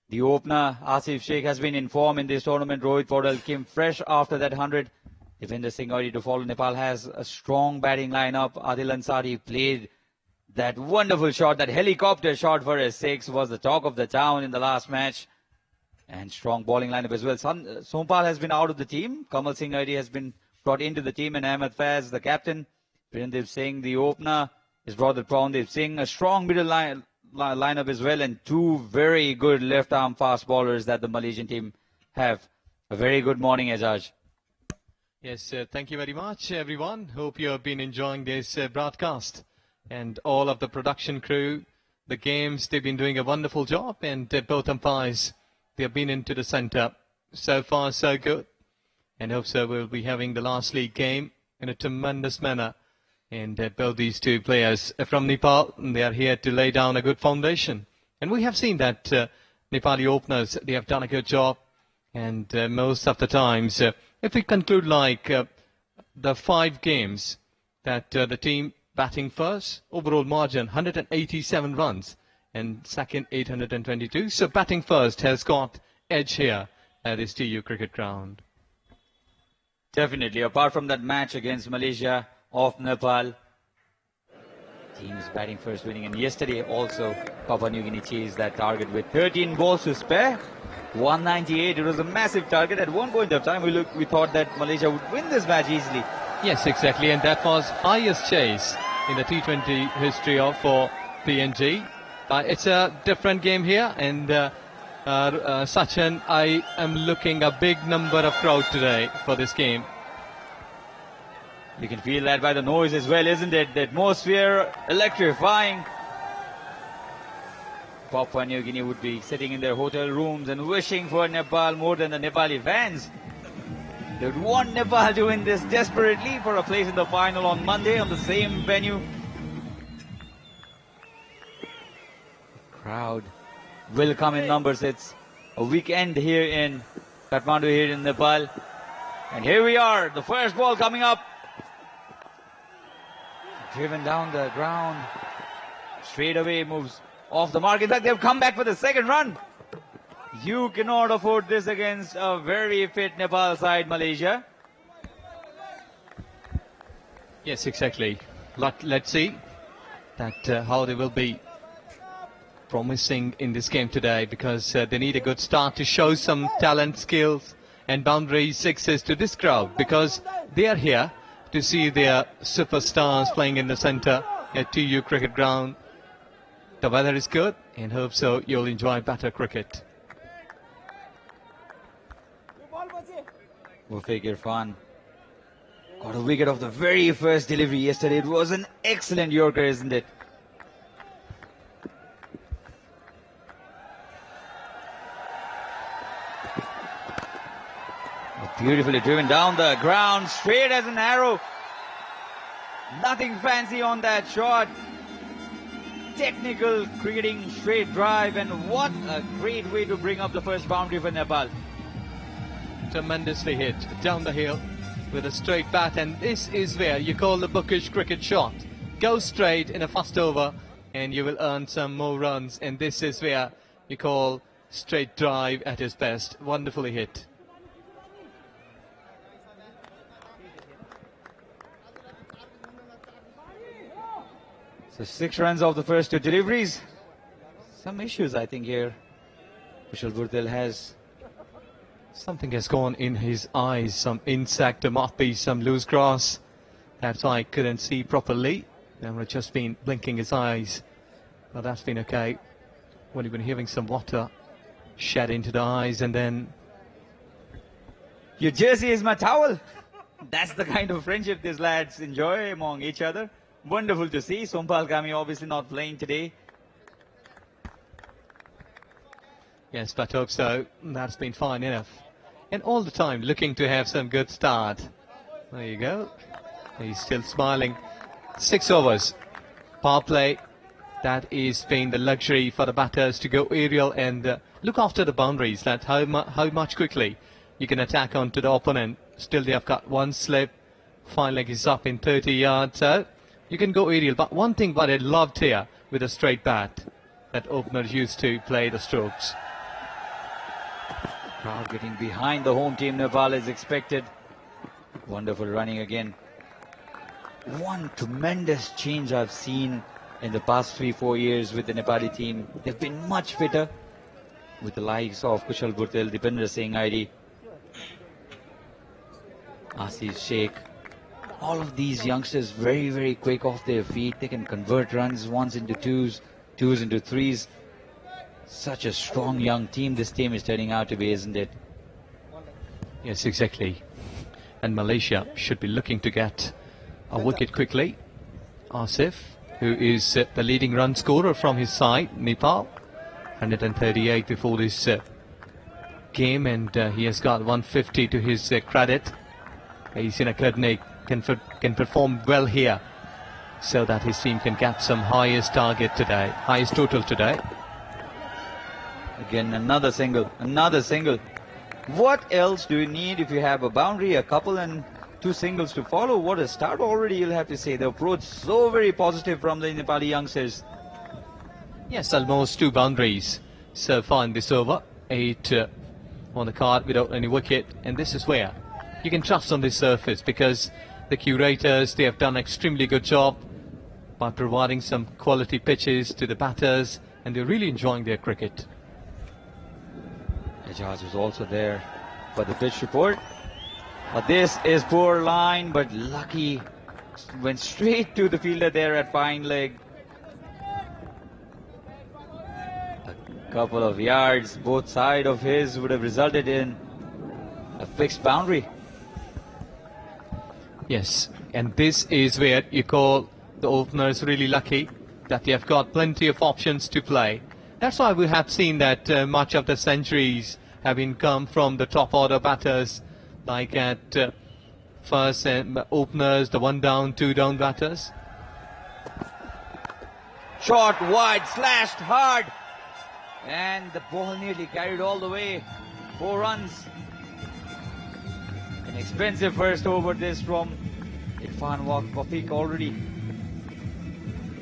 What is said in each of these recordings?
The opener, Asif Sheikh, has been in form in this tournament. Rohit Paudal came fresh after that 100. Devinder Singh ready to follow. Nepal has a strong batting lineup. Adil Ansari played that wonderful shot, that helicopter shot for a six, was the talk of the town in the last match. And strong bowling lineup as well. Sompal has been out of the team. Kamal Singh has been brought into the team, and Ahmed Faz, the captain. Pirandeep Singh, the opener, is brought the Prawndeep Singh. A strong middle lineup as well, and two very good left-arm fast bowlers that the Malaysian team have. A very good morning, Ajaj. Yes, thank you very much, everyone. Hope you have been enjoying this broadcast. And all of the production crew, the games, they've been doing a wonderful job. And both umpires, they have been into the centre. So far, so good. And hope so we'll be having the last league game in a tremendous manner. And both these two players from Nepal, they are here to lay down a good foundation. And we have seen that Nepali openers, they have done a good job. And most of the times, if we conclude like the 5 games that the team batting first, overall margin 187 runs, and second 822. So batting first has got edge here at this TU cricket ground. Definitely. Apart from that match against Malaysia of Nepal, teams batting first winning, and yesterday also Papua New Guinea chased that target with 13 balls to spare. 198. It was a massive target. At one point of time, we thought that Malaysia would win this match easily. Yes, exactly, and that was highest chase in the T20 history for PNG. It's a different game here, and Sachin, I am looking a big number of crowd today for this game. You can feel that by the noise as well, isn't it? The atmosphere electrifying. Papua New Guinea would be sitting in their hotel rooms and wishing for Nepal more than the Nepali fans. They would want Nepal to win this desperately for a place in the final on Monday on the same venue. The crowd will come in numbers. It's a weekend here in Kathmandu, here in Nepal. And here we are, the first ball coming up. Driven down the ground. Straight away moves off the mark. In fact, they've come back for the second run. You cannot afford this against a very fit Nepal side, Malaysia. Yes, exactly. Let's see that how they will be promising in this game today, because they need a good start to show some talent, skills and boundary sixes to this crowd, because they are here to see their superstars playing in the centre at TU cricket ground. The weather is good, and hope so you'll enjoy better cricket. Mufiq Irfan got a wicket off the very first delivery yesterday. It was an excellent Yorker, isn't it? Beautifully driven down the ground, straight as an arrow. Nothing fancy on that shot. Technical cricketing, straight drive, and what a great way to bring up the first boundary for Nepal. Tremendously hit down the hill with a straight bat, and this is where you call the bookish cricket shot. Go straight in a first over and you will earn some more runs, and this is where you call straight drive at its best. Wonderfully hit. So 6 runs off the first 2 deliveries. Some issues, I think, here. Kushal Burdal has. Something has gone in his eyes. Some insect, there might be some loose grass. That's why I couldn't see properly. I've just been blinking his eyes. But that's been okay. Well, you've been having some water shed into the eyes, and then... Your jersey is my towel. That's the kind of friendship these lads enjoy among each other. Wonderful to see. Sompal Kami obviously not playing today. Yes, but hope so. That's been fine enough. And all the time looking to have some good start. There you go. He's still smiling. 6 overs. Power play. That is been the luxury for the batters to go aerial and look after the boundaries. That how much quickly you can attack onto the opponent. Still they have got 1 slip. 5 leg is up in 30 yards. So you can go aerial. But one thing what I loved here with a straight bat, that openers used to play the strokes. Crowd getting behind the home team Nepal is expected. Wonderful running again. One tremendous change I've seen in the past 3-4 years with the Nepali team. They've been much fitter with the likes of Kushal Bhurtel, Dipendra Singh Airi, Asif Sheikh. All of these youngsters very, very quick off their feet. They can convert runs, ones into twos, twos into threes. Such a strong young team this team is turning out to be, isn't it? Yes, exactly. And Malaysia should be looking to get a wicket quickly. Asif, who is the leading run scorer from his side, Nepal, 138 before this game, and he has got 150 to his credit. He's in a Kudnik, can perform well here, so that his team can get some highest target today, highest total today. Again, another single, another single. What else do you need if you have a boundary, a couple and two singles to follow? What a start already, you'll have to say. The approach so very positive from the Nepali youngsters. Yes, almost 2 boundaries so far in this over. 8 on the card without any wicket, and this is where you can trust on this surface, because the curators, they have done an extremely good job by providing some quality pitches to the batters, and they're really enjoying their cricket. Ejaz was also there for the pitch report. But this is poor line, but lucky. Went straight to the fielder there at fine leg. A couple of yards, both side of his, would have resulted in a fixed boundary. Yes, and this is where you call the openers really lucky that they have got plenty of options to play. That's why we have seen that much of the centuries have been come from the top order batters, like at first openers, the 1 down, 2 down batters. Short, wide, slashed hard, and the ball nearly carried all the way. 4 runs. An expensive first over this from Irfan Wafiq already.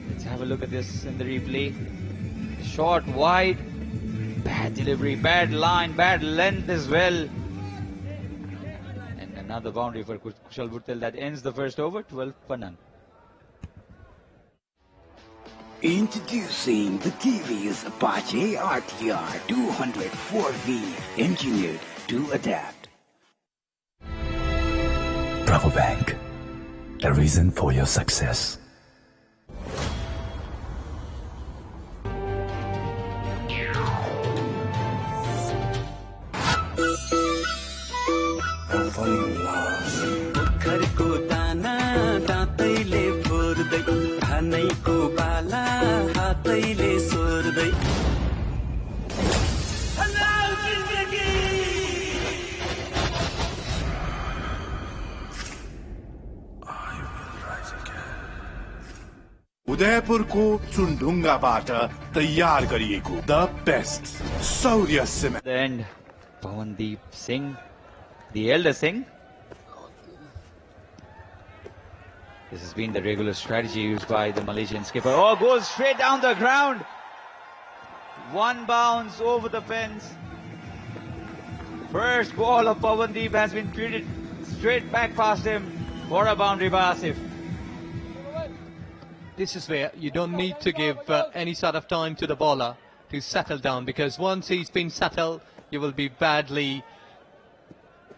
Let's have a look at this in the replay. Short, wide, bad delivery, bad line, bad length as well. And another boundary for Kushal Bhurtel that ends the first over, 12 for none. Introducing the TVS Apache RTR 204V, engineered to adapt. Bravo Bank, a reason for your success. उदयपुरको चुनढुङ्गाबाट तयार गरिएको the best Saurya cement. The end, Pawandeep Singh, the elder Singh. This has been the regular strategy used by the Malaysian skipper. Oh, goes straight down the ground. 1 bounce over the fence. First ball of Pawandeep has been treated straight back past him for a boundary by Asif. This is where you don't need to give any sort of time to the bowler to settle down, because once he's been settled, you will be badly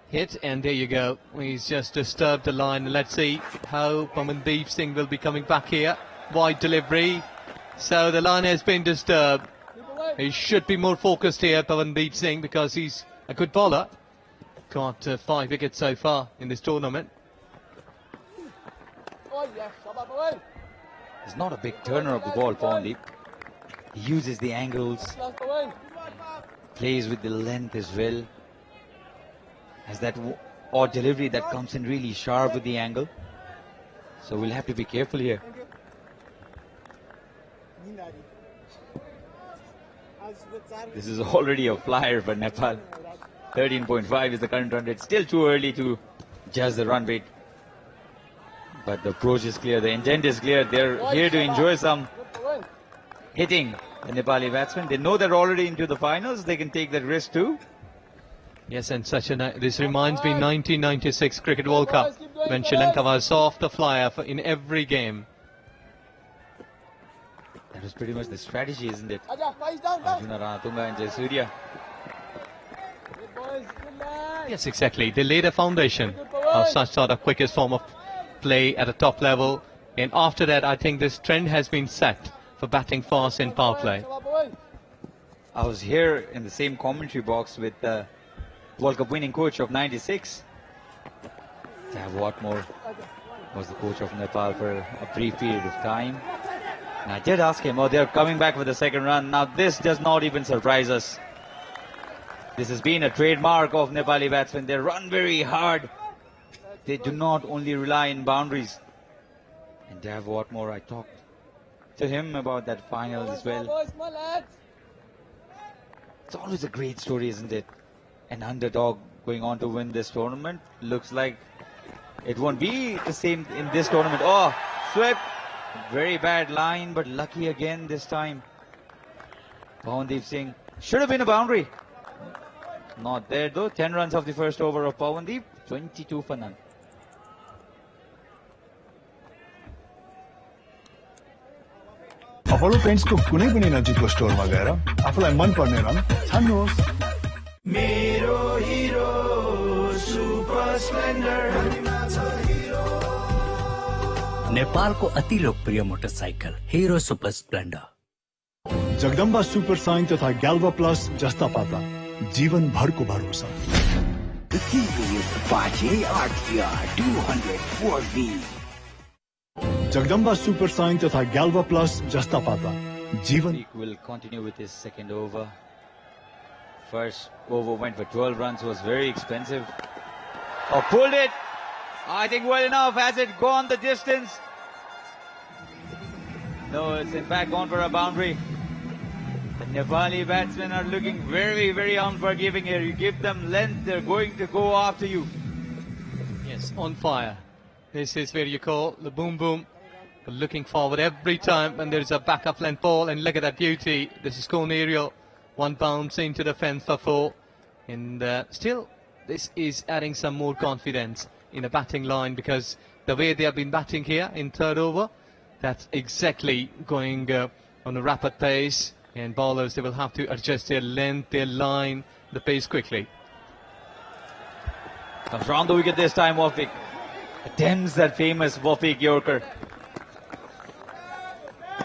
hit. And there you go, he's just disturbed the line. Let's see how Pawandeep Singh will be coming back here. Wide delivery, so the line has been disturbed. He should be more focused here, Pawandeep Singh, because he's a good bowler. Got 5 wickets so far in this tournament. He's not a big turner of the ball, Pawandeep. He uses the angles, plays with the length as well. Has that odd delivery that comes in really sharp with the angle. So we'll have to be careful here. This is already a flyer for Nepal. 13.5 is the current run rate. Still too early to judge the run rate. But the approach is clear, the intent is clear. They're here to enjoy some hitting, the Nepali batsmen. They know they're already into the finals. They can take that risk too. Yes, and this reminds me 1996 Cricket World Cup when Sri Lanka was off the flyer in every game. That was pretty much the strategy, isn't it? Arjuna Ranatunga and Jayasuriya. Yes, exactly. They laid a foundation of such sort of quickest form of play at a top level. And after that, I think this trend has been set for batting fast in power play. I was here in the same commentary box with the World Cup winning coach of '96. Tab Watmore was the coach of Nepal for a brief period of time. And I did ask him, they're coming back for the second run. Now this does not even surprise us. This has been a trademark of Nepali batsmen. They run very hard. They do not only rely on boundaries. And Tab Watmore, I talked to him about that final as well. It's always a great story, isn't it? An underdog going on to win this tournament. Looks like it won't be the same in this tournament. Oh, swept. Very bad line, but lucky again this time. Pawandeep Singh. Should have been a boundary. Not there though. 10 runs off the first over of Pawandeep. 22 for none. Apollo पेन्ट्सको कुनै पनि नजिकको स्टोरमा गएर आफूलाई मन पर्ने रङ छान्नुहोस्। मेरो हिरो सुपर स्प्लेन्डर नेपालको अति लोकप्रिय motorcycle Hero super Splendor. Jagdamba super sign तथा ग्याल्वा प्लस जस्ता पाता जीवनभरको भरोसा। The TVS Apache RTR 200 4V। Jagdamba super sign तथा ग्याल्वा प्लस जस्ता पाता जीवन। Will continue with his second over. First over went for 12 runs, was very expensive. Oh, pulled it. I think well enough. Has it gone the distance? No, it's in fact gone for a boundary. The Nepali batsmen are looking very, very unforgiving here. You give them length, they're going to go after you. Yes, on fire. This is where you call the boom boom. Looking forward every time when there's a backup length ball, and look at that beauty. This is Cone Aerial. One bounce into the fence for 4. And still, this is adding some more confidence in the batting line, because the way they have been batting here in third over, that's exactly going on a rapid pace. And bowlers, they will have to adjust their length, their line, the pace quickly. Comes round the wicket this time, Wafiq. Attempts that famous Wafiq Yorker.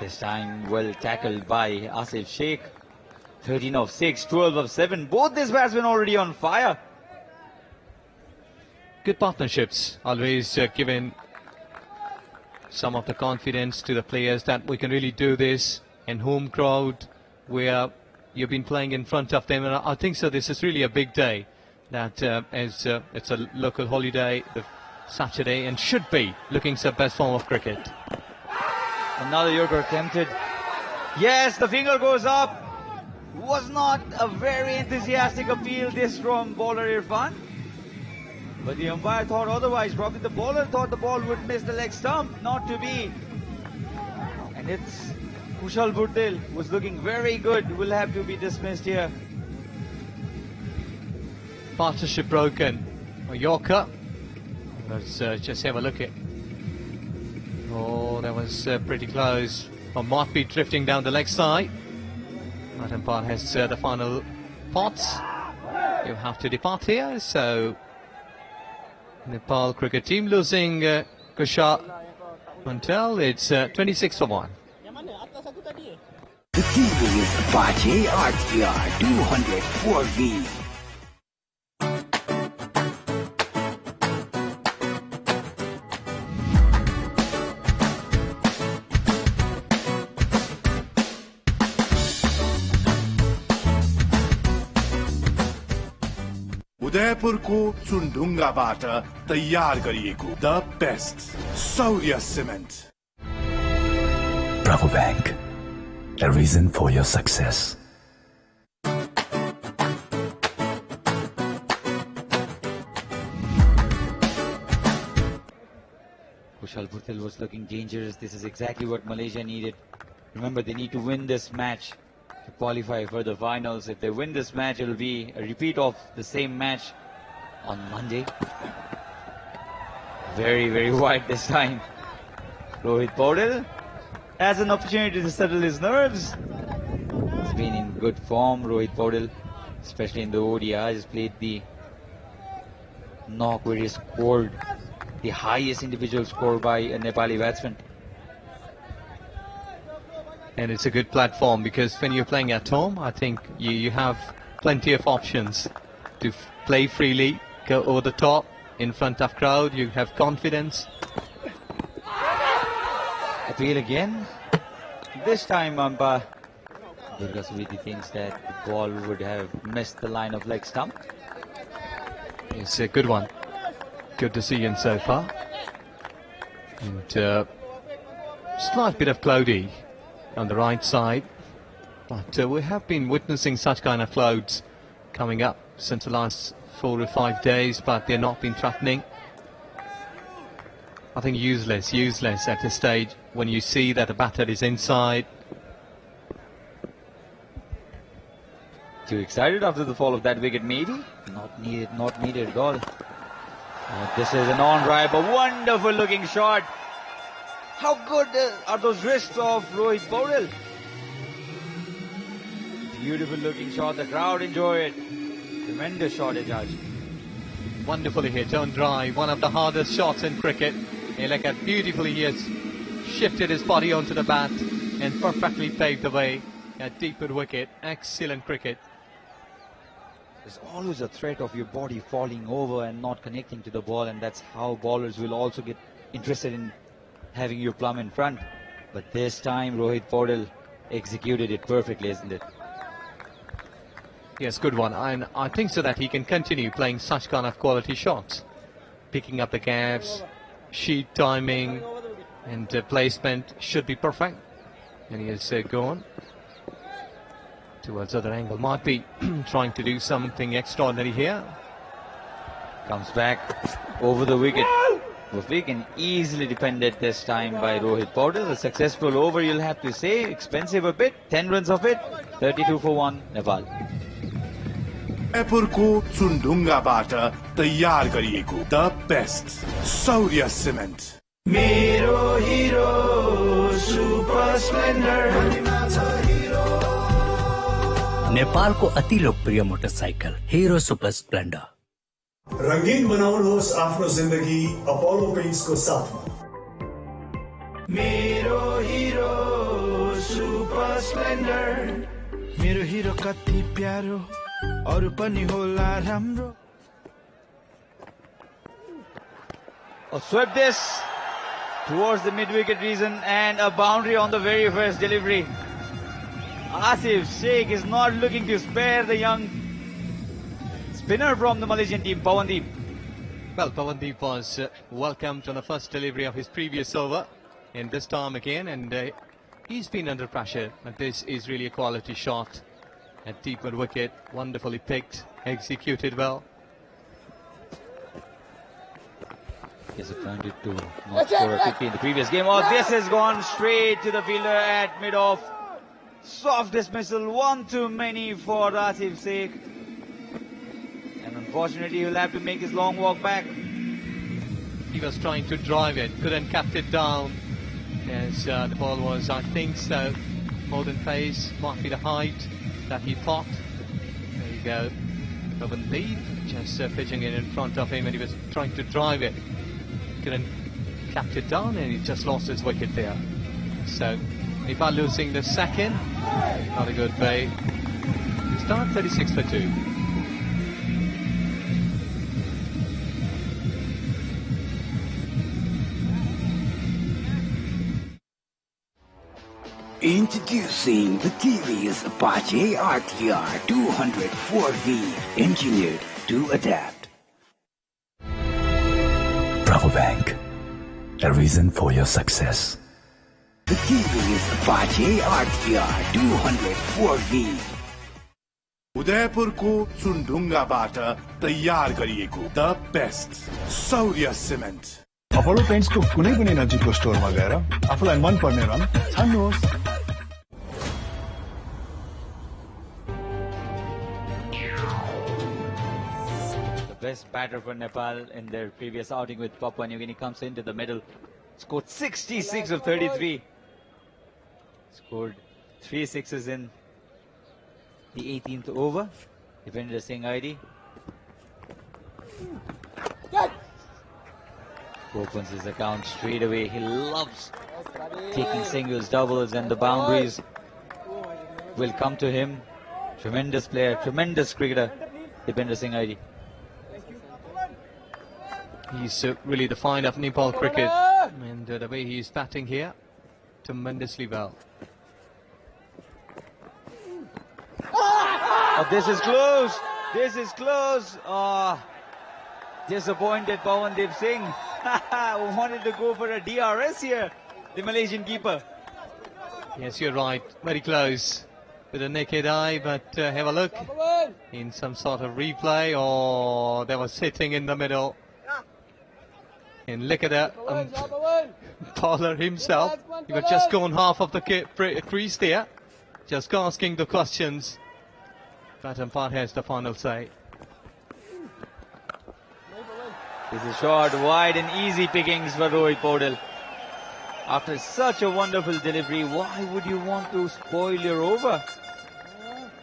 This time well tackled by Asif Sheikh. 13 of 6, 12 of 7. Both these batsmen already on fire. Good partnerships, always given some of the confidence to the players that we can really do this. And home crowd, where you've been playing in front of them, and I think so this is really a big day, that as it's a local holiday, the Saturday, and should be looking the best form of cricket. Another Yorker attempted. Yes, the finger goes up. Was not a very enthusiastic appeal this from bowler Irfan, but the umpire thought otherwise. Probably the bowler thought the ball would miss the leg stump. Not to be. And it's Kushal Burdil was looking very good. Will have to be dismissed here. Partnership broken. A Yorker. Let's just have a look at. Oh, that was pretty close. Or might be drifting down the leg side. That umpire has the final pots. You have to depart here. So Nepal cricket team losing Kushal until it's 26 for 1. The TVS Apache RTR 200 4V. उदयपुरको चुनढुङ्गाबाट तयार गरिएको the best Saurya cement. Bravo Bank, a reason for your success. Kushal Burdil was looking dangerous. This is exactly what Malaysia needed. Remember, they need to win this match. to qualify for the finals. If they win this match, it will be a repeat of the same match on Monday. Very, very wide this time. Rohit Paudel has an opportunity to settle his nerves. He's been in good form, Rohit Paudel, especially in the ODI. He's played the knock where he scored the highest individual score by a Nepali batsman. And it's a good platform because when you're playing at home, I think you have plenty of options to play freely, go over the top, in front of crowd, you have confidence. Appeal again. This time umpire Durga Suviti thinks that the ball would have missed the line of leg stump. It's a good one. Good decision so far. And slight bit of cloudy on the right side, but we have been witnessing such kind of clouds coming up since the last 4 or 5 days, but they're not been threatening. I think useless at this stage when you see that the batter is inside. Too excited after the fall of that wicket, maybe? Not needed at all. This is an on-drive, a wonderful looking shot. How good are those wrists of Rohit Paudel? Beautiful looking shot, the crowd enjoy it. Tremendous shot, Ejaz. Wonderfully hit on drive, one of the hardest shots in cricket. And look at beautifully he has shifted his body onto the bat and perfectly paved the way. A deeper wicket, excellent cricket. There's always a threat of your body falling over and not connecting to the ball, and that's how bowlers will also get interested in having your plum in front. But this time Rohit Paudel executed it perfectly, isn't it? Yes, good one. And I think so that he can continue playing such kind of quality shots. Picking up the gaps, sheet timing and placement should be perfect. And he has gone towards other angle. Might be trying to do something extraordinary here. Comes back over the wicket. We can easily defended this time by Rohit Paudel. A successful over, you'll have to say. Expensive a bit. 10 runs of it. 32 for 1, Nepal. जयपुरको चुनढुङ्गाबाट तयार गरिएको the best Saurya cement मेरो Hero super Splendor नेपालको अति लोकप्रिय motorcycle Hero super Splendor. रंगीन बनाउनुहोस् आफ्नो जिन्दगी अपोलो पेन्ट्सको साथमा। मेरो हिरो सुपर स्प्लेन्डर, मेरो हिरो कति प्यारो अरु पनि होला राम्रो। Swept this towards the mid-wicket region and a boundary on the very first delivery. Asif Sheikh is not looking to spare the young spinner from the Malaysian team, Pawandeep. Well, Pawandeep was welcomed on the first delivery of his previous over, and this time again, and he's been under pressure. But this is really a quality shot at deep mid-wicket, wonderfully picked, executed well. Yes, it turned to not score a 50 in the previous game. Oh, this has gone straight to the fielder at mid-off. Soft dismissal, one too many for Asif Sheikh. And unfortunately, he'll have to make his long walk back. He was trying to drive it, couldn't cap it down. As the ball was, I think so, more than pace, might be the height that he thought. There you go. Pawandeep just pitching it in front of him, and he was trying to drive it. Couldn't cap it down, and he just lost his wicket there. So Nepal losing the second. Not a good bay. Start 36 for 2. Introducing the TV's Apache RTR 204V, engineered to adapt. Rabobank, a reason for your success. The TV's Apache RTR 204V. उदयपुरको चुनढुङ्गाबाट तयार गरिएको the best Saurya cement. Apollo पेन्ट्सको कुनै पनि नजिकको स्टोरमा गएर आफूलाई मन पर्ने रङ छान्नुहोस्। best batter for Nepal in their previous outing with Papua New Guinea, comes into the middle. Scored 66 of 33. Scored 3 sixes in the 18th over. Defender Singh ID. Opens his account straight away. He loves taking singles, doubles, and the boundaries will come to him. Tremendous player, tremendous cricketer, Defender Singh ID. He's really the find of Nepal cricket, and the way he's batting here, tremendously well. Oh, this is close. This is close. Disappointed Pawandeep Singh. Wanted to go for a DRS here, the Malaysian keeper. Yes, you're right. Very close with a naked eye, but have a look in some sort of replay. Oh, they were sitting in the middle. And look at that bowler himself. He was just gone half of the crease there, just asking the questions. But umpire has the final say. This is short, wide and easy pickings for Rohit Paudel. After such a wonderful delivery, why would you want to spoil your over?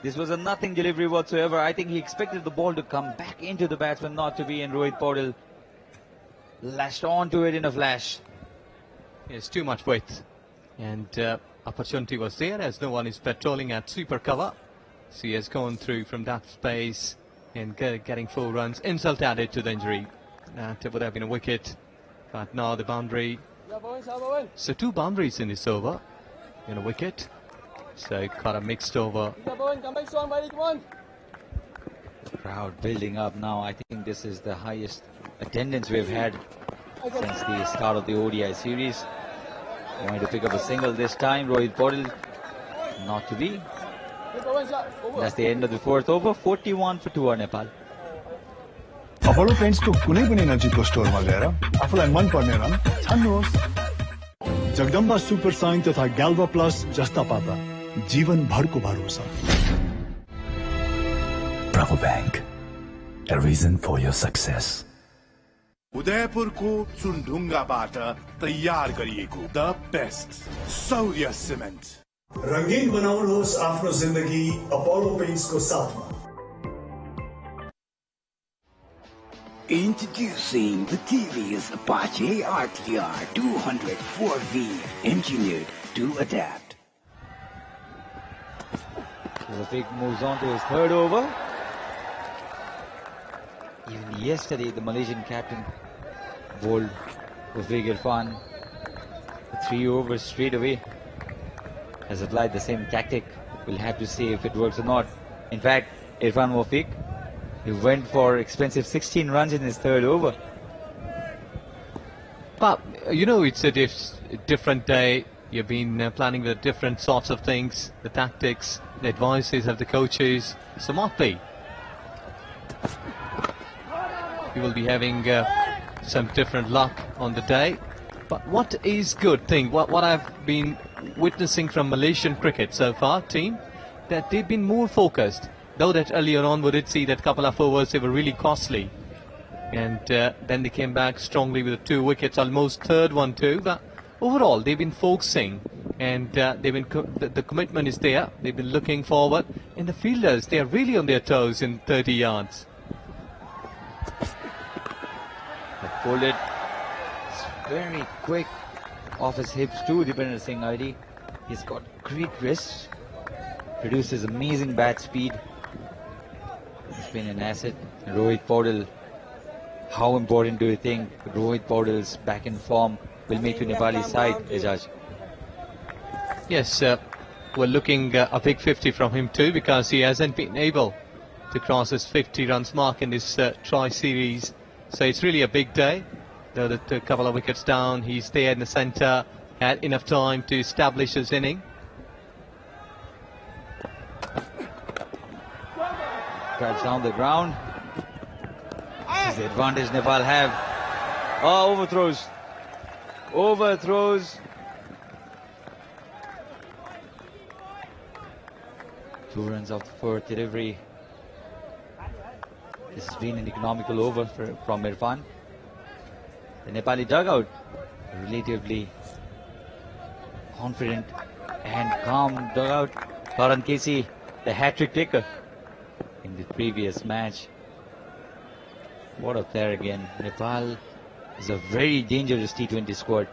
This was a nothing delivery whatsoever. I think he expected the ball to come back into the batsman, not to be, and Rohit Paudel lashed onto it in a flash. Yes, too much width. And opportunity was there as no one is patrolling at sweeper cover. So he has gone through from that space and getting 4 runs. Insult added to the injury. That would have been a wicket. But now the boundary. So 2 boundaries in this over. And a wicket. So caught a mixed over. Crowd building up now. I think this is the highest attendance we've had since the start of the ODI series. Going to pick up a single this time. Rohit Paudel not to be. That's the end of the 4th over. 41 for 2 Nepal. Apollo पेन्ट्सको कुनै पनि नजिकको स्टोरमा गएर आफूलाई मन पर्ने रङ छान्नुहोस्। जगदम्बा सुपर साइन तथा ग्याल्भा प्लस जस्ता पाता जीवन भरको भरोसा। Bravo Bank, a reason for your success. उदयपुरको चुनढुङ्गाबाट तयार गरिएको द बेस्ट सौर्य सिमेन्ट। रंगीन बनाउनुहोस् आफ्नो जिन्दगी अपोलो पेन्ट्सको साथमा। Introducing the TVS Apache RTR 204V, engineered to adapt. Rafiq moves on to his 3rd over. Even yesterday, the Malaysian captain bowled Rafiq Irfan 3 overs straight away. Has applied the same tactic. We'll have to see if it works or not. In fact, Irfan Rafiq, he went for expensive 16 runs in his 3rd over. But, you know, it's a different day. You've been planning with different sorts of things, the tactics, the advices of the coaches. So might be. You will be having some different luck on the day. But what is good thing, what I've been witnessing from Malaysian cricket so far, team, that they've been more focused. Though that earlier on we did see that couple of overs, they were really costly. And then they came back strongly with 2 wickets, almost 3rd one too. But overall, they've been focusing, and they've been the commitment is there. They've been looking forward. And the fielders, they are really on their toes in 30 yards. Pulled it very quick off his hips too, Defender Singh ID. He's got great wrists, produces amazing bat speed. It's been an asset. Rohit Paudel, how important do you think Rohit Paudel's back in form will make to Nepali side, Ejaz? Yes, we're looking a big 50 from him too, because he hasn't been able to cross his 50 runs mark in this tri-series. So it's really a big day. Though that a couple of wickets down, he's there in the centre, had enough time to establish his inning. Drives down the ground. This is the advantage Nepal have. Oh, overthrows. Overthrows. 2 runs off the 4th delivery. This has been an economical over from Irfan. The Nepali dugout relatively confident and calm dugout. Karan Kesi, the hat-trick taker in the previous match. What a player again. Nepal is a very dangerous T20 squad.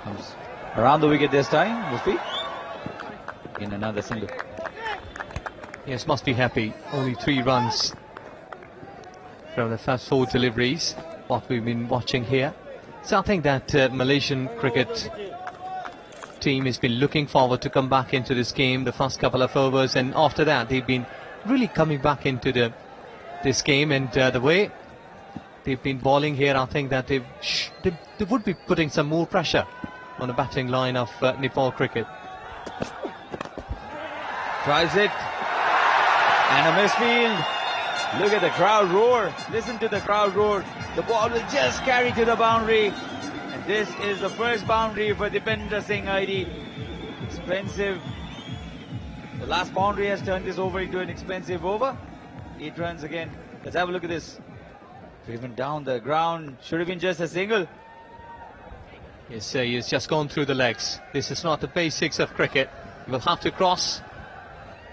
Comes around the wicket this time. Mufi. In another single. Yes, must be happy. Only 3 runs from the first 4 deliveries, what we've been watching here. So I think that Malaysian cricket team has been looking forward to come back into this game the first couple of overs, and after that they've been really coming back into this game, and the way they've been bowling here, I think that they would be putting some more pressure on the batting line of Nepal cricket. Tries it. And a misfield. Look at the crowd roar. Listen to the crowd roar. The ball will just carry to the boundary. And this is the first boundary for Dipender Singh ID. Expensive. The last boundary has turned this over into an expensive over. 8 runs again. Let's have a look at this. Driven down the ground. Should have been just a single. Yes, he's just gone through the legs. This is not the basics of cricket. You will have to cross.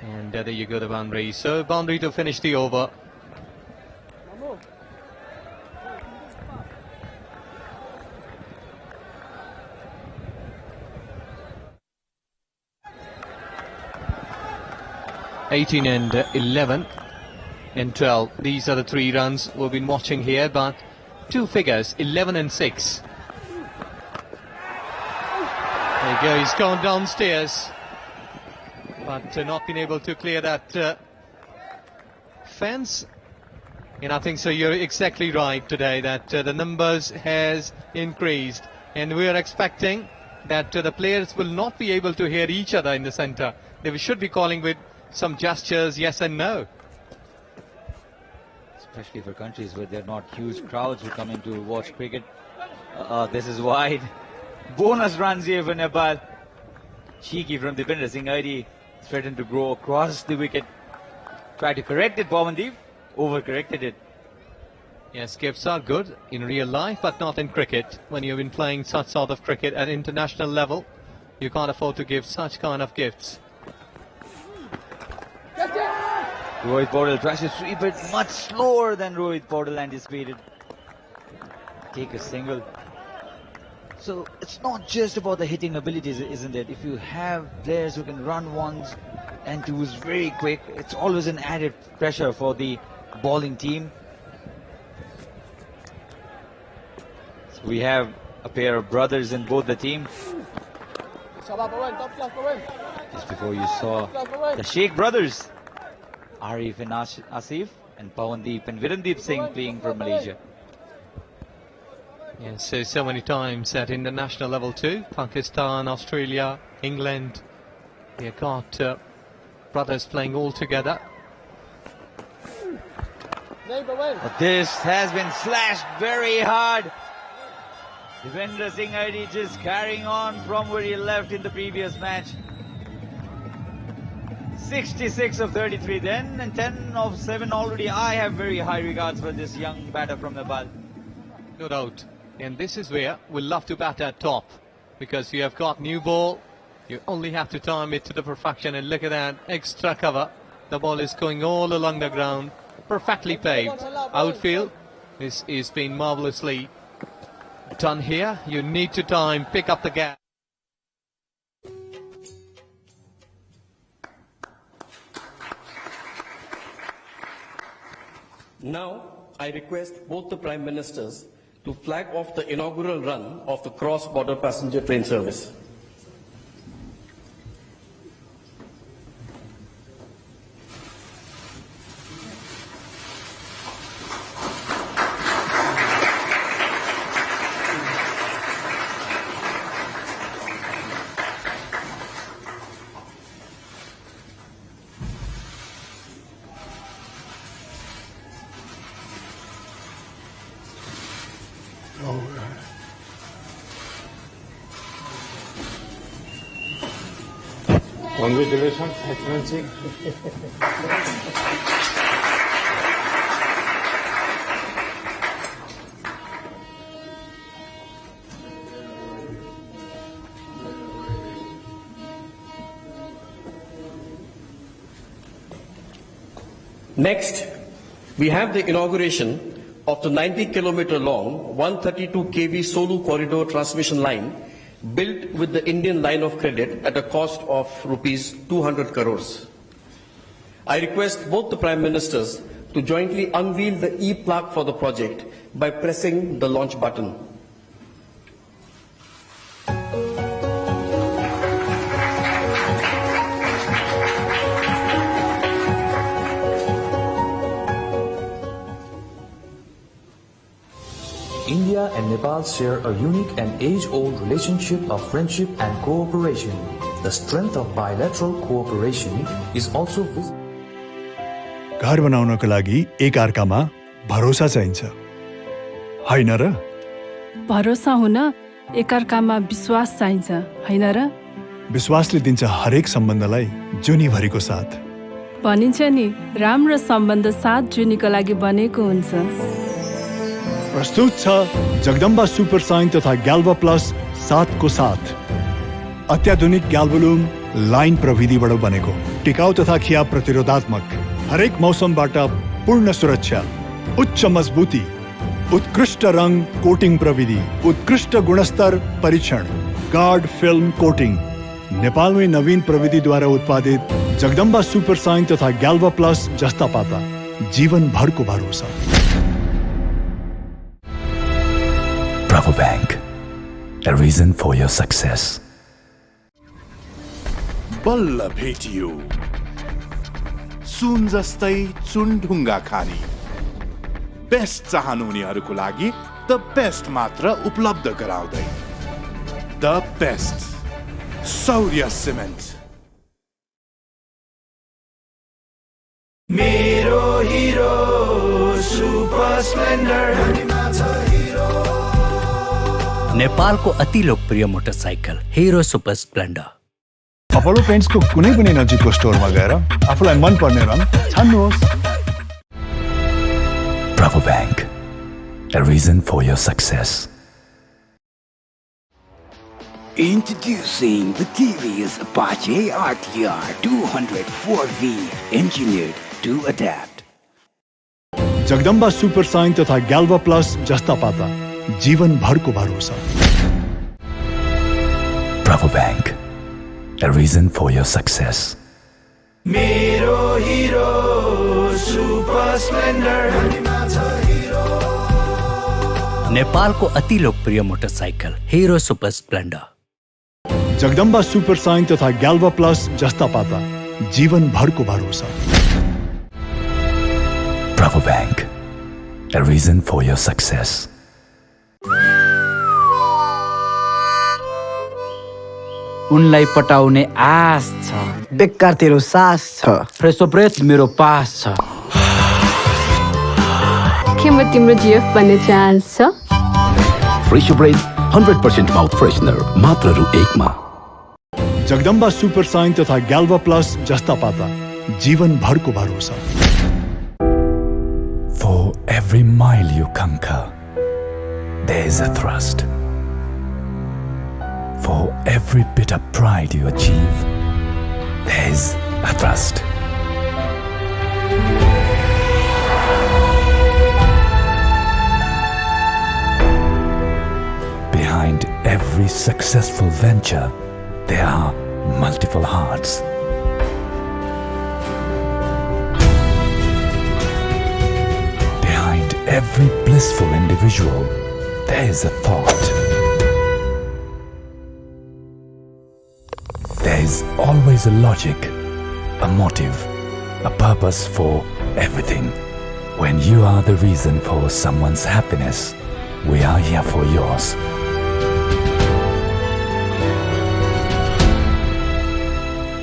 And there you go, the boundary. So boundary to finish the over. (18 and 11 and 12). These are the 3 runs we've been watching here, but 2 figures, 11 and 6. There you go, he's gone downstairs, but not been able to clear that fence. And I think so, you're exactly right today that the numbers has increased, and we are expecting that the players will not be able to hear each other in the centre. They should be calling with some gestures, yes and no. Especially for countries where there are not huge crowds who come in to watch cricket. This is wide. Bonus runs here for Nepal. Cheeky from Dipender Singh ID. Threatened to go across the wicket. Tried to correct it, Pawandeep. Overcorrected it. Yes, gifts are good in real life, but not in cricket. When you've been playing such sort of cricket at international level, you can't afford to give such kind of gifts. Rohit Paudel tries to sweep it much slower than Rohit Paudel anticipated. Take a single. So it's not just about the hitting abilities, isn't it? If you have players who can run ones and twos very quick, it's always an added pressure for the bowling team. So we have a pair of brothers in both the team. Just before you saw the Sheikh brothers, Arif and Asif, and Pawandeep and Virendeep Singh playing for Malaysia. Yes, so many times at international level too. Pakistan, Australia, England. They've got brothers playing all together. But this has been slashed very hard. Dipender Singh ID just carrying on from where he left in the previous match. 66 of 33 then, and 10 of 7 already. I have very high regards for this young batter from Nepal. No doubt. And this is where we'll love to bat at top, because you have got new ball. You only have to time it to the perfection, and look at that extra cover. The ball is going all along the ground, perfectly paved. Outfield is being marvelously done here. You need to time, pick up the gap. Now, I request both the Prime Ministers to flag off the inaugural run of the cross-border passenger train service. Congratulations, Excellency. Next, we have the inauguration of the 90-kilometer long 132 kV Solu corridor transmission line built with the Indian line of credit at a cost of rupees 200 crores. I request both the Prime Ministers to jointly unveil the e-plaque for the project by pressing the launch button. India and Nepal share a unique and age-old relationship of friendship and cooperation. The strength of bilateral cooperation is also visible. घर बनाउनको लागि एकअर्कामा भरोसा चाहिन्छ, हैन र? भरोसा हुन एकअर्कामा विश्वास चाहिन्छ, हैन र? विश्वासले दिन्छ हरेक सम्बन्धलाई जुनीभरिको साथ। भनिन्छ नि, राम्रो सम्बन्ध साथ जुनीको लागि बनेको हुन्छ। प्रस्तुत छ जगदम्बा सुपर साइन तथा ग्याल्भा प्लस 7 को साथ। अत्याधुनिक ग्याल्भोलुम लाइन प्रविधिबाट बनेको, टिकाउ तथा खिया प्रतिरोधात्मक, हरेक मौसमबाट पूर्ण सुरक्षा, उच्च मजबुती, उत्कृष्ट रङ कोटिङ प्रविधि, उत्कृष्ट गुणस्तर परीक्षण, गार्ड फिल्म कोटिङ। नेपालमै नवीन प्रविधिद्वारा उत्पादित जगदम्बा सुपर साइन तथा ग्याल्भा प्लस जस्ता पाता जीवनभरको भरोसा। Bravo Bank, a reason for your success. बल्ल भेटियो सुन जस्तै चुनढुङ्गा खानी। बेस्ट चाहनुहुनेहरूको लागि द बेस्ट मात्र उपलब्ध गराउँदै द बेस्ट सौर्य सिमेन्ट। मेरो हिरो सुपर स्प्लेन्डर नेपालको अति लोकप्रिय motorcycle Hero super Splendor. Apollo पेन्ट्सको कुनै पनि नजिकको स्टोरमा गएर आफूलाई मन पर्ने रङ छान्नुहोस्। Bravo Bank, a reason for your success. Introducing the TVS Apache RTR 204V, engineered to adapt. Jagdamba super sign तथा ग्याल्भा प्लस जस्ता पाता जीवनभरको भरोसा। Bravo Bank, a reason for your success. मेरो हिरो सुपर स्प्लेन्डर। नेपालको अति लोकप्रिय motorcycle Hero super Splendor. Jagdamba super sign तथा Galva plus जस्ता पाता जीवनभरको भरोसा। Bravo Bank, a reason for your success. उनलाई पटाउने आश छ, बेकार तेरो सास छ, फ्रेसो ब्रेथ मेरो पास छ। के म तिम्रो जिएफ बन्ने चान्स छ? फ्रेसो ब्रेथ 100% माउथ फ्रेशनर मात्र रु 1 मा। जगदम्बा सुपर साइन तथा ग्याल्भा प्लस जस्ता पाता जीवनभरको भरोसा। For every mile you conquer, there is a thrust. For every bit of pride you achieve, there is a thrust. Behind every successful venture, there are multiple hearts. Behind every blissful individual, there is a thought. There is always a logic, a motive, a purpose for everything. When you are the reason for someone's happiness, we are here for yours.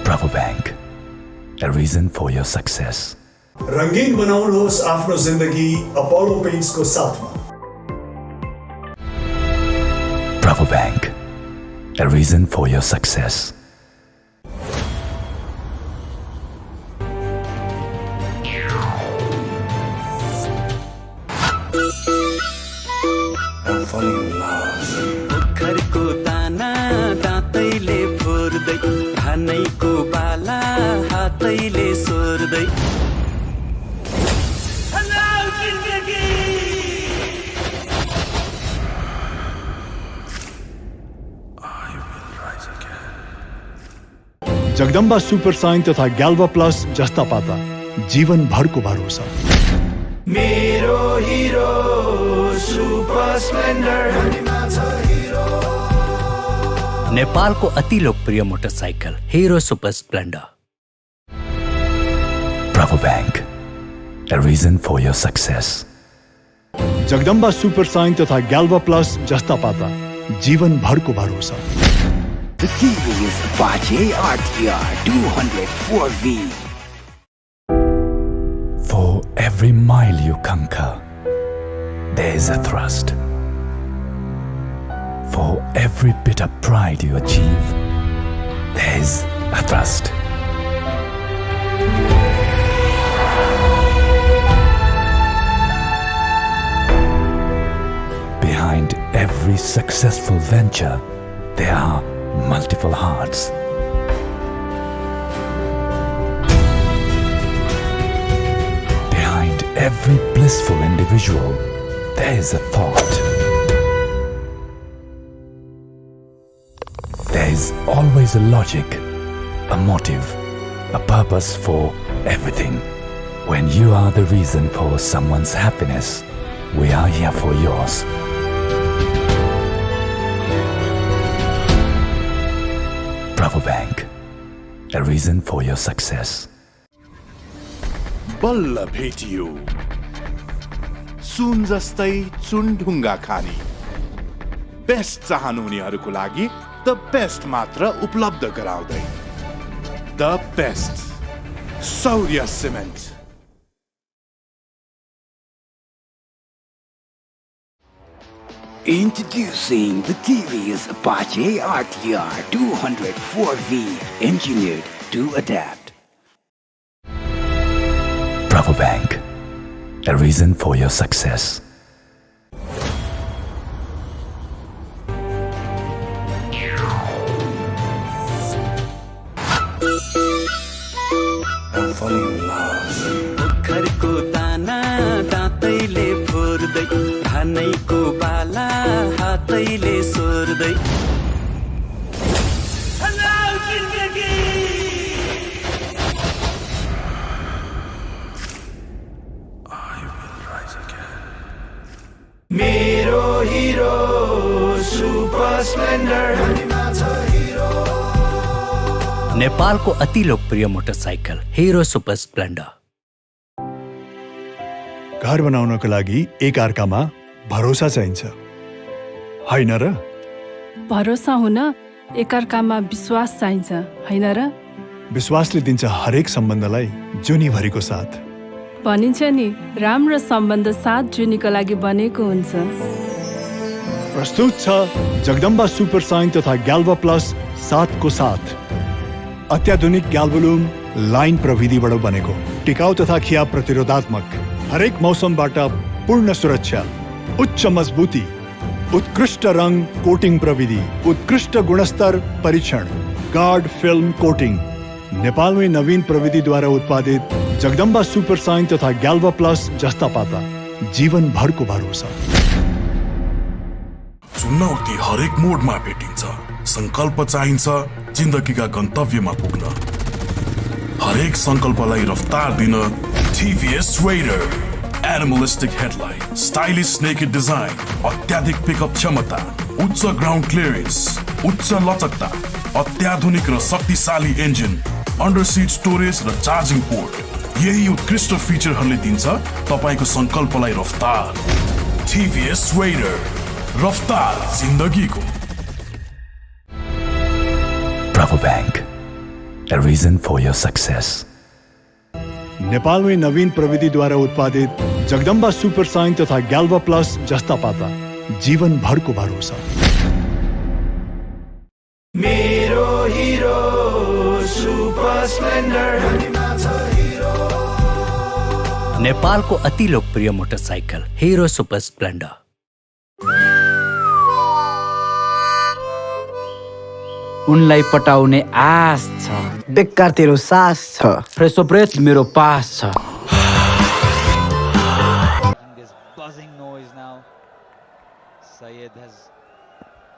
Bravo Bank, a reason for your success. रंगीन बनाउनुहोस् आफ्नो जिन्दगी Apollo पेन्ट्सको साथमा। Bravo Bank, a reason for your success. I'm falling in love. पोखरको दाना दाँतैले फोर्दै, धानैको बाला हातैले सोर्दै। Jagdamba super sign तथा ग्याल्वा plus जस्ता पाता जीवनभरको भरोसा। मेरो हिरो सुपर स्प्लेन्डर। नेपालको अति लोकप्रिय motorcycle Hero super Splendor. Bravo Bank, a reason for your success. Jagdamba super sign तथा ग्याल्वा प्लस जस्ता पाता जीवनभरको भरोसा। The TVS Apache RTR 204V. For every mile you conquer, there is a thrust. For every bit of pride you achieve, there is a thrust. Behind every successful venture, there are multiple hearts. Behind every blissful individual, there is a thought. There is always a logic, a motive, a purpose for everything. When you are the reason for someone's happiness, we are here for yours. Bravo Bank, a reason for your success. बल्ल भेटियो सुन जस्तै चुनढुङ्गा खानी। Best चाहनुहुनेहरूको लागि the best मात्र उपलब्ध गराउँदै the best Saurya cement. Introducing the TVS Apache RTR 204V, engineered to adapt. Bravo Bank, a reason for your success. I'm falling in love. ओखरको दाना दाँतैले फोर्दै, धानैको बाला हातैले सोर्दै। मेरो हिरो सुपर स्प्लेन्डर। नेपालको अति लोकप्रिय मोटरसाइकल हिरो सुपर स्प्लेन्डर। घर बनाउनको लागि एक अर्कामा भरोसा चाहिन्छ, हैन र? भरोसा हुन एकअर्कामा विश्वास चाहिन्छ, हैन र? विश्वासले दिन्छ हरेक सम्बन्धलाई जुनीभरिको साथ। भनिन्छ नि, राम्रो सम्बन्ध 7 जुनीको लागि बनेको हुन्छ। प्रस्तुत छ जगदम्बा सुपर साइन तथा ग्याल्वा प्लस 7 को साथ। अत्याधुनिक ग्याल्वोलुम लाइन प्रविधिबाट बनेको, टिकाउ तथा खिया प्रतिरोधात्मक, हरेक मौसमबाट पूर्ण सुरक्षा, उच्च मजबुती, उत्कृष्ट रङ कोटिङ प्रविधि, उत्कृष्ट गुणस्तर परीक्षण, गार्ड फिल्म कोटिङ। नेपालमै नवीन प्रविधिद्वारा उत्पादित जगदम्बा सुपर साइन तथा ग्याल्वा प्लस जस्ता पाता जीवनभरको भरोसा। चुनौती हरेक मोडमा भेटिन्छ, संकल्प चाहिन्छ जिन्दगीका गन्तव्यमा पुग्न। हरेक संकल्पलाई रफ्तार दिन TVS Raider, animalistic headlight, stylish naked design, अत्याधिक पिकअप क्षमता, उच्च ग्राउन्ड क्लियरेन्स, उच्च लचकता, अत्याधुनिक र शक्तिशाली इन्जिन, अन्डर सिट स्टोरेज र चार्जिङ पोर्ट, यही उत्कृष्ट फिचरहरूले दिन्छ तपाईको संकल्पलाई रफ्तार। TVS Raider, रफ्तार जिन्दगीको। Bravo Bank, a reason for your success. नेपालमै नवीन प्रविधिद्वारा उत्पादित जगदम्बा सुपर साइन तथा ग्याल्वा प्लस जस्ता पाता जीवनभरको भरोसा। मेरो हिरो सुपर स्प्लेन्डर। नेपालको अति लोकप्रिय मोटरसाइकल हिरो सुपर स्प्लेन्डर। उनलाई पटाउने आश छ, बेकार तेरो सास छ, फ्रेसो ब्रेथ मेरो पास छ। This buzzing noise now. Syed has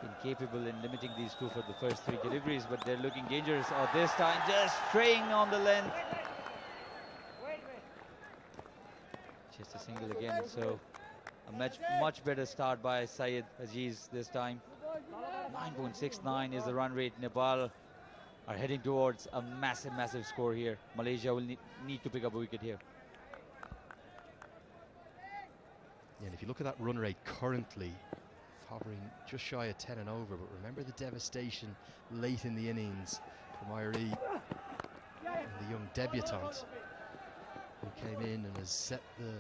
been capable in limiting these two for the first 3 deliveries, but they're looking dangerous. Oh, this time just straying on the length. Just a single again, so a much better start by Syed Aziz this time. 9.69 is the run rate. Nepal are heading towards a massive score here. Malaysia will need to pick up a wicket here. Yeah, and if you look at that run rate currently, hovering just shy of 10 and over, but remember the devastation late in the innings from Irie and the young debutant who came in and has set the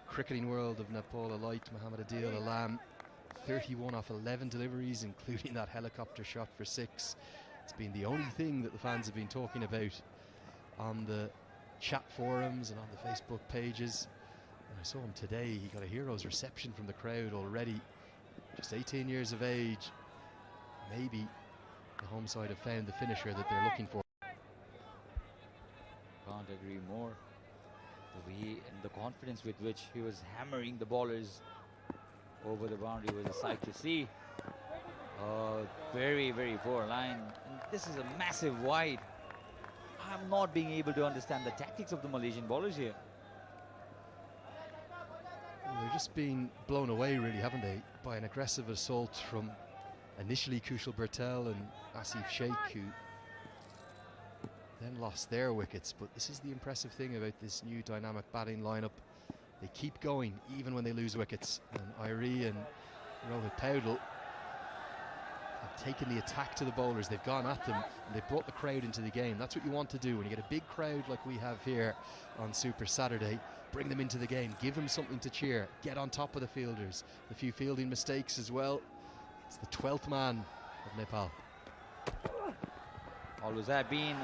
cricketing world of Nepal alight, Mohammad Adil Alam. 31 off 11 deliveries, including that helicopter shot for 6. It's been the only thing that the fans have been talking about on the chat forums and on the Facebook pages. And I saw him today, he got a hero's reception from the crowd already. Just 18 years of age. Maybe the home side have found the finisher that they're looking for. Can't agree more. The way and the confidence with which he was hammering the ballers over the boundary was a sight to see. Very poor line. And this is a massive wide. I'm not being able to understand the tactics of the Malaysian bowlers here. They're just being blown away, really, haven't they, by an aggressive assault from initially Kushal Bertel and Asif Sheikh, who then lost their wickets. But this is the impressive thing about this new dynamic batting lineup. They keep going even when they lose wickets. And Irie and Rohit Paudel have taken the attack to the bowlers. They've gone at them and they've brought the crowd into the game. That's what you want to do when you get a big crowd like we have here on Super Saturday. Bring them into the game, give them something to cheer, get on top of the fielders. A few fielding mistakes as well. It's the 12th man of Nepal. Always have been.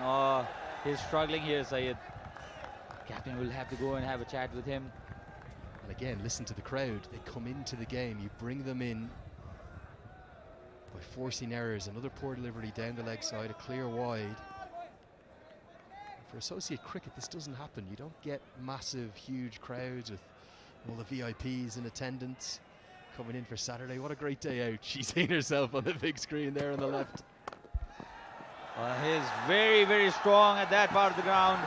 He's struggling here, Syed. Captain will have to go and have a chat with him. And again, listen to the crowd. They come into the game. You bring them in by forcing errors. Another poor delivery down the leg side, a clear wide. For associate cricket, this doesn't happen. You don't get massive, huge crowds with all the VIPs in attendance coming in for Saturday. What a great day out. She's seeing herself on the big screen there on the left. He's very strong at that part of the ground.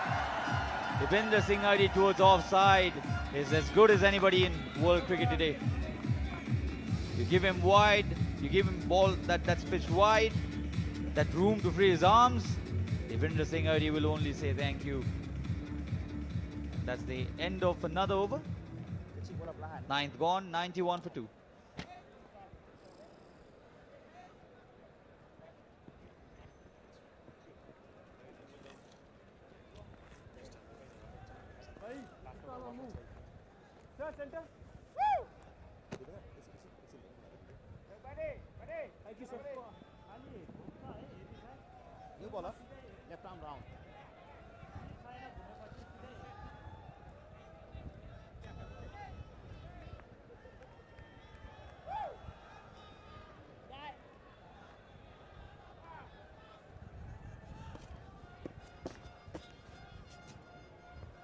Deepinder Singh Irie towards offside is as good as anybody in world cricket today. You give him wide, you give him ball that's pitched wide, that room to free his arms. Deepinder Singh Irie will only say thank you. That's the end of another over. 9th gone, 91 for 2. Center. Thank you, sir. New bowler, left arm round.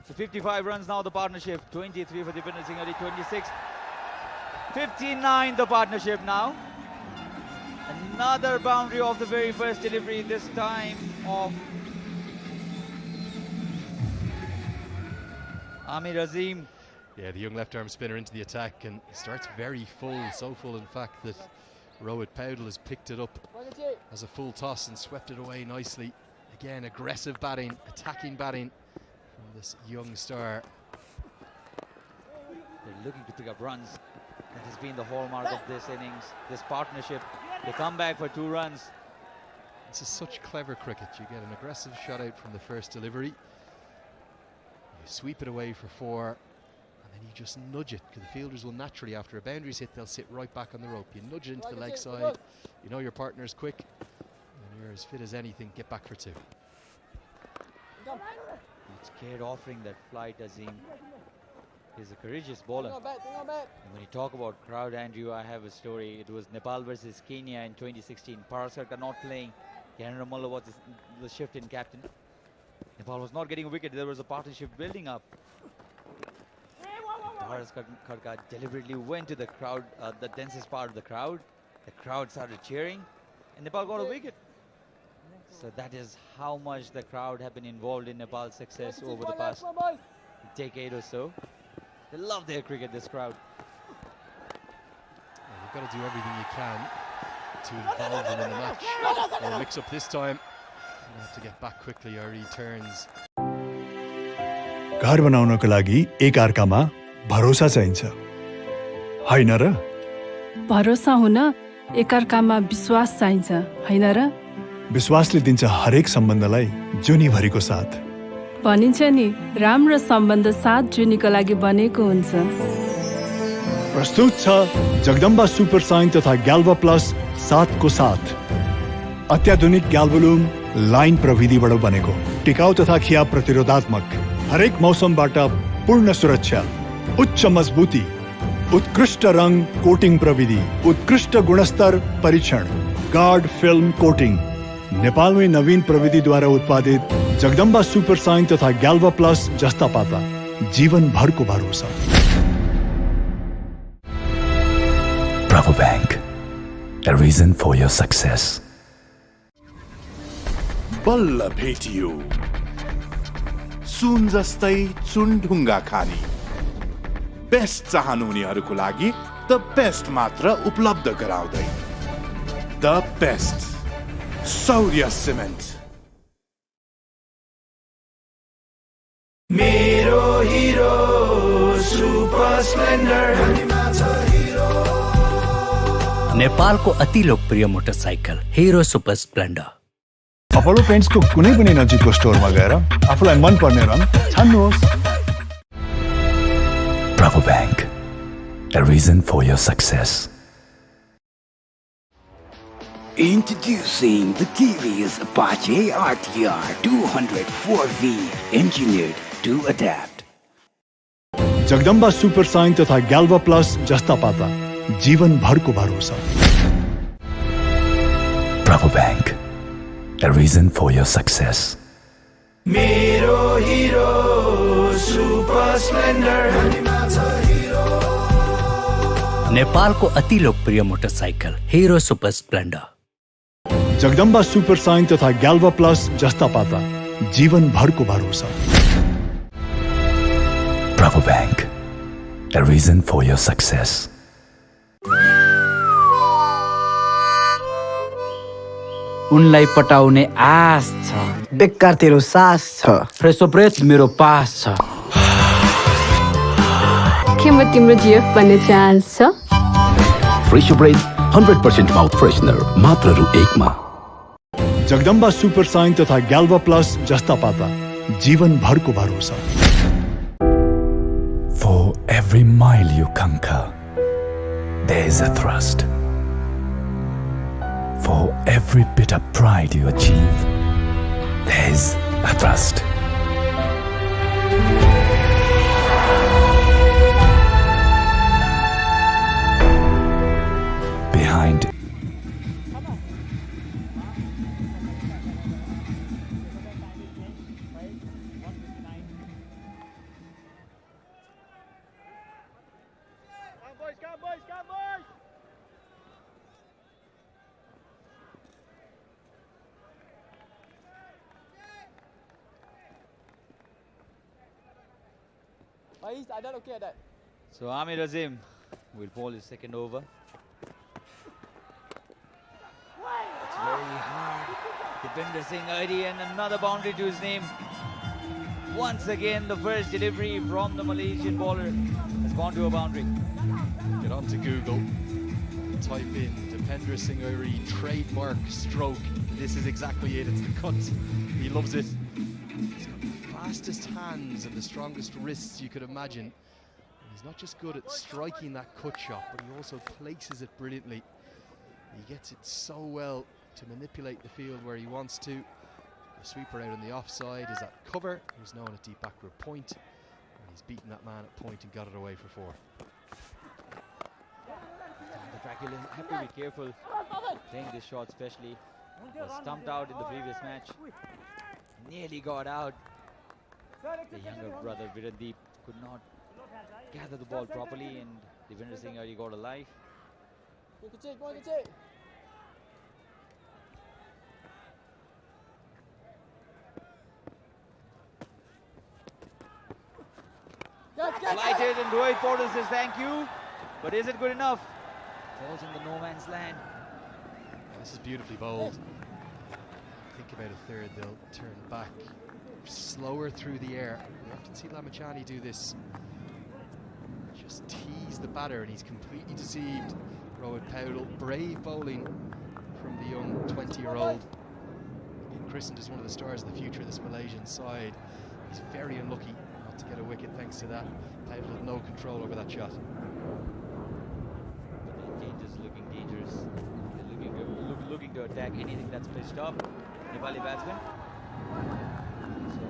So 55 runs now, the partnership. 23 for Deepinder Singh Irie, 26. 59 the partnership now. Another boundary off the very first delivery, this time of Amir Azim. Yeah, the young left-arm spinner into the attack, and he starts very full, so full in fact that Rohit Paudel has picked it up as a full toss and swept it away nicely. Again, aggressive batting, attacking batting from this young star. They're looking to pick up runs. That has been the hallmark of this innings, this partnership. They come back for 2 runs. This is such clever cricket. You get an aggressive shot out from the first delivery. You sweep it away for 4, and then you just nudge it, because the fielders will naturally, after a boundary's hit, they'll sit right back on the rope. You nudge it into the leg side. You know your partner's quick, and you're as fit as anything. Get back for 2. He's scared offering that flight, Azim. He's a courageous bowler. And when you talk about crowd, Andrew, I have a story. It was Nepal versus Kenya in 2016. Parasarkar not playing. Kiran Ramallah was the shift in captain. Nepal was not getting a wicket. There was a partnership building up. Parasarkar deliberately went to the crowd, the densest part of the crowd. The crowd started cheering. And Nepal got a wicket. So that is how much the crowd have been involved in Nepal's success over the past decade or so. They love their cricket, this crowd. You've got to do everything you can to involve them in the match. They'll mix up this time. They have to get back quickly or he turns. घर बनाउनको लागि एक अर्कामा भरोसा चाहिन्छ हैन र भरोसा हुन एकअर्कामा विश्वास चाहिन्छ हैन र विश्वासले दिन्छ हरेक सम्बन्धलाई जुनीभरिको साथ भनिन्छ नि राम्रो सम्बन्ध साथ जुनीको लागि बनेको हुन्छ प्रस्तुत छ जगदम्बा सुपर साइन तथा ग्याल्भा प्लस 7 को साथ अत्याधुनिक ग्याल्भोलुम लाइन प्रविधिबाट बनेको टिकाउ तथा खिया प्रतिरोधात्मक हरेक मौसमबाट पूर्ण सुरक्षा उच्च मजबुती उत्कृष्ट रंग कोटिङ प्रविधि उत्कृष्ट गुणस्तर परीक्षण गार्ड फिल्म कोटिङ नेपालमै नवीन प्रविधिद्वारा उत्पादित जगदम्बा सुपर साइन तथा ग्याल्भा प्लस जस्ता पाता जीवन भरको भरोसा Bravo Bank, a reason for your success. बल्ल भेटियो सुन जस्तै चुनढुङ्गा खानी बेस्ट चाहनुहुनेहरूको लागि द बेस्ट मात्र उपलब्ध गराउँदै द बेस्ट सौर्य सिमेन्ट मेरो हिरो सुपर स्प्लेन्डर नेपालको अति लोकप्रिय motorcycle Hero super Splendor Apollo पेन्ट्सको कुनै पनि नजिकको स्टोरमा गएर आफूलाई मन पर्ने रङ छान्नुहोस् Bravo Bank, a reason for your success. Introducing the TVS Apache RTR 204V, engineered to adapt. Jagdamba super sign तथा ग्याल्भा प्लस जस्ता पाता जीवन भरको भरोसा Bravo Bank, a reason for your success. मेरो हिरो सुपर स्प्लेन्डर नेपालको अति लोकप्रिय motorcycle Hero super Splendor Jagdamba super sign तथा ग्याल्भा प्लस जस्ता पाता जीवन भरको भरोसा Bravo Bank, a reason for your success. उनलाई पटाउने आश छ बेकार तेरो सास छ फ्रेसो ब्रेथ मेरो पास छ के म तिम्रो जिएफ बन्ने चान्स छ फ्रेसो ब्रेथ 100% माउथ फ्रेशनर मात्र रु 1 मा जगदम्बा सुपर साइन तथा ग्याल्भा प्लस जस्ता पाता जीवन भरको भरोसा For every mile you conquer, there is a thrust. For every bit of pride you achieve, there is a thrust. Behind I done okay at that. So Amir Azim will bowl his second over. It's very hard. Deepinder Singh Adi and another boundary to his name. Once again, the first delivery from the Malaysian bowler has gone to a boundary. Get onto Google, type in Deepinder Singh Adi trademark stroke. This is exactly it. It's the cut. He loves it. He's got the fastest hands and the strongest wrists you could imagine. He's not just good at striking that cut shot, but he also places it brilliantly. He gets it so well to manipulate the field where he wants to. The sweeper out on the offside is at cover. He's now on a deep backward point. And he's beaten that man at point and got it away for 4. The track will have to be careful playing this shot, especially. Was stumped out in the previous match. Nearly got out. The younger brother Virandeep could not gather the ball properly, and Deepinder Singh already got a life. Flighted, and Rohit Portal says thank you. But is it good enough? Falls in the no man's land. This is beautifully bowled. I think about a third they'll turn back slower through the air. We often see Lamachani do this. Just tease the batter and he's completely deceived. Rohit Powell, brave bowling from the young 20-year-old. Christened as one of the stars of the future of this Malaysian side. He's very unlucky not to get a wicket thanks to that. Powell had no control over that shot. But the change is looking dangerous. They're looking to attack anything that's pitched up. Nepali batsman. So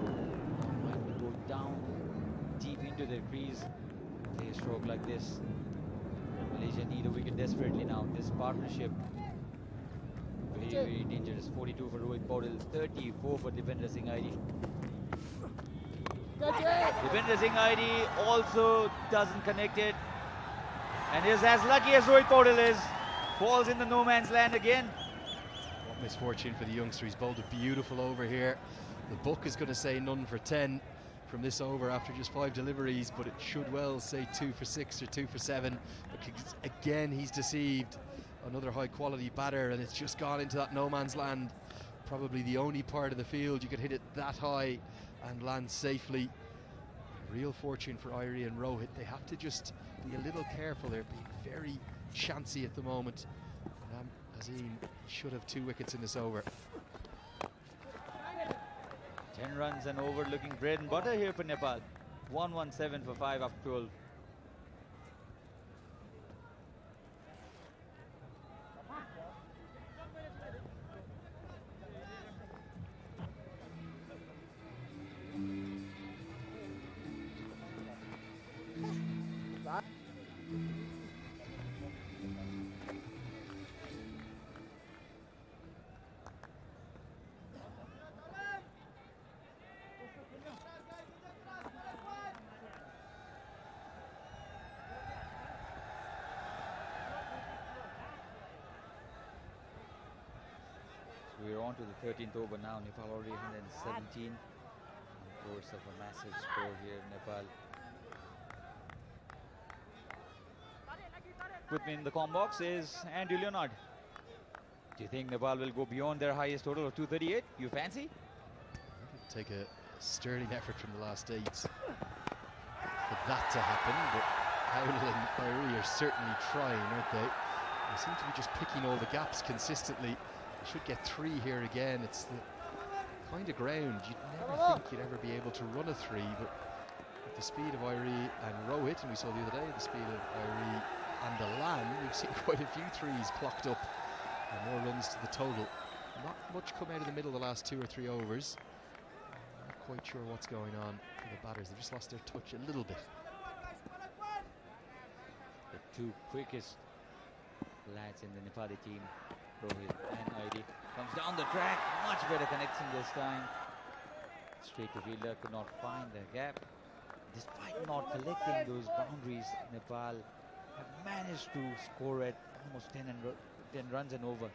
might be go down deep into the crease. Play a stroke like this. Malaysia need a wicket desperately now. This partnership very dangerous. 42 for Rohit Paudel, 34 for Devendra Singh ID. Devendra Singh ID also doesn't connect it and is as lucky as Rohit Paudel is. Falls in the no man's land again. What misfortune for the youngster. He's bowled a beautiful over here. The book is going to say none for 10 from this over after just 5 deliveries, but it should well say 2 for 6 or 2 for 7 because again he's deceived. Another high quality batter and it's just gone into that no man's land. Probably the only part of the field you could hit it that high and land safely. Real fortune for Irie and Rohit. They have to just be a little careful. They're being very chancy at the moment. Azim should have 2 wickets in this over. 10 runs and over, looking bread and butter here for Nepal. 117 for 5 after 12. We're on to the 13th over now. Nepal already 117. Of course, of a massive score here in Nepal. With me in the comm box is Andrew Leonard. Do you think Nepal will go beyond their highest total of 238? You fancy? It'll take a sterling effort from the last 8 for that to happen, but Howell and Irie are certainly trying, aren't they? They seem to be just picking all the gaps consistently. They should get 3 here again. It's the kind of ground you'd never think you'd ever be able to run a 3, but with the speed of Irie and Rohit, and we saw the other day the speed of Irie and the land, we've seen quite a few 3s clocked up and more runs to the total. Not much come out of the middle of the last 2 or 3 overs. Not quite sure what's going on for the batters. They've just lost their touch a little bit. The 2 quickest lads in the Nepali team, Rohit and Irie. Comes down the track, much better connection this time. Straight to fielder, could not find the gap. Despite not collecting those boundaries, Nepal have managed to score at almost 10 runs and over.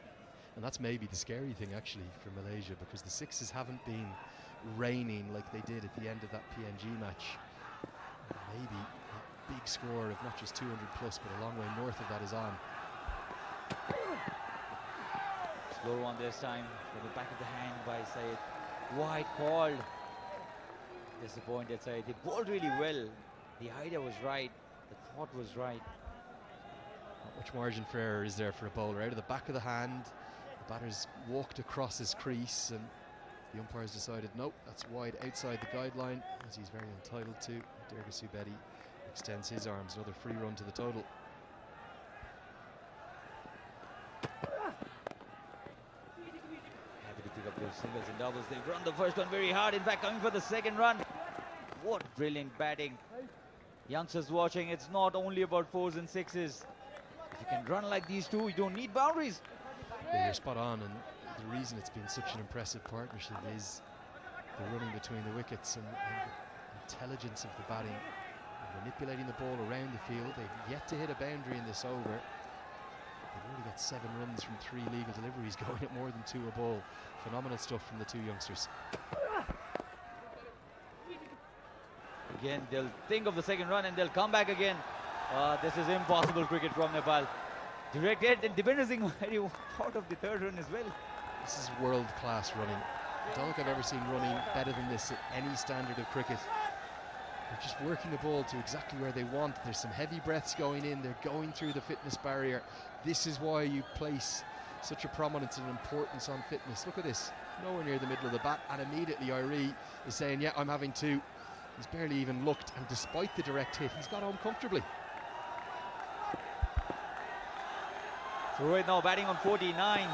And that's maybe the scary thing actually for Malaysia, because the 6s haven't been raining like they did at the end of that PNG match. Maybe a big score of not just 200 plus, but a long way north of that is on. Slow one this time for the back of the hand by Syed. Wide called. Disappointed Syed. They bowled really well. The idea was right. The thought was right. Not much margin for error is there for a bowler. Out of the back of the hand, the batter's walked across his crease and the umpires decided nope, that's wide outside the guideline, as he's very entitled to. Durga Subedi extends his arms. Another free run to the total. Pick up those singles and doubles. They've run the first one very hard. In fact, coming for the second run. What brilliant batting. Youngsters watching, it's not only about 4s and 6s. If you can run like these 2, you don't need boundaries. Yeah, you're spot on, and the reason it's been such an impressive partnership is the running between the wickets and the intelligence of the batting. And manipulating the ball around the field. They've yet to hit a boundary in this over. They've already got 7 runs from 3 legal deliveries, going at more than 2 a ball. Phenomenal stuff from the 2 youngsters. Again, they'll think of the second run and they'll come back again. This is impossible cricket from Nepal. Direct hit, and Dipinder Singh very out of the third run as well. This is world-class running. I don't think I've ever seen running better than this at any standard of cricket. They're just working the ball to exactly where they want. There's some heavy breaths going in. They're going through the fitness barrier. This is why you place such a prominence and importance on fitness. Look at this. Nowhere near the middle of the bat, and immediately Irie is saying, yeah, I'm having two. He's barely even looked, and despite the direct hit, he's got home comfortably. So Rohit now batting on 49.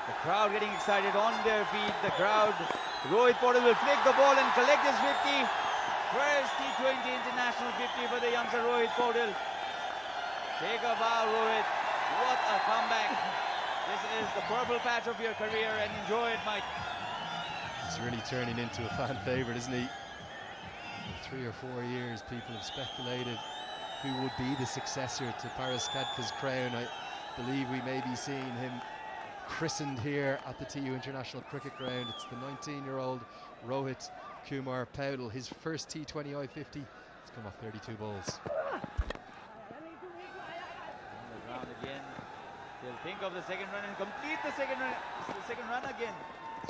The crowd getting excited on their feet. The crowd. Rohit Paudel will flick the ball and collect his 50. First T20 international 50 for the youngster Rohit Paudel. Take a bow, Rohit. What a comeback. This is the purple patch of your career, and enjoy it, Mike. He's really turning into a fan favourite, isn't he? For 3 or 4 years, people have speculated who would be the successor to Paras Khadka's crown. I believe we may be seeing him christened here at the TU International Cricket Ground. It's the 19-year-old Rohit Kumar Paudel, his first T20 I-50. He's come off 32 balls. On the ground again. They'll think of the second run and complete the second run again.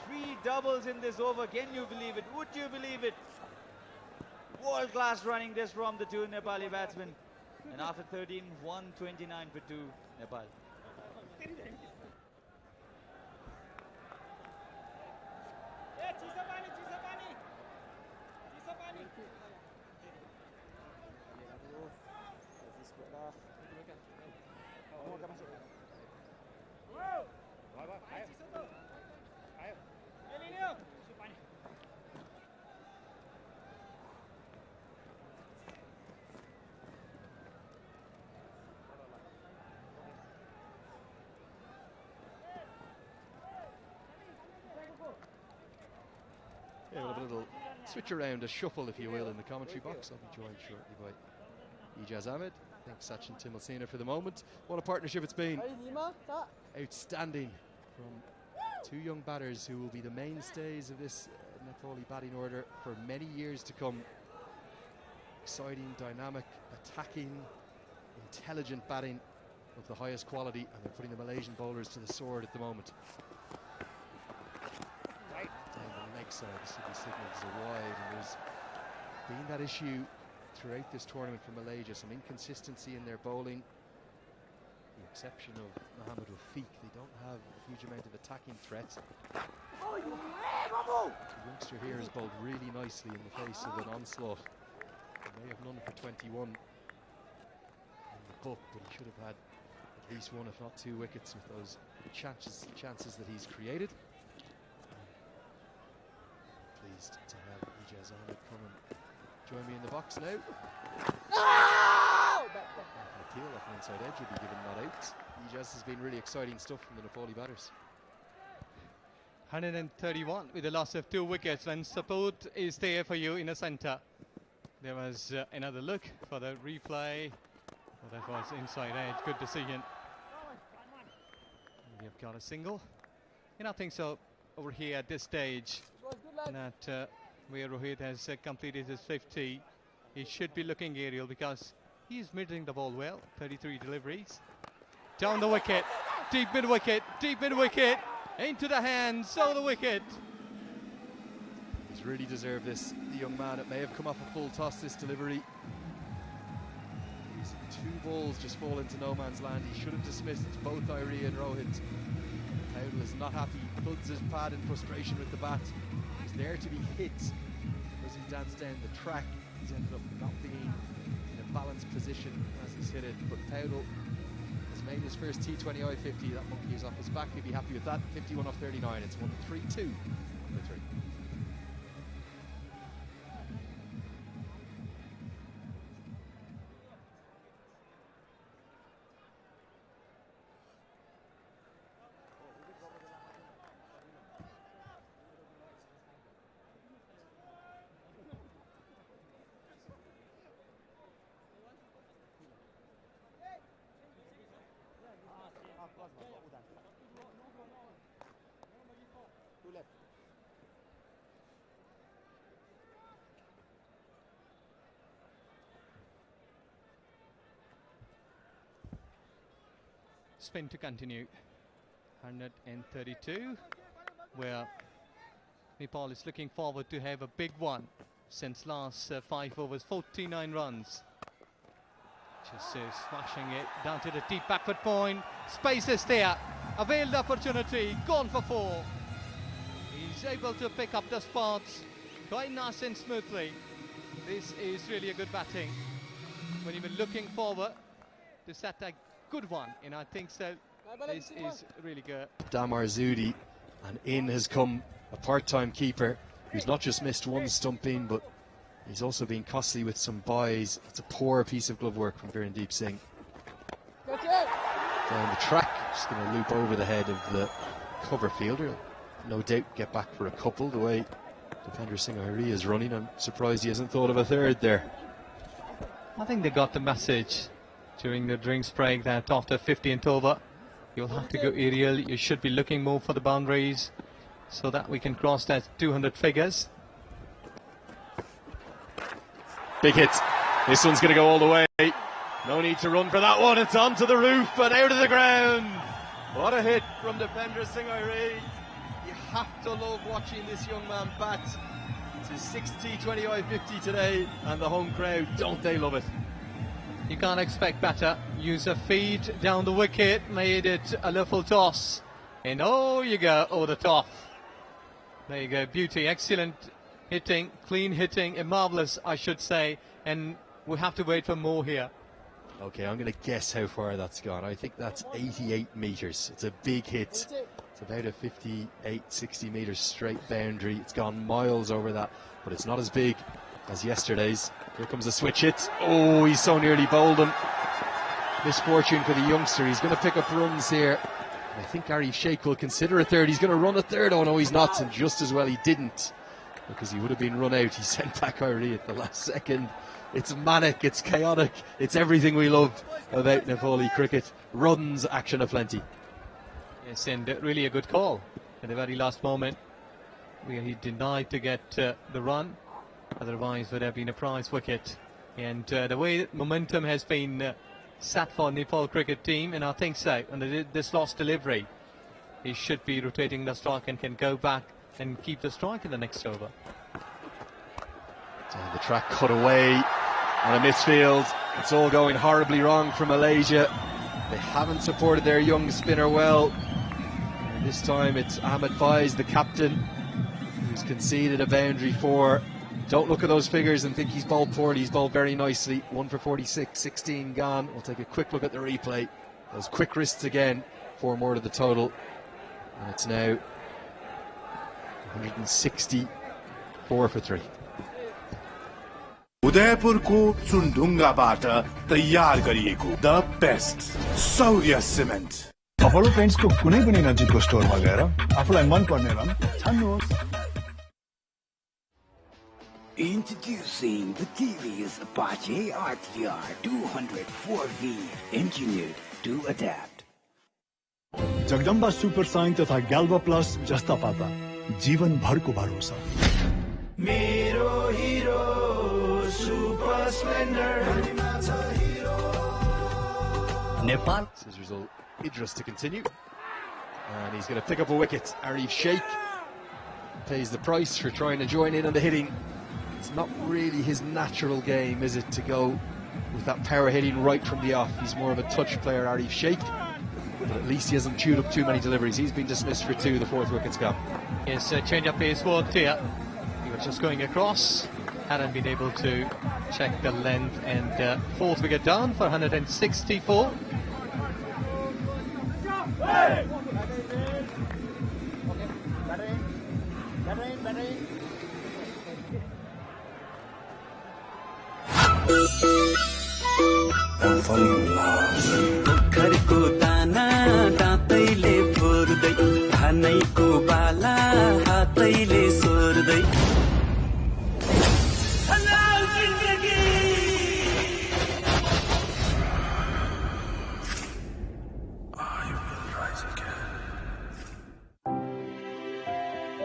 3 doubles in this over. Can you believe it? Would you believe it? World-class running this from the two Nepali batsmen. And after 13, 129 for 2 Nepal. Yeah, we'll have a little switch around, a shuffle, if you will, in the commentary box. I'll be joined shortly by Ijaz Ahmed. Thanks, Sachin Timalsina, for the moment. What a partnership it's been. Outstanding from 2 young batters who will be the mainstays of this Nepali batting order for many years to come. Exciting, dynamic, attacking, intelligent batting of the highest quality, and they're putting the Malaysian bowlers to the sword at the moment. Down the leg side, this will be signalled as a wide, and there's been that issue throughout this tournament for Malaysia, some inconsistency in their bowling. The exception of Mohamed Rafiq, they don't have a huge amount of attacking threat. The youngster here has bowled really nicely in the face of an onslaught. He may have none for 21 in the book, but he should have had at least 1, if not 2 wickets with those chances that he's created. Pleased to have Ijaz Ahmed come and join me in the box now. Appeal off an inside edge will be given not out. Ijaz has been really exciting stuff from the Nepali batters. 131 with the loss of 2 wickets when support is there for you in the centre. There was another look for the replay. Well, that was inside edge. Good decision. We have got a single. And I think so over here at this stage that where Rohit has completed his 50. He should be looking aerial because he is middling the ball well. 33 deliveries. Down the wicket. Deep mid wicket. Deep mid wicket. Into the hands. So the wicket. He's really deserved this, the young man. It may have come off a full toss, this delivery. These 2 balls just fall into no man's land. He should have dismissed both Irie and Rohit. Paudel is not happy. He thuds his pad in frustration with the bat. He's there to be hit. As he danced down the track, he's ended up not being in a balanced position as he's hit it. But Paudel has made his first T20 I-50. That monkey is off his back. He'd be happy with that. 51 off 39. It's 1-3-2 for 3. spin to continue. 132, where Nepal is looking forward to have a big one since last 5 overs, 49 runs. Just smashing it down to the deep backward point. Space is there. Availed opportunity. Gone for 4. He's able to pick up the spots quite nice and smoothly. This is really a good batting. When you were looking forward to set a good one, and I think so. This is really good. Damar Zudi, and in has come a part-time keeper who's not just missed one stumping, but he's also been costly with some buys. It's a poor piece of glove work from Virendeep Singh. Down the track, just going to loop over the head of the cover fielder. No doubt get back for a couple. The way defender Singhari is running, I'm surprised he hasn't thought of a third there. I think they got the message during the drinks break that after 50th over, you'll have to go aerial. You should be looking more for the boundaries so that we can cross that 200 figures. Big hit. This one's going to go all the way. No need to run for that one. It's onto the roof and out of the ground. What a hit from defender Singhari. You have to love watching this young man bat. It's his 6th T20 I-50 today, and the home crowd, don't they love it? You can't expect better. Use a feed down the wicket, made it a little toss. And oh, you go over the top. There you go, beauty, excellent hitting, clean hitting, and marvellous, I should say. And we have to wait for more here. Okay, I'm going to guess how far that's gone. I think that's 88 metres. It's a big hit. It's about a 58, 60 metres straight boundary. It's gone miles over that, but it's not as big as yesterday's. Here comes a switch hit. Oh, he's so nearly bowled him. Misfortune for the youngster. He's going to pick up runs here. I think Arif Sheikh will consider a third. He's going to run a third. Oh no, he's not, and just as well he didn't, because he would have been run out. He sent back Ari at the last second. It's manic, it's chaotic, it's everything we love about Nepali cricket. Runs, action aplenty. Yes, and really a good call at the very last moment, where he denied to get the run. Otherwise would have been a prize wicket. And the way momentum has been set for Nepal cricket team, and I think so, and this last delivery, he should be rotating the strike and can go back and keep the strike in the next over. Down the track, cut away, and a misfield. It's all going horribly wrong for Malaysia. They haven't supported their young spinner well. And this time it's Ahmed Faiz, the captain, who's conceded a boundary for. Don't look at those figures and think he's bowled poorly. He's bowled very nicely. 1 for 46, 16 gone. We'll take a quick look at the replay. Those quick wrists again, 4 more to the total. And it's now 164 for 3. उदयपुरको चुनढुङ्गाबाट तयार गरिएको the best Saurya cement Apollo पेन्ट्सको कुनै पनि नजिकको स्टोरमा गएर आफूलाई मन पर्ने रङ छान्नुहोस्. Introducing the TVS Apache RTR 204V, engineered to adapt. Jagdamba super sign तथा ग्याल्वा प्लस जस्ता पाता जीवन भरको भरोसा. मेरो Hero super Splendor Nepal. Scissors will Idris to continue, and he's going to pick up a wicket. Arif Sheikh pays the price for trying to join in on the hitting. It's not really his natural game, is it, to go with that power hitting right from the off. He's more of a touch player, Arif Sheikh, but at least he hasn't chewed up too many deliveries. He's been dismissed for 2. The 4th wicket's gone. Yes, change up pace worked here. He was just going across, hadn't been able to check the length, and 4th wicket down for 164. Hey! पोखरको दाना दाँतैले फोर्दै धानैको बाला हातैले सोर्दै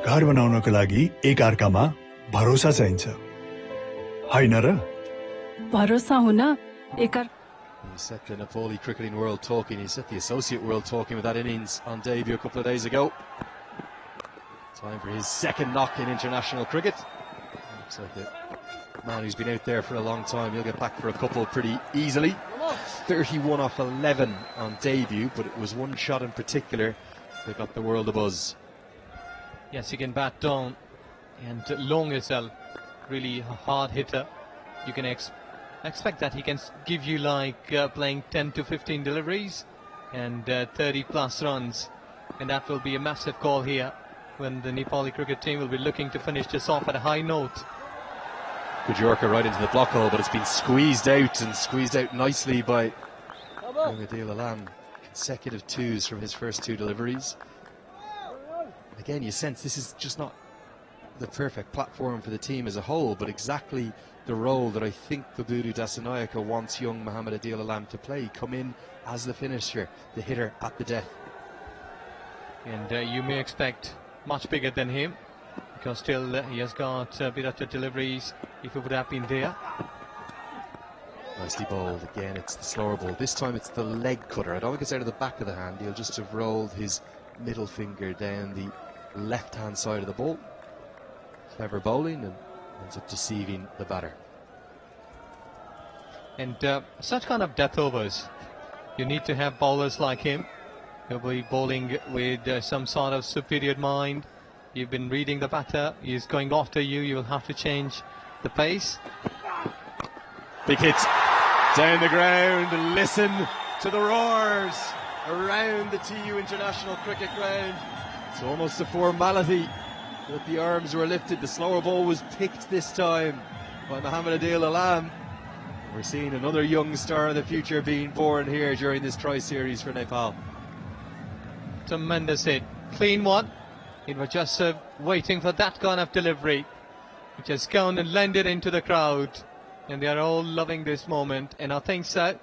घर बनाउनको लागि एक अर्कामा भरोसा चाहिन्छ, हैन र? भरोसा हुन He set the Nepali cricketing world talking. He set the associate world talking with that innings on debut a couple of days ago. Time for his second knock in international cricket. Looks like the man who's been out there for a long time. He'll get back for a couple pretty easily. 31 off 11 on debut, but it was one shot in particular that got the world a buzz. Yes, he can bat down and long as well. Really a hard hitter. You can expect that he can give you like playing 10 to 15 deliveries and 30 plus runs, and that will be a massive call here when the Nepali cricket team will be looking to finish this off at a high note. Good Yorker right into the block hole, but it's been squeezed out nicely by Adil Alam. Consecutive twos from his first two deliveries. Again, you sense this is just not the perfect platform for the team as a whole, but exactly the role that I think Babudu Dasanayaka wants young Mohamed Adil Alam to play. Come in as the finisher, the hitter at the death. And you may expect much bigger than him, because still he has got a bit of the deliveries if it would have been there. Nicely bowled. Again, it's the slower ball. This time it's the leg cutter. I don't think it's out of the back of the hand. He'll just have rolled his middle finger down the left-hand side of the ball. Clever bowling, and ends up deceiving the batter. And such kind of death overs, you need to have bowlers like him. He'll be bowling with some sort of superior mind. You've been reading the batter. He's going after you. You will have to change the pace. Big hit down the ground, and listen to the roars around the TU International Cricket Ground. It's almost a formality that the arms were lifted. The slower ball was picked this time by Mohamed Adil Alam. We're seeing another young star of the future being born here during this tri-series for Nepal. Tremendous hit, clean one. It was just waiting for that kind of delivery, which has gone and landed into the crowd, and they are all loving this moment. And I think so.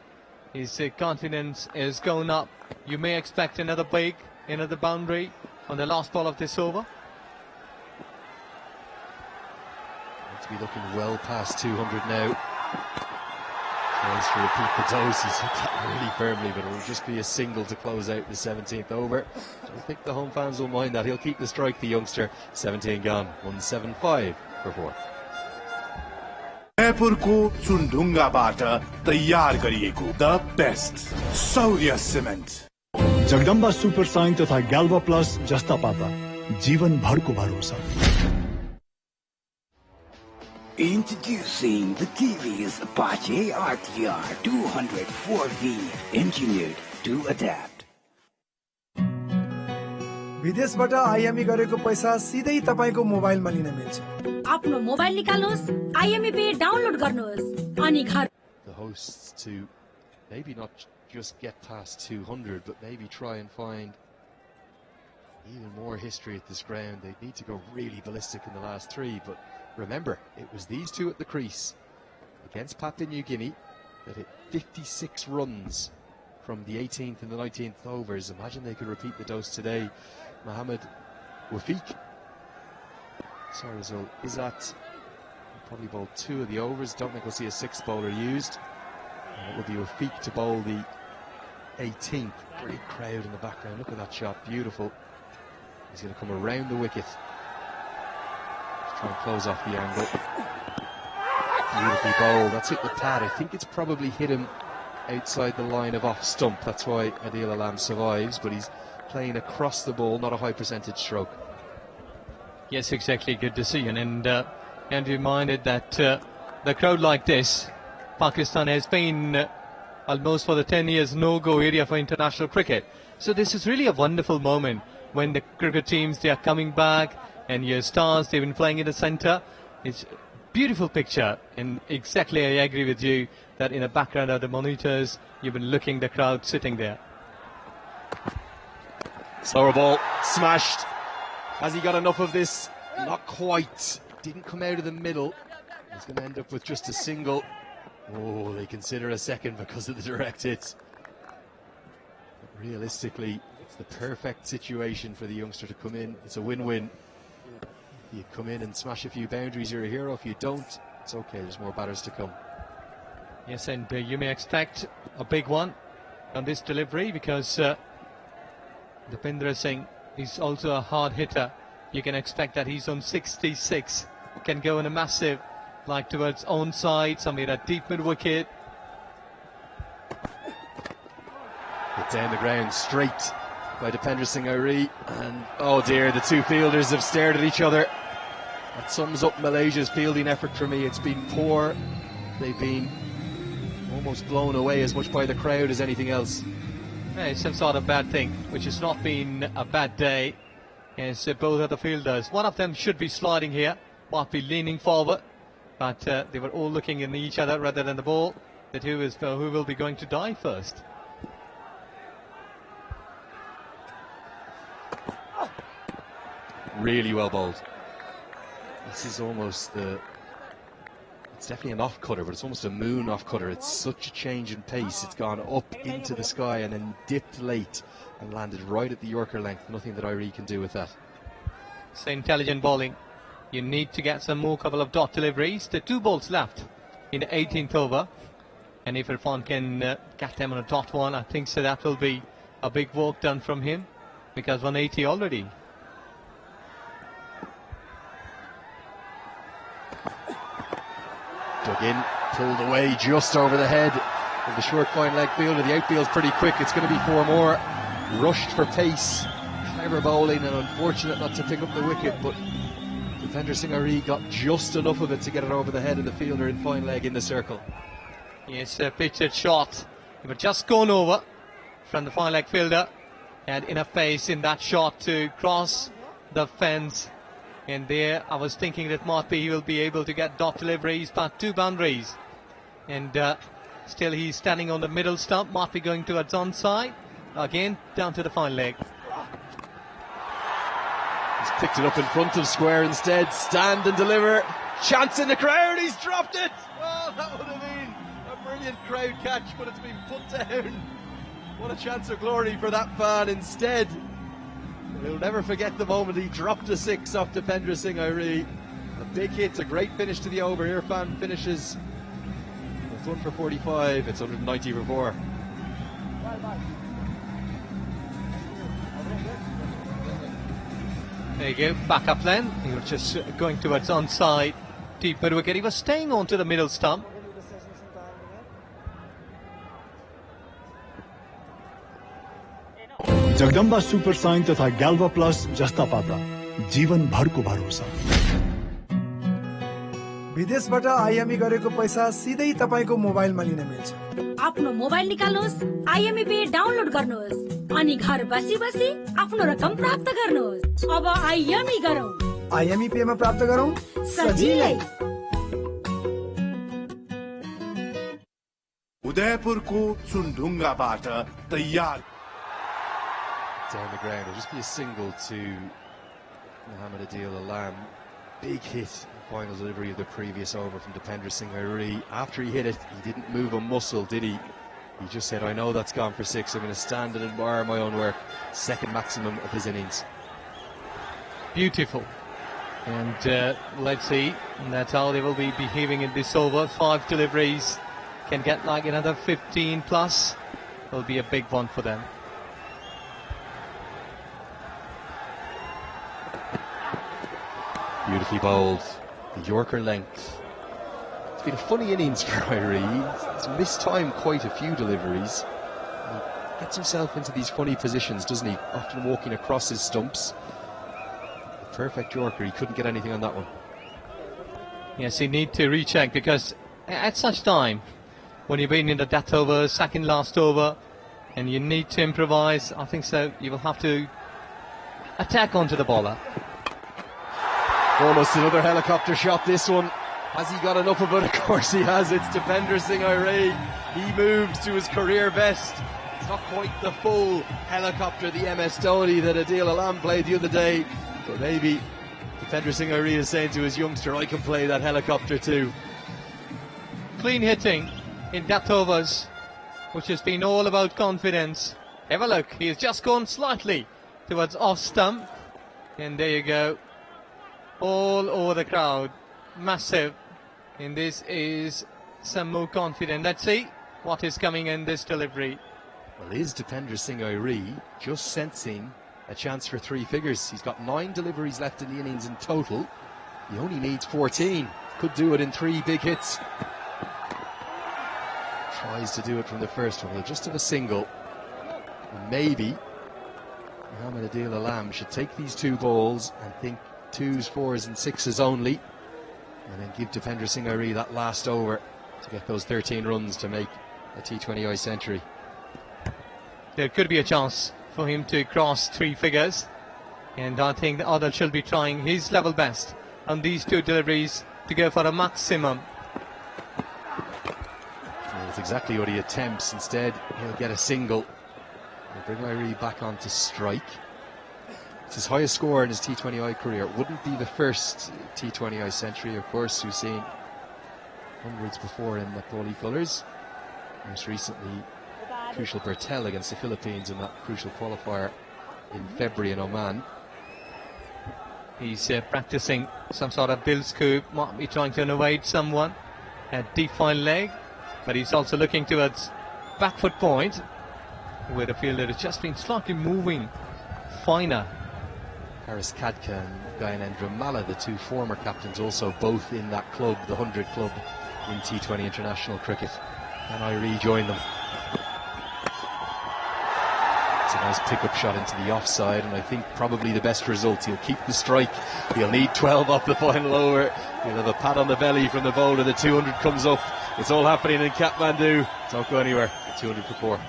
His confidence is going up. You may expect another boundary on the last ball of this over. To be looking well past 200 now. Tries to repeat the dose. He's hit that really firmly, but it will just be a single to close out the 17th over. I think the home fans will mind that. He'll keep the strike, the youngster. 17 gone, 175 for 4. जयपुरको चुनढुङ्गाबाट तयार गरिएको the best Saurya cement Jagdamba super sign तथा ग्याल्वा plus जस्ता पाता जीवन भरको भरोसा. Introducing the TVS Apache RTR 204V, engineered to adapt. विदेशबाट IME गरेको पैसा सिधै तपाईको मोबाइलमा लिन मिल्छ. आफ्नो मोबाइल निकाल्नुहोस्, आईएमई पे डाउनलोड गर्नुहोस् अनि घर. The hosts to maybe not just get past 200, but maybe try and find even more history at this ground. They need to go really ballistic in the last three, but remember, it was these two at the crease against Papua New Guinea that hit 56 runs from the 18th and the 19th overs. Imagine they could repeat the dose today. Mohamed Wafiq. Sorry, so is that probably bowled 2 of the overs. Don't think we'll see a 6th bowler used. It will be Wafiq to bowl the 18th. Great crowd in the background. Look at that shot, beautiful. He's going to come around the wicket. Try and close off the angle. Beautifully bowled. That's hit the pad. I think it's probably hit him outside the line of off stump. That's why Adil Alam survives, but he's playing across the ball, not a high percentage stroke. Yes, exactly. Good decision. And reminded that the crowd like this, Pakistan has been almost for the 10 years no-go area for international cricket. So this is really a wonderful moment when the cricket teams, they are coming back, and your stars, they've been playing in the centre. It's a beautiful picture, and exactly I agree with you that in the background of the monitors, you've been looking the crowd sitting there. Slower ball, smashed. Has he got enough of this? Not quite. Didn't come out of the middle. He's going to end up with just a single. Oh, they consider a second because of the direct hit. But realistically, it's the perfect situation for the youngster to come in. It's a win-win. If you come in and smash a few boundaries, you're a hero. If you don't, it's okay. There's more batters to come. Yes, and you may expect a big one on this delivery because Dipendra Singh is also a hard hitter. You can expect that he's on 66. Can go in a massive, like towards onside, somewhere at deep mid wicket. Hit down the ground straight by Dipendra Singh Airi, and oh dear, the two fielders have stared at each other. That sums up Malaysia's fielding effort for me. It's been poor. They've been almost blown away as much by the crowd as anything else. Yeah, it's some sort of bad thing, which has not been a bad day. Yes, both of the fielders. One of them should be sliding here, might be leaning forward, but they were all looking at each other rather than the ball. That who will be going to die first. Really well bowled. This is almost it's definitely an off-cutter, but it's almost a moon off-cutter. It's such a change in pace. It's gone up into the sky and then dipped late and landed right at the Yorker length. Nothing that Airi can do with that. So intelligent bowling. You need to get some more couple of dot deliveries. There are 2 balls left in the 18th over. And if Irfan can get them on a dot one, I think so that will be a big work done from him. Because 180 already. Dug in, pulled away just over the head of the short fine leg fielder. The outfield's pretty quick. It's going to be 4 more. Rushed for pace. Clever bowling and unfortunate not to pick up the wicket, but Dipendra Singh Airi got just enough of it to get it over the head of the fielder in fine leg in the circle. Yes, a pitched shot. It was just gone over from the fine leg fielder. Had enough pace in that shot to cross the fence. And there, I was thinking that might be he will be able to get dot deliveries, but 2 boundaries. And still he's standing on the middle stump, might be going towards onside. Again, down to the fine leg. He's picked it up in front of square instead. Stand and deliver. Chance in the crowd, he's dropped it! Oh, that would have been a brilliant crowd catch, but it's been put down. What a chance of glory for that fan instead. We'll never forget the moment he dropped a 6 off Dipendra Singh Airi. A big hit, a great finish to the over. Irfan finishes. It's 1 for 45, it's 190 for 4. There you go, back up then. He was just going towards onside, deep mid wicket. He was staying on to the middle stump. Jagdamba super sign तथा ग्याल्वा plus जस्ता पाता जीवन भरको भरोसा। विदेशबाट IME गरेको पैसा सिधै तपाईको मोबाइलमा लिन मिल्छ। आफ्नो मोबाइल निकाल्नुहोस्, आइएमई पे डाउनलोड गर्नुहोस् अनि घर बसी बसी आफ्नो रकम प्राप्त गर्नुहोस्। अब आइएमई गरौँ। आइएमई पे मा प्राप्त गरौँ सजिलै। उदयपुरको चुनढुङ्गाबाट तयार down the ground. It'll just be a single to Mohamed Adil Alam. Big hit, final delivery of the previous over from Dipendra Singh Airi. After he hit it, he didn't move a muscle, did he? He just said, I know that's gone for 6. I'm going to stand and admire my own work. Second maximum of his innings. Beautiful. And let's see, that's how they will be behaving in this over. 5 deliveries, can get like another 15 plus. Will be a big one for them. Beautifully bowled, the Yorker length. It's been a funny innings for Airi. He's missed time quite a few deliveries. He gets himself into these funny positions, doesn't he? Often walking across his stumps. The perfect Yorker, he couldn't get anything on that one. Yes, he need to recheck because at such time, when you've been in the death over, second last over, and you need to improvise, I think so, you will have to attack onto the bowler. Almost another helicopter shot, this one. Has he got enough of it? Of course he has. It's Dipendra Singh Airi. He moves to his career best. It's not quite the full helicopter, the MS Dhoni that Adil Alam played the other day. But maybe Dipendra Singh Airi is saying to his youngster, I can play that helicopter too. Clean hitting in death overs, which has been all about confidence. Have a look. He has just gone slightly towards off stump. And there you go. All over the crowd, massive, and this is some more confident. Let's see what is coming in this delivery. Well, is Dipender Singh Airi just sensing a chance for 3 figures? He's got 9 deliveries left in the innings in total. He only needs 14. Could do it in 3 big hits. Tries to do it from the first one. He'll just have a single. And maybe Mohamed Adil Alam should take these 2 balls and think 2s, 4s and 6s only, and then give Dipender Singh Airi that last over to get those 13 runs to make a T20I century. There could be a chance for him to cross 3 figures, and I think the Adil should be trying his level best on these 2 deliveries to go for a maximum. Well, that's exactly what he attempts. Instead, he'll get a single. He'll bring Airi back on to strike. It's his highest score in his T20I career. It wouldn't be the first T20I century, of course. We've seen hundreds before in Nepali colours. Most recently, crucial Bertel against the Philippines in that crucial qualifier in February in Oman. He's practicing some sort of bill scoop, might be trying to innovate someone at deep fine leg, but he's also looking towards back foot point, where the fielder has just been slightly moving finer. Haris Kadka and Gayanendra Malla, the 2 former captains, also both in that club, the 100 club in T20 international cricket. And I rejoin them. It's a nice pick-up shot into the offside, and I think probably the best result. He'll keep the strike. He'll need 12 off the final over. He'll have a pat on the belly from the bowler. The 200 comes up. It's all happening in Kathmandu. Don't go anywhere. 200 for 4.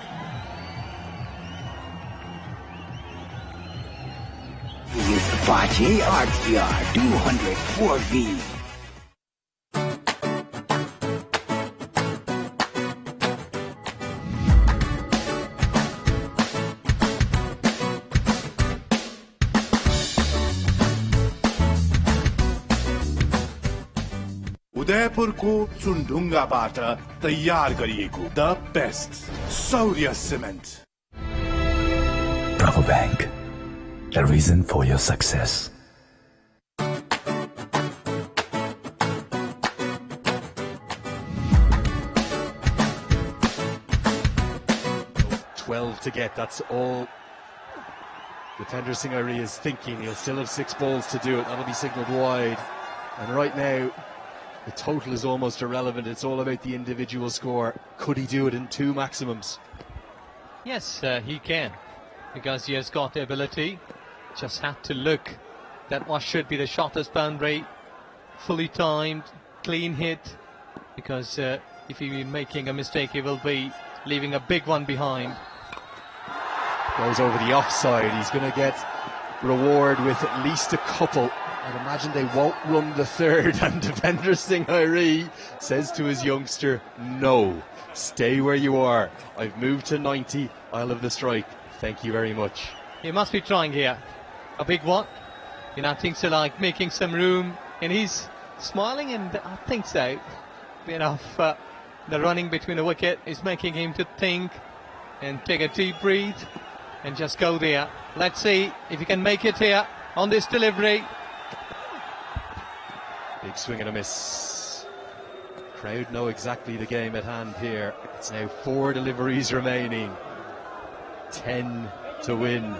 Is Apache ADR 204V. उदयपुरको चुनढुङ्गाबाट तयार गरिएको the best Saurya cement. Bravo Bank, the reason for your success. To get, that's all Dipender Singh Airi is thinking. He'll still have 6 balls to do it. That'll be signalled wide, and right now the total is almost irrelevant. It's all about the individual score. Could he do it in 2 maximums? Yes, he can, because he has got the ability. Just had to look that what should be the shortest boundary, fully timed, clean hit, because if he be making a mistake, he will be leaving a big one behind. Goes over the offside. He's going to get reward with at least a couple. I'd imagine they won't run the 3rd, and Dipender Singh Airi says to his youngster, no, stay where you are. I've moved to 90. I'll have the strike. Thank you very much. He must be trying here. A big one. You know, things are like making some room, and he's smiling, and I think so. You know, the running between the wicket is making him to think and take a deep breath and just go there. Let's see if he can make it here on this delivery. Big swing and a miss. Crowd know exactly the game at hand here. It's now 4 deliveries remaining. 10 to win.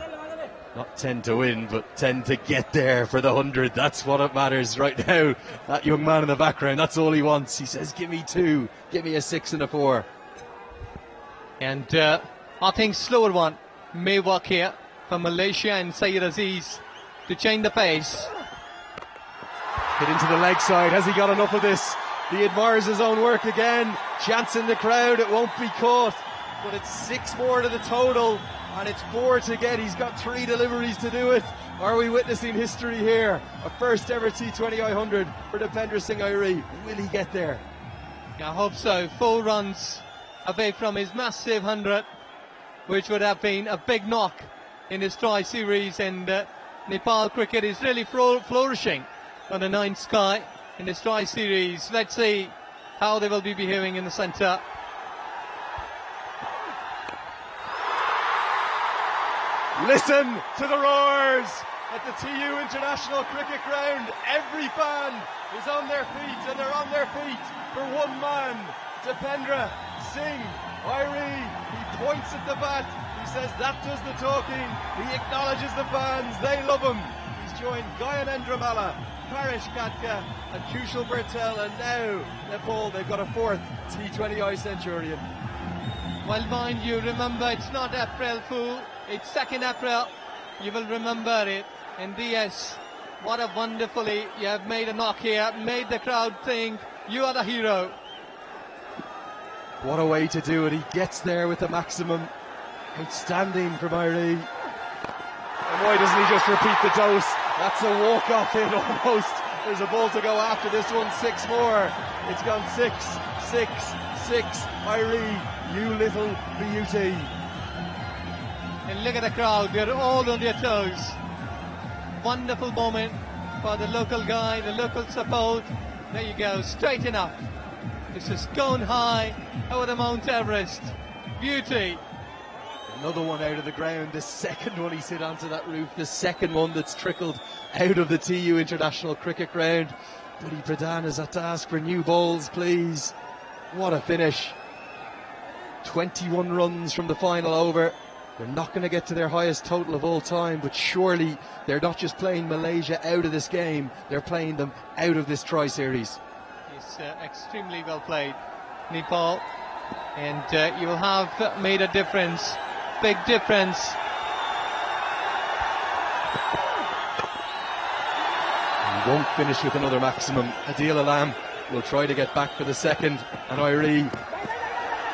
Not 10 to win, but 10 to get there for the 100. That's what it matters right now. That young man in the background, that's all he wants. He says, give me 2, give me a 6 and a 4. And I think slower one may work here for Malaysia and Syed Aziz to change the pace. Hit into the leg side. Has he got enough of this? He admires his own work again. Chance in the crowd. It won't be caught. But it's 6 more to the total, and it's 4 to get. He's got 3 deliveries to do it. Are we witnessing history here? A first ever T20I 100 for Dipender Singh Airi. Will he get there? I hope so. 4 runs away from his massive 100, which would have been a big knock in this tri-series, and Nepal cricket is really flourishing on the 9th sky in this tri-series. Let's see how they will be behaving in the centre. Listen to the roars at the TU International Cricket Ground. Every fan is on their feet, and they're on their feet for one man, Dipendra Singh, Irie, he points at the bat, he says that does the talking, he acknowledges the fans, they love him. He's joined Gyanendra Malla, Parish Katka and Kushal Bertel, and now Nepal, they've got a fourth T20I centurion. Well, mind you, remember it's not April Fool, it's 2nd April, you will remember it. And DS, what a wonderfully, you have made a knock here, made the crowd think you are the hero. What a way to do it, he gets there with the maximum. Outstanding from Irie. And why doesn't he just repeat the dose? That's a walk-off hit almost. There's a ball to go after this one, 6 more. It's gone 6, 6, 6. Irie, you little beauty. And look at the crowd, they're all on their toes. Wonderful moment for the local guy, the local support. There you go, straighten up. This is going high over the Mount Everest. Beauty. Another one out of the ground, the second one he's hit onto that roof, the second one that's trickled out of the TU International Cricket Ground. Buddy Pradhan is at to ask for new balls, please. What a finish. 21 runs from the final over. They're not going to get to their highest total of all time, but surely they're not just playing Malaysia out of this game, they're playing them out of this tri-series. It's extremely well played, Nepal, and you will have made a difference, big difference. He won't finish with another maximum. Adil Alam will try to get back for the second, and Irie,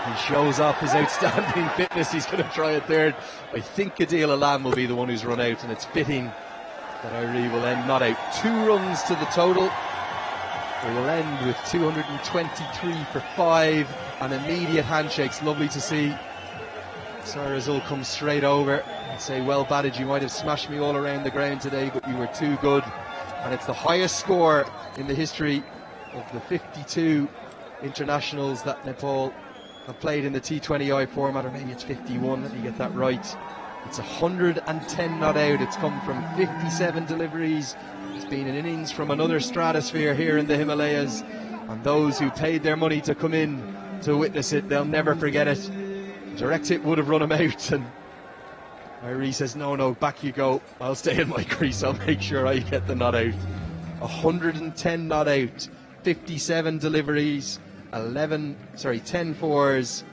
he shows off his outstanding fitness. He's going to try a third. I think Adil Alam will be the one who's run out, and it's fitting that Irie will end not out. 2 runs to the total. They will end with 223 for 5, and immediate handshakes. Lovely to see. Cyrus will come straight over and say, well batted, you might have smashed me all around the ground today, but you were too good. And it's the highest score in the history of the 52 internationals that Nepal have played in the T20I format, or maybe it's 51, let me get that right. It's 110 not out. It's come from 57 deliveries. It's been an innings from another stratosphere here in the Himalayas, and those who paid their money to come in to witness it, they'll never forget it. Direct hit would have run him out, and Irie says, no, back you go. I'll stay in my crease, I'll make sure I get the not out. 110 not out, 57 deliveries, 10 fours,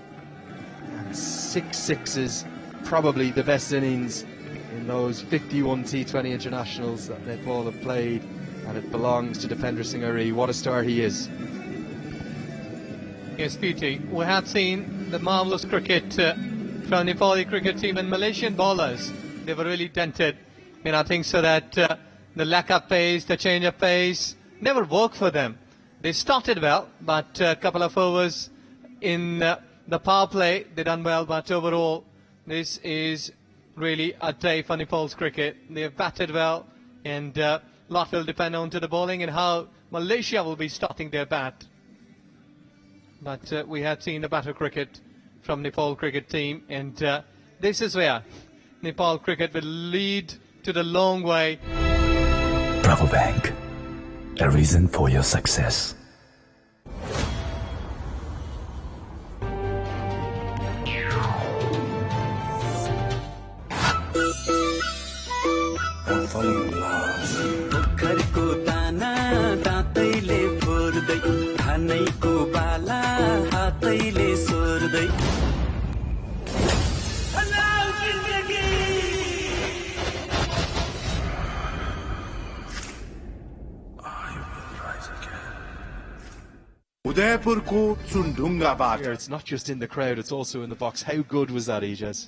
and 6 sixes. Probably the best innings in those 51 T20 internationals that Nepal have played, and it belongs to Dipendra Singh Irie. What a star he is. Yes, beauty. We have seen the marvellous cricket from Nepali cricket team, and Malaysian bowlers, they were really dented. And I think so that the lack of pace, the change of pace, never worked for them. They started well, but a couple of overs in the power play, they done well, but overall, this is really a day for Nepal's cricket. They have batted well, and a lot will depend on to the bowling and how Malaysia will be starting their bat. But we have seen the better cricket from Nepal cricket team, and this is where Nepal cricket will lead to the long way. Bravo Bank, a reason for your success. I'm falling in love. It's not just in the crowd, it's also in the box. How good was that, Ijaz?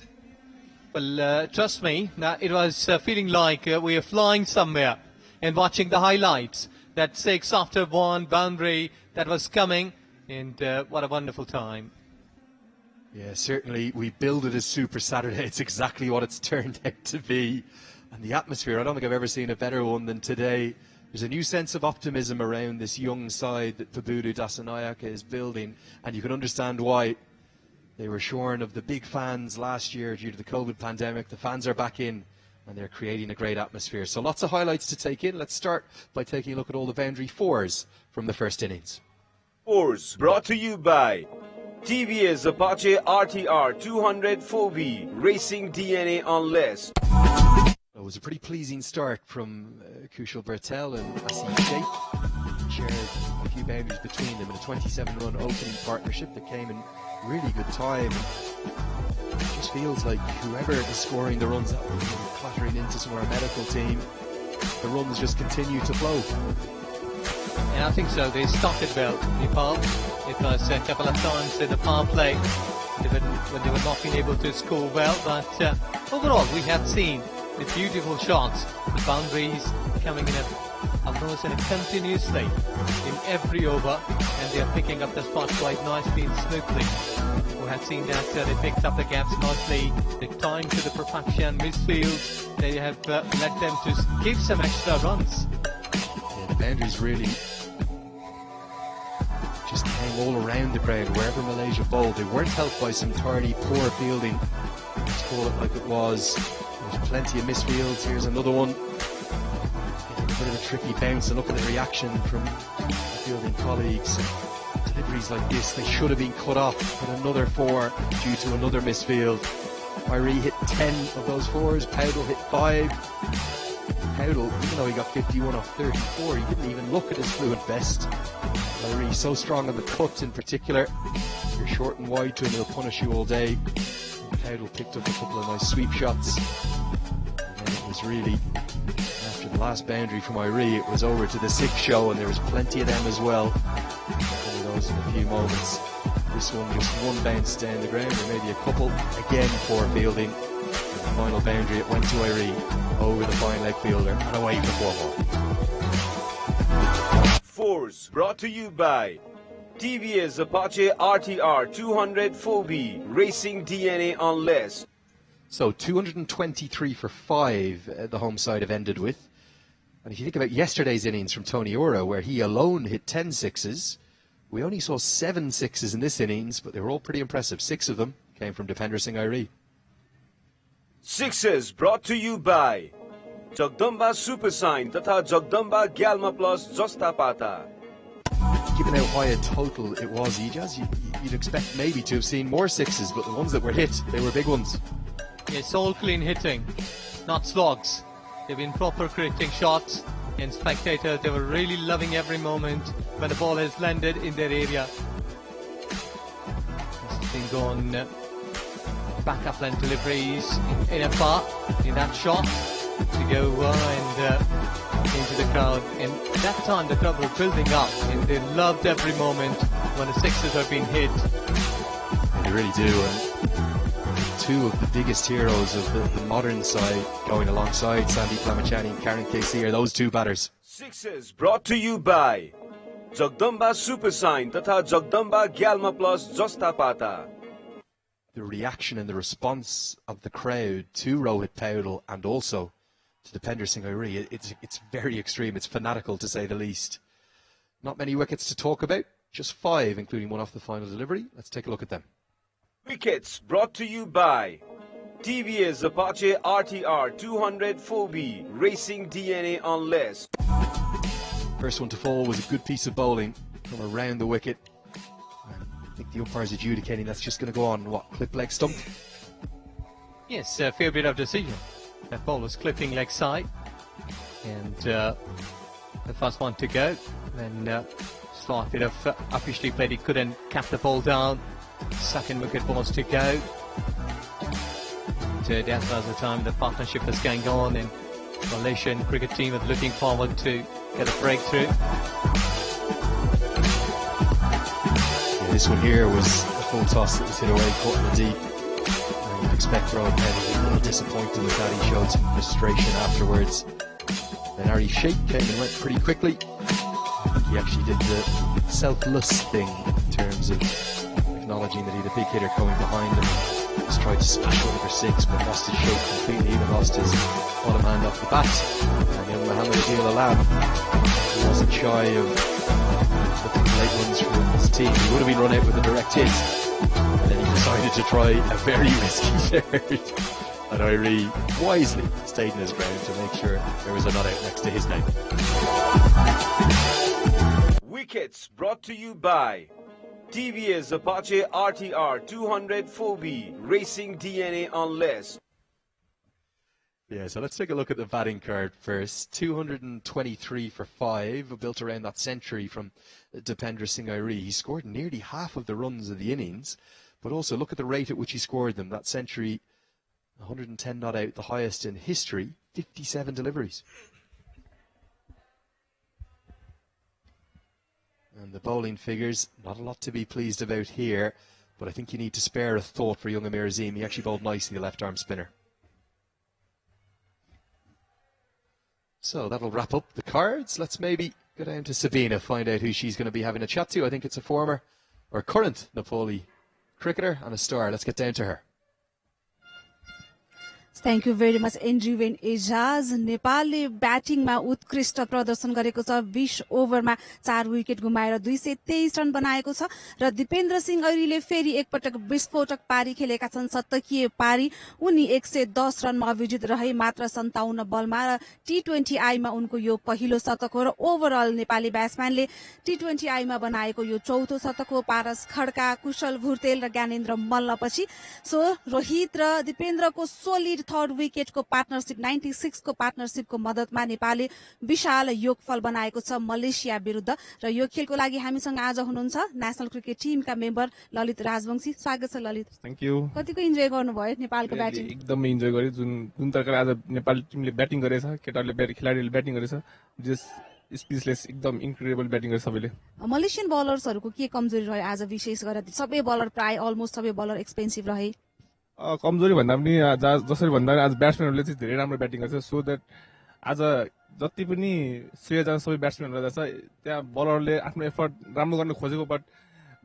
Well, trust me, it was feeling like we were flying somewhere and watching the highlights. That 6 after 1 boundary that was coming, and what a wonderful time. Yeah, certainly we billed it as Super Saturday. It's exactly what it's turned out to be. And the atmosphere, I don't think I've ever seen a better one than today. There's a new sense of optimism around this young side that Pabudu Dasanayaka is building, and you can understand why. They were shorn of the big fans last year due to the COVID pandemic. The fans are back in, and they're creating a great atmosphere. So lots of highlights to take in. Let's start by taking a look at all the boundary fours from the first innings. Force brought to you by TVS Apache RTR 204V Racing DNA on less. It was a pretty pleasing start from Kushal Bertel and Asi Sheikh. Shared a few boundaries between them in a 27-run opening partnership that came in really good time. It just feels like whoever is scoring the runs that will be clattering into some of our medical team, the runs just continue to flow. And I think so. They started well, Nepal. It was a couple of times in the power play when they were not being able to score well, but overall we have seen the beautiful shots, the boundaries coming in almost continuously in every over, and they are picking up the spot quite nicely and smoothly. We have seen that they picked up the gaps nicely, the time to the perfection, midfield, they have led them to give some extra runs. Yeah, the boundaries really just came all around the ground wherever Malaysia bowled. They weren't helped by some tardy, poor fielding, let's call it like it was. There's plenty of misfields. Here's another one. A bit of a tricky bounce, and look at the reaction from the fielding colleagues. Deliveries like this, they should have been cut off, but another 4 due to another misfield. Irie hit 10 of those 4s, Powdell hit 5. Powdell, even though he got 51 off 34, he didn't even look at his fluent best. Irie so strong on the cut in particular. You're short and wide to him, he'll punish you all day. Powdell picked up a couple of nice sweep shots. And then it was really, after the last boundary from Irie, it was over to the 6th show, and there was plenty of them as well. One of those in a few moments. This one just one bounce down the ground, or maybe a couple. Again, poor fielding. And the final boundary, it went to Irie over the fine leg fielder and away for 4 more. Force brought to you by TVS Apache RTR 204V Racing DNA on less. So 223 for 5 the home side have ended with. And if you think about yesterday's innings from Tony Ura, where he alone hit 10 sixes, we only saw 7 sixes in this innings, but they were all pretty impressive. 6 of them came from Dipender Singh Irie. Sixes brought to you by Jagdamba Super Sign तथा Jagdamba Galma Plus Josta Pata. Given how high a total it was, Ijaz, you'd expect maybe to have seen more 6s, but the ones that were hit, they were big ones. It's all clean hitting, not slogs. They've been proper creating shots, and spectators, they were really loving every moment when the ball has landed in their area. This has been gone back upland deliveries in a far in that shot to go and into the crowd, and that time the crowd was building up and they loved every moment when the sixes were being hit. And they really do, and 2 of the biggest heroes of the modern side going alongside Sandeep Lamachani and Karen KC are those 2 batters. Sixes brought to you by Jagdamba Super Sign तथा Jagdamba Galma Plus Josta Pata. The reaction and the response of the crowd to Rohit Powdell and also to Dipender Singh Irie, it's very extreme, it's fanatical to say the least. Not many wickets to talk about, just 5, including one off the final delivery. Let's take a look at them. Wickets brought to you by TVS Apache RTR 204V Racing DNA on less. First one to fall was a good piece of bowling from around the wicket. I think the umpire's adjudicating that's just going to go on, what, clip leg stump? Yes, a fair bit of decision. That ball was clipping leg side, and the first one to go. Then started off officially played, he couldn't cap the ball down. Second wicket was to go. And that was the time the partnership was going on, and Malaysian cricket team was looking forward to get a breakthrough. This one here was a full toss that was hit away, caught in the deep. And you'd expect Rohit Powdell to be a little disappointed with that. He showed some frustration afterwards. Then Arif Sheikh came and went pretty quickly. I think he actually did the selfless thing in terms of acknowledging that he had a big hitter coming behind him. Just tried to smash one for 6, but lost his shape completely, even lost his bottom hand off the bat. And young Mohammed Adil Alam, he wasn't shy of late runs from his team. He would have been run out with a direct hit, and then he decided to try a very risky third, and Irie wisely stayed in his ground to make sure there was a not out next to his name. wickets brought to you by TVS Apache RTR 204V, racing DNA unless. Yeah, so let's take a look at the batting card first. 223 for 5, built around that century from Dipendra Singh Airi. He scored nearly half of the runs of the innings, but also look at the rate at which he scored them. That century, 110 not out, the highest in history, 57 deliveries. And the bowling figures, not a lot to be pleased about here, but I think you need to spare a thought for young Amir Azim. He actually bowled nicely, the left-arm spinner. So that'll wrap up the cards. Let's maybe go down to Sabina, find out who she's going to be having a chat to. I think it's a former or current Nepali cricketer and a star. Let's get down to her. Thank you very much, Andrew and Ejaz. नेपालले ब्याटिङमा उत्कृष्ट प्रदर्शन गरेको छ। 20 ओभरमा 4 wicket गुमाएर 223 run बनाएको छ र दिपेन्द्र सिंह ऐरीले फेरि एकपटक विस्फोटक पारी खेलेका छन्। शतकीय पारी, उनी 110 रनमा अभिजित रहे मात्र 57 बलमा र T20 आईमा उनको यो पहिलो शतक हो र ओभरअल नेपाली ब्याट्सम्यानले T20 आईमा बनाएको यो चौथो शतक हो। पारस खड्का, कुशल भुर्तेल र ज्ञानेन्द्र मल्लपछि रोहित र दिपेन्द्रको सोलिड थर्ड विकेटको पार्टनरशिप 96 को पार्टनरशिपको मद्दतमा नेपालले विशाल योगफल बनाएको छ मलेसिया विरुद्ध। र यो खेलको लागि हामीसँग आज हुनुहुन्छ नेशनल क्रिकेट टिमका मेम्बर ललित राजवंशी। स्वागत छ ललित। Thank you. कतिको इन्जोय गर्नुभयो नेपालको ब्याटिङ? एकदमै इन्जोय गरे। जुन तर्कले आज नेपाल टिमले ब्याटिङ गरेछ, केटाहरूले खेलाडीले ब्याटिङ गरेछ, जस स्पिचलेस एकदम इन्क्रेडिबल ब्याटिङ गरे सबैले। मलेसियन बलर्सहरुको के कमजोरी रह्यो आज? विशेष गरेर सबै बलर प्राय अलमोस्ट सबै बलर एक्सपेन्सिभ रहे। कमजोरी भन्दा पनि जसरी भन्दा आज ब्याट्सम्यानहरूले चाहिँ धेरै राम्रो ब्याटिङ गर्छ। सो द्याट आज जति पनि श्रेय जान्छ सबै ब्याट्सम्यानहरूलाई जान्छ। त्यहाँ बलरले आफ्नो एफर्ट राम्रो गर्न खोजेको, but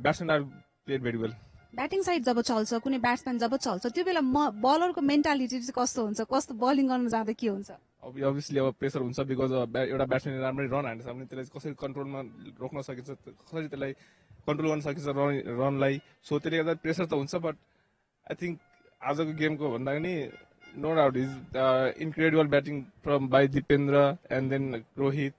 batsman are played very well. Batting side जब चल्छ, कुनै ब्याट्सम्यान जब चल्छ, त्यो बेला बलरको मेन्टालिटी चाहिँ कस्तो हुन्छ? कस्तो बलिङ गर्न जाँदा के हुन्छ? अभियसली अब प्रेसर हुन्छ, बिकज एउटा ब्याट्सम्यानले राम्ररी रन हानेछ भने त्यसलाई कसरी कन्ट्रोलमा रोक्न सकिन्छ, कसरी त्यसलाई कन्ट्रोल गर्न सकिन्छ रनलाई। सो त्यसले गर्दा प्रेसर त हुन्छ, बट आई थिङ्क आजको गेमको भन्दा पनि no doubt is incredible batting from by Dipendra and then Rohit.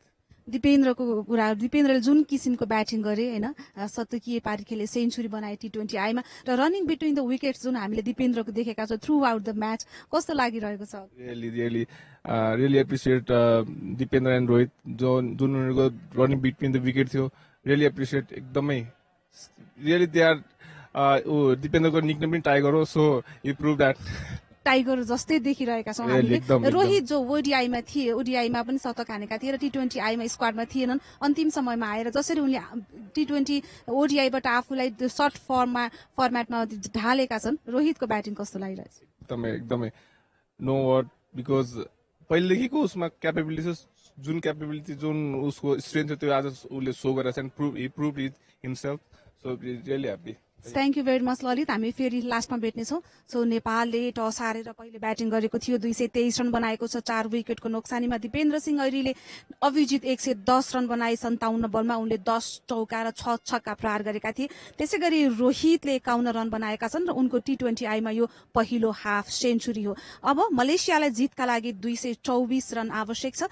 दिपेन्द्रको कुरा, दिपेन्द्रले जुन किसिमको ब्याटिङ गरे हैन, शतकीय पारी खेले, सेन्चुरी बनाए T20 आईमा र रनिङ बिट्विन द विकेट्स जुन हामीले दिपेन्द्रको देखेका छौं थ्रु आउट द म्याच, कस्तो लागिरहेको छ? Really appreciate Dipendra and Rohit जुन उनीहरूको रनिङ बिट्विन द विकेट थियो। रियली एप्रिसिएट एकदमै। रियली दे आर दिपेन्द्रको निकनेम पनि टाइगर हो, so you prove that. Tiger जस्तै देखिरहेका छौं हामीले। रोहित जो ओडीआईमा थिए, ओडीआईमा पनि शतक हानेका थिए र T20 आईमा स्क्वाडमा थिएनन्। अन्तिम समयमा आएर जसरी उनले T20 ओडीआईबाट आफूलाई सर्ट फर्मेटमा ढालेका छन्, रोहितको ब्याटिङ कस्तो लागिरहेछ? एकदमै नो वर्ड, बिकज पहिलेदेखिको उसमा क्यापेबिलिटी, जुन उसको स्ट्रेन्थ थियो त्यो आज उसले सो गरेछ end he प्रुभड himself. So really happy. Thank you very much Lalit. हामी फेरि लास्टमा भेट्नेछौँ। सो नेपालले टस हारेर पहिले ब्याटिङ गरेको थियो, 223 रन बनाएको छ 4 विकेटको नोक्सानीमा। दिपेन्द्र सिंह ऐरीले अभिजित 110 रन बनाए 57 बलमा। उनले 10 चौका र 6 छक्का प्रहार गरेका थिए। त्यसै गरी रोहितले 51 रन बनाएका छन् र उनको T20 आईमा यो पहिलो हाफ सेन्चुरी हो। अब मलेसियालाई जितका लागि 224 रन आवश्यक छ।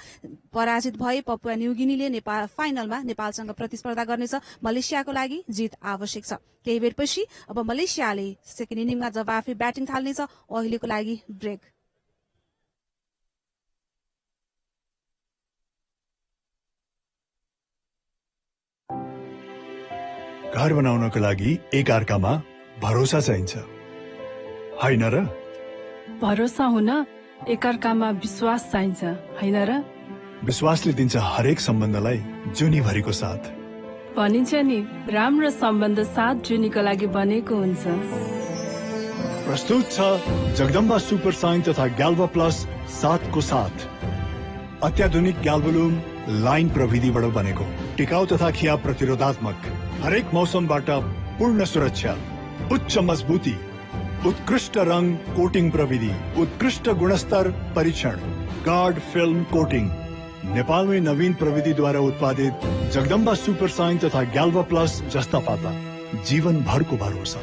पराजित भए पपुवा न्युगिनीले फाइनलमा नेपालसँग प्रतिस्पर्धा गर्नेछ। मलेसियाको लागि जित आवश्यक छ। केही बेरपछि अब मलेसियाले सेकेन्ड इनिङमा जब आफै ब्याटिङ थाल्नेछ। अहिलेको लागि ब्रेक। घर बनाउनको लागि एकअर्कामा भरोसा चाहिन्छ, हैन र? भरोसा हुन एकअर्कामा विश्वास चाहिन्छ, हैन र? विश्वासले दिन्छ हरेक सम्बन्धलाई जुनीभरिको साथ। भनिन्छ नि, राम्रो सम्बन्ध साथ जुनीको लागि बनेको हुन्छ। प्रस्तुत छ जगदम्बा सुपर साइन तथा ग्याल्भा प्लस 7 को साथ। अत्याधुनिक ग्याल्भोलुम लाइन प्रविधिबाट बनेको, टिकाउ तथा खिया प्रतिरोधात्मक, हरेक मौसमबाट पूर्ण सुरक्षा, उच्च मजबुती, उत्कृष्ट रंग कोटिङ प्रविधि, उत्कृष्ट गुणस्तर परीक्षण, गार्ड फिल्म कोटिङ। नेपालमै नवीन प्रविधिद्वारा उत्पादित जगदम्बा सुपर साइन तथा ग्याल्भा प्लस जस्ता पाता जीवन भरको भरोसा।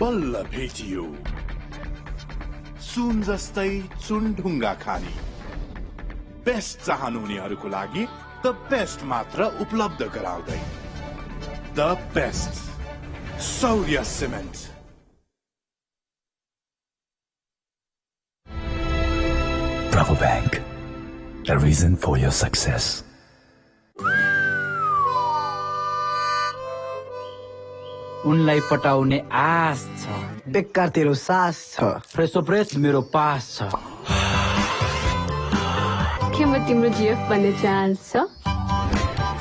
बल्ल भेटियो सुन जस्तै चुनढुङ्गा खानी, बेस्ट चाहनुहुनेहरूको लागि द बेस्ट मात्र उपलब्ध गराउँदै the best Saurya cement Bravo Bank, a reason for your success. उनलाई पटाउने आश छ, बेकार तेरो सास छ, फ्रेसो प्रेस मेरो पास छ। के म तिम्रो जिएफ बन्ने चान्स छ?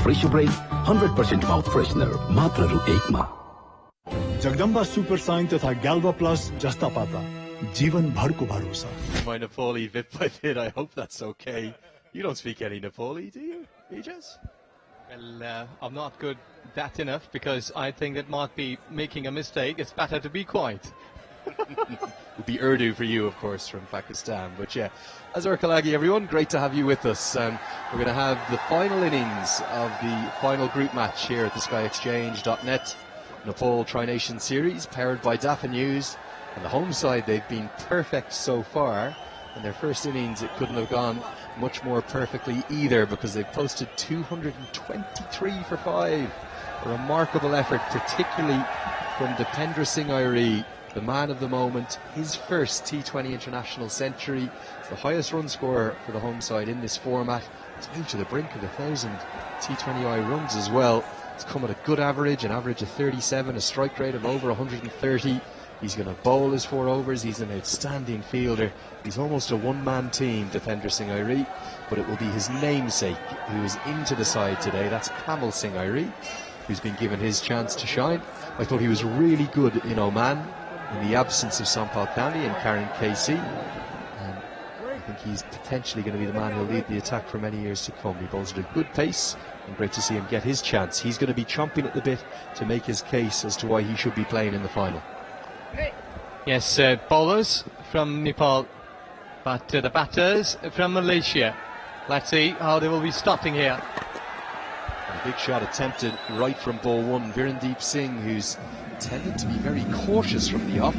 फ्रेसो ब्रेड 100% माउथ फ्रेशनर मात्र रु 1 मा। जगदम्बा सुपर साइन तथा ग्याल्वा प्लस जस्ता पाता जीवन भरको भरोसा। My Nepali bit by bit, I hope that's okay. You don't speak any Nepali, do you, Aegis? Well, I'm not good that enough because I think that might be making a mistake. It's better to be quiet. Would be Urdu for you, of course, from Pakistan. But yeah, Azhar Kalagi, everyone, great to have you with us. We're going to have the final innings of the final group match here at the Skyexchange.net Nepal Tri-Nation Series, powered by DAFA News. On the home side, they've been perfect so far. In their first innings, it couldn't have gone much more perfectly either because they've posted 223 for 5. A remarkable effort, particularly from Dipendra Singh Airi, the man of the moment. His first T20 international century. It's the highest run scorer for the home side in this format. It's moved to the brink of 1,000 T20I runs as well. It's come at a good average, an average of 37, a strike rate of over 130. He's going to bowl his 4 overs. He's an outstanding fielder. He's almost a one-man team, Dipendra Singh Airi, but it will be his namesake who is into the side today. That's Kamal Singh Airi, who's been given his chance to shine. I thought he was really good in Oman in the absence of Sampal Kandi and Karen Casey. And I think he's potentially going to be the man who'll lead the attack for many years to come. He bowls at a good pace, and great to see him get his chance. He's going to be chomping at the bit to make his case as to why he should be playing in the final. Yes, bowlers from Nepal, but the batters from Malaysia. Let's see how they will be starting here. And a big shot attempted right from ball 1. Virendeep Singh, who's tended to be very cautious from the off,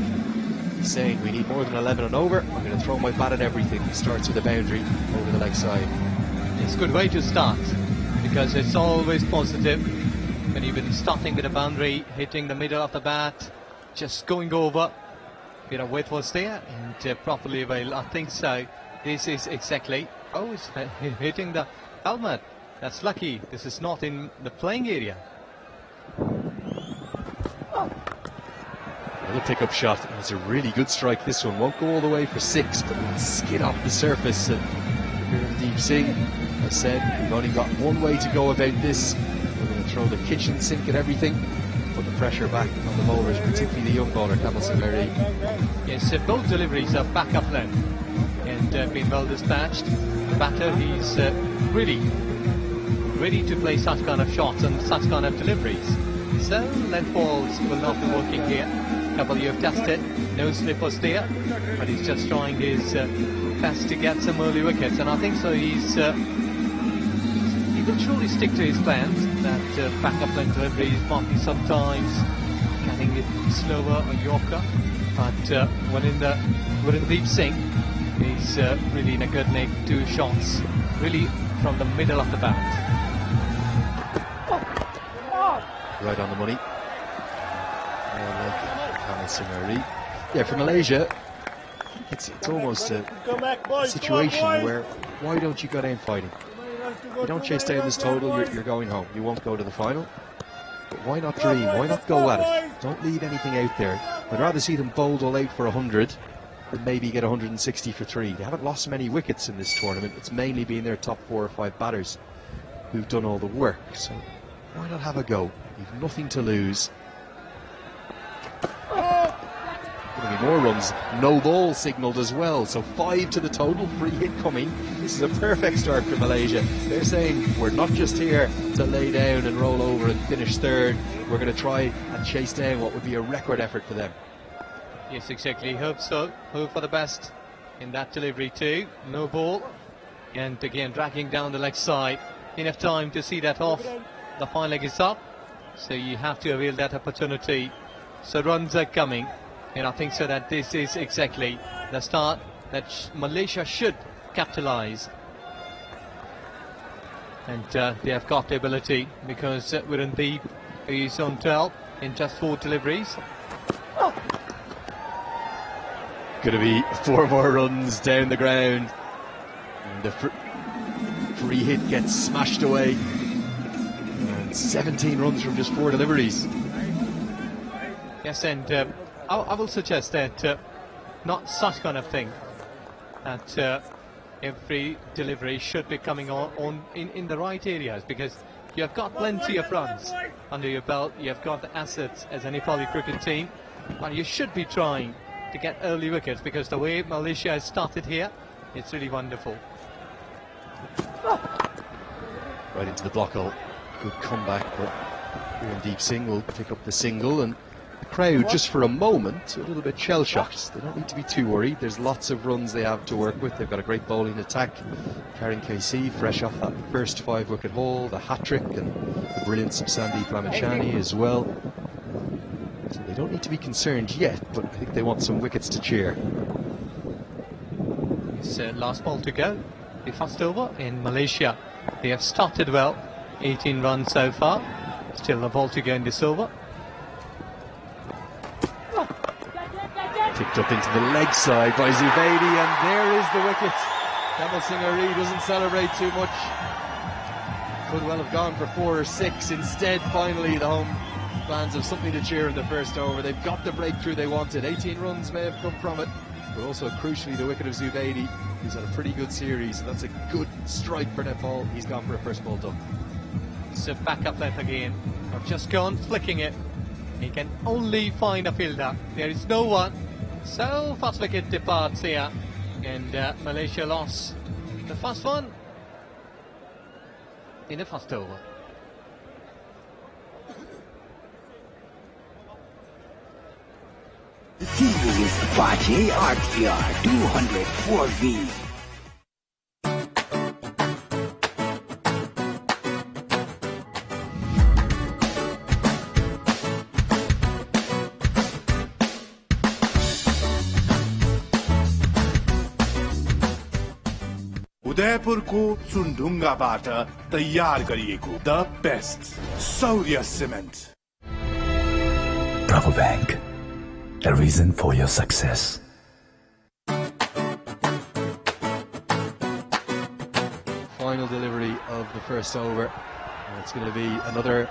saying we need more than 11 and over. I'm going to throw my bat at everything. He starts with a boundary over the leg side. It's a good way to start because it's always positive when you've been starting with a boundary, hitting the middle of the bat, just going over. Bit of weight was there and properly well, I think so. This is exactly, oh, it's hitting the helmet. That's lucky. This is not in the playing area. Another pick-up shot. It's a really good strike. This one won't go all the way for 6, but it'll skid off the surface. Deep Singh has said we've only got one way to go about this. We're going to throw the kitchen sink at everything. Put the pressure back on the bowlers, particularly the young bowler, Kamal Singh Airi. Yes, both deliveries are back up length and been well dispatched. The batter, he's really ready to play such kind of shots and such kind of deliveries. So length balls will not be working here. Couple you have tested, no slip was there, but he's just trying his best to get some early wickets, and I think so he will surely stick to his plans. That backup length deliveries might be sometimes getting it slower or Yorker, but when Deep Singh, he's really in a good nick. 2 shots, really from the middle of the bat. Right on the money. Kamal Singh Airi. Yeah, for Malaysia, it's almost a situation where why don't you go down fighting? You don't chase down this total, you're going home. You won't go to the final. But why not dream? Why not go at it? Don't leave anything out there. I'd rather see them bowled all out for 100 than maybe get 160 for 3. They haven't lost many wickets in this tournament. It's mainly been their top 4 or 5 batters who've done all the work. So why not have a go? You've nothing to lose. Going to be more runs. No ball signalled as well, so 5 to the total. Free hit coming. This is a perfect start for Malaysia. They're saying we're not just here to lay down and roll over and finish 3rd. We're going to try and chase down what would be a record effort for them. Yes, exactly. Hope so. Hope for the best in that delivery too. No ball, and again dragging down the leg side. Enough time to see that off. The fine leg is up, so you have to avail that opportunity. So runs are coming. And I think so that this is exactly the start that Malaysia should capitalise. And they have got the ability because Virendeep is on 12 in just 4 deliveries. Going to be 4 more runs down the ground. And the free hit gets smashed away. And 17 runs from just 4 deliveries. Yes, and I will suggest that not such kind of thing. That every delivery should be coming on in the right areas, because you have got plenty of runs under your belt. You have got the assets as a Nepali cricket team, but you should be trying to get early wickets, because the way Malaysia has started here, it's really wonderful. Right into the block hole. Good comeback, but Virendeep Singh will pick up the single, and the crowd, just for a moment, a little bit shell-shocked. They don't need to be too worried. There's lots of runs they have to work with. They've got a great bowling attack. Karen KC, fresh off that first 5-wicket haul, the hat-trick, and the brilliance of Sandeep Ramachani as well. So they don't need to be concerned yet, but I think they want some wickets to cheer. It's last ball to go. The first over in Malaysia. They have started well. 18 runs so far. Still a ball to go in this over. Picked up into the leg side by Zubaydi, and there is the wicket. Kamal Singh doesn't celebrate too much. Could well have gone for 4 or 6. Instead, finally, the home fans have something to cheer in the first over. They've got the breakthrough they wanted. 18 runs may have come from it, but also crucially the wicket of Zubaydi, who's had a pretty good series. That's a good strike for Nepal. He's gone for a first ball duck. So back up left again. I've just gone flicking it. He can only find a fielder. There is no one. So first wicket departs here, and Malaysia lost the first one in the first over. The TV is Apache RTR 204V. उदयपुरको चुनढुङ्गाबाट तयार गरिएको the best Saurya cement. Bravo Bank, a reason for your success. Final delivery of the first over. And it's going to be another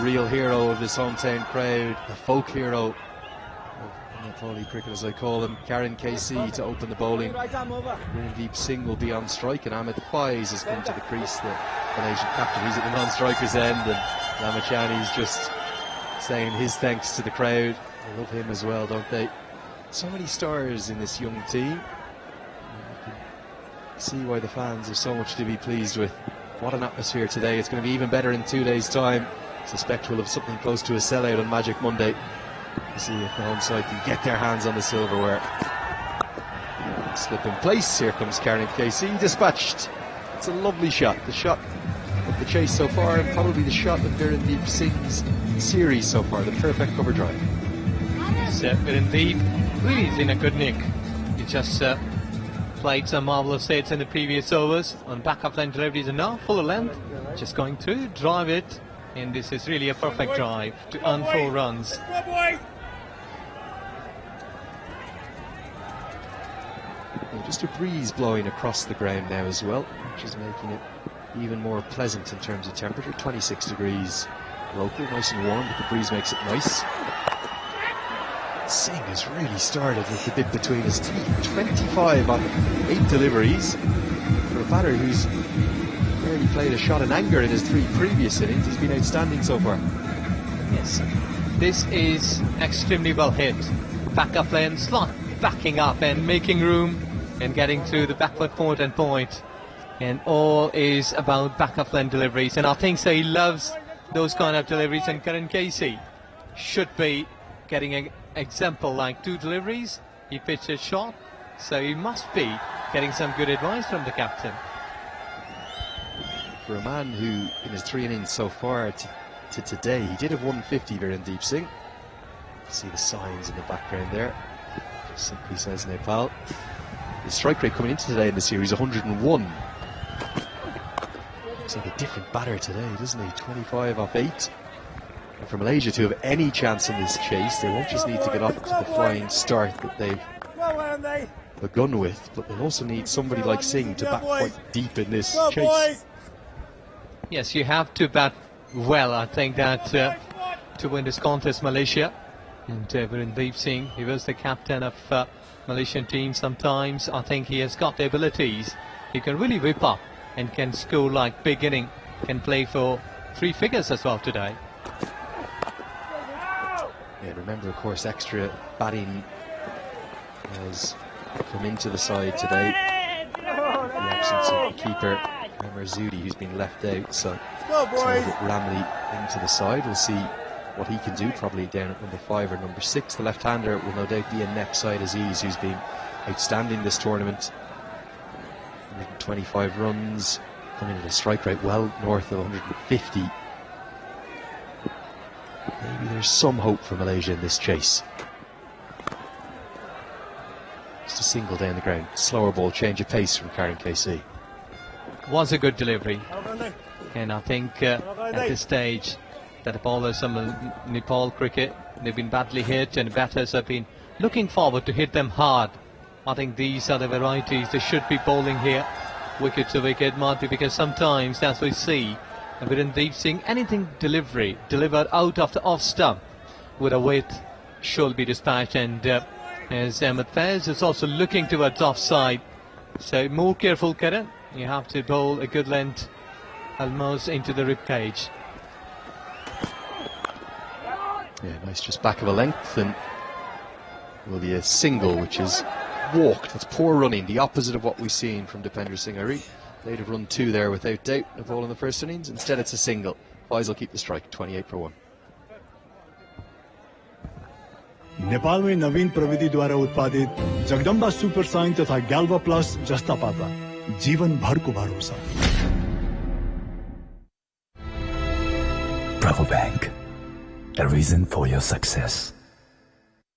real hero of this hometown crowd, a folk hero of Nepali cricket, as I call him, Karen KC, to open the bowling. Virendeep Singh will be on strike, and Amit Faiz has come to the crease, the Malaysian captain. He's at the non-striker's end, and Ramachani's just saying his thanks to the crowd. They love him as well, don't they? So many stars in this young team. You can see why the fans have so much to be pleased with. What an atmosphere today. It's going to be even better in 2 days' time. I suspect we'll have something close to a sellout on Magic Monday. To see if the home side can get their hands on the silverware. Slip in place. Here comes Karen KC, dispatched. It's a lovely shot. The shot of the chase so far, and probably the shot of Virendeep Singh's series so far. The perfect cover drive. Virendeep really is in a good nick. He just played some marvellous hits in the previous overs on back of line deliveries, and now full length, just going through, drive it, and this is really a perfect drive to earn 4 runs. Just a breeze blowing across the ground now as well, which is making it even more pleasant in terms of temperature. 26 degrees local, nice and warm, but the breeze makes it nice. Singh has really started with the bit between his teeth. 25 on 8 deliveries. For a batter who's barely played a shot in anger in his 3 previous innings, he's been outstanding so far. Yes, this is extremely well hit. Back up lane, slot backing up and making room and getting through the backward point and point. And all is about back up lane deliveries. And I think so he loves those kind of deliveries, and Karen Casey should be getting an example like 2 deliveries. He pitched a shot, so he must be getting some good advice from the captain. For a man who, in his 3 innings so far to today, he did have 150, Virendeep Singh. See the signs in the background there. Just simply says Nepal. His strike rate coming into today in the series, 101. Looks like a different batter today, doesn't he? 25 off 8. And for Malaysia to have any chance in this chase, they won't just need to get off to the flying start that they've begun with, but they'll also need somebody like Singh to bat quite deep in this chase. Yes, you have to bat well, I think, that to win this contest, Malaysia. And Virendra Singh, he was the captain of Malaysian team sometimes. I think he has got the abilities. He can really whip up and can score like big inning, can play for 3 figures as well today. Yeah, remember, of course, extra batting has come into the side today. The absence of the keeper, Amar Zudi, who's been left out, so Ramley into the side. We'll see what he can do, probably down at number 5 or number 6. The left-hander will no doubt be a neck side Aziz, who's been outstanding this tournament. 125 runs, coming at a strike rate well north of 150. Maybe there's some hope for Malaysia in this chase. Just a single down the ground. Slower ball, change of pace from Karen KC. Was a good delivery. And I think at this stage that the bowlers from Nepal cricket, they've been badly hit and batters have been looking forward to hit them hard. I think these are the varieties they should be bowling here. Wicket to wicket might be, because sometimes, as we see, Virendra Singh, anything delivered out of the off stump with a weight should be dispatched. And as Ahmed Faiz is also looking towards offside, so more careful, Karan. You have to bowl a good length almost into the rib cage. Yeah, nice, just back of a length, and will be a single, which is walked. That's poor running, the opposite of what we've seen from Dipendra Singh Ari. They'd have run 2 there without doubt, a ball in the first innings. Instead it's a single. Faiz will keep the strike, 28 for 1. Nepal में नवीन प्रविधि द्वारा उत्पादित Jagdamba super sign तथा Galva plus जस्ता पाता जीवन भर को भरोसा. Bravo Bank, a reason for your success.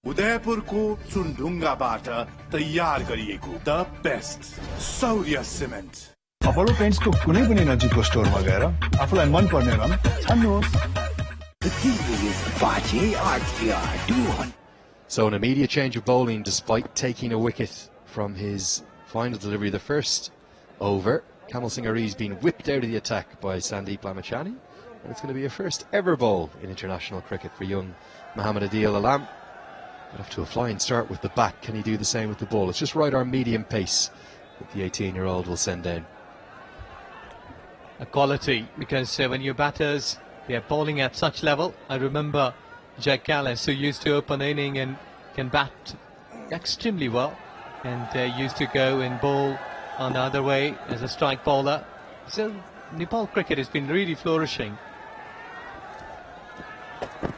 उदयपुरको चुनढुङ्गाबाट तयार गरिएको the best Saurya cement. Apollo पेन्ट्सको कुनै पनि नजिकको स्टोरमा गएर आफूलाई मन पर्ने रङ छान्नुहोस्. The TV is Apache RTR 200. So an immediate change of bowling despite taking a wicket from his final delivery the first over. Kamal Singh Ari's been whipped out of the attack by Sandeep Lamachani, and it's going to be a first ever bowl in international cricket for young Mohammad Adil Alam. Got off to a flying start with the bat. Can he do the same with the ball? It's just right arm medium pace that the 18-year-old will send down. A quality, because when your batters, they are bowling at such level. I remember Jack Callis, who used to open inning and can bat extremely well, and used to go and bowl on the other way as a strike bowler. So Nepal cricket has been really flourishing.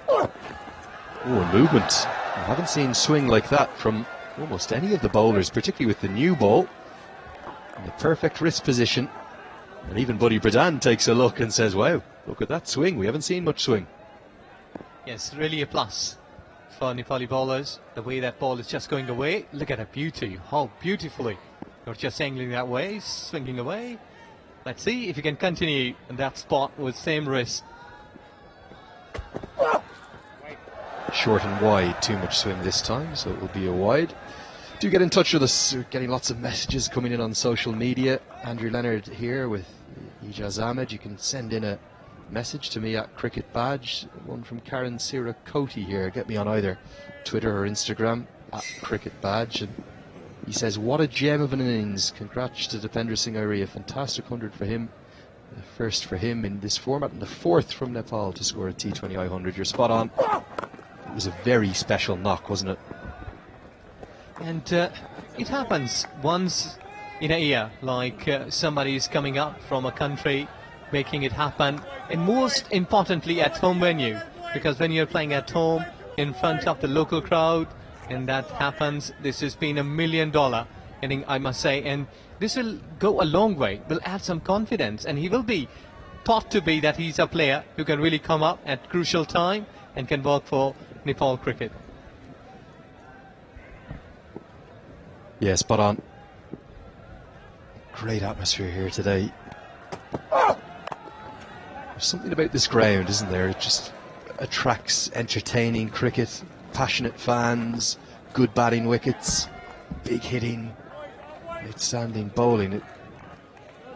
Oh, and movement. I haven't seen swing like that from almost any of the bowlers, particularly with the new ball. In the perfect wrist position. And even Buddy Pradhan takes a look and says, wow, look at that swing. We haven't seen much swing. Yes, really a plus for Nepali bowlers. The way that ball is just going away. Look at that beauty. How beautifully. Not just angling that way, swinging away. Let's see if you can continue in that spot with same wrist. Short and wide, too much swing this time, so it will be a wide. Do get in touch with us. We're getting lots of messages coming in on social media. Andrew Leonard here with Ijaz Ahmed. You can send in a message to me at Cricket Badge. One from Karen Sira Koti here. Get me on either Twitter or Instagram at Cricket Badge. And he says, what a gem of an innings. Congrats to Dipendra Singh Ari. A fantastic 100 for him. The first for him in this format, and the 4th from Nepal to score a T20 100. You're spot on. It was a very special knock, wasn't it? And it happens once in a year, like somebody is coming up from a country, making it happen, and most importantly at home venue, because when you're playing at home in front of the local crowd, and that happens, this has been $1 million inning, I must say, and this will go a long way, will add some confidence, and he will be thought to be that he's a player who can really come up at crucial time and can work for Nepal cricket. Yeah, spot on. Great atmosphere here today. There's something about this ground, isn't there? It just attracts entertaining cricket, passionate fans, good batting wickets, big hitting, outstanding bowling. It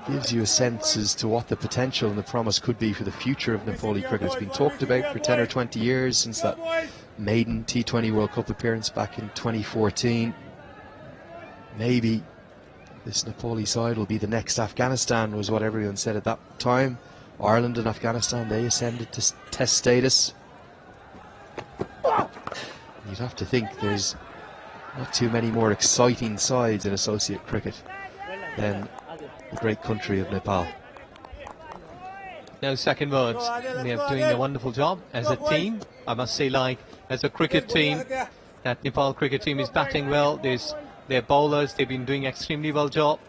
gives you a sense as to what the potential and the promise could be for the future of Nepali cricket. It's been talked about for 10 or 20 years since that maiden T20 World Cup appearance back in 2014. Maybe this Nepali side will be the next Afghanistan, was what everyone said at that time. Ireland and Afghanistan, they ascended to test status. You'd have to think there's not too many more exciting sides in associate cricket than the great country of Nepal. No second words. They are doing a wonderful job as a team. I must say, like, as a cricket team, that Nepal cricket team is batting well. Their bowlers, they've been doing extremely well job,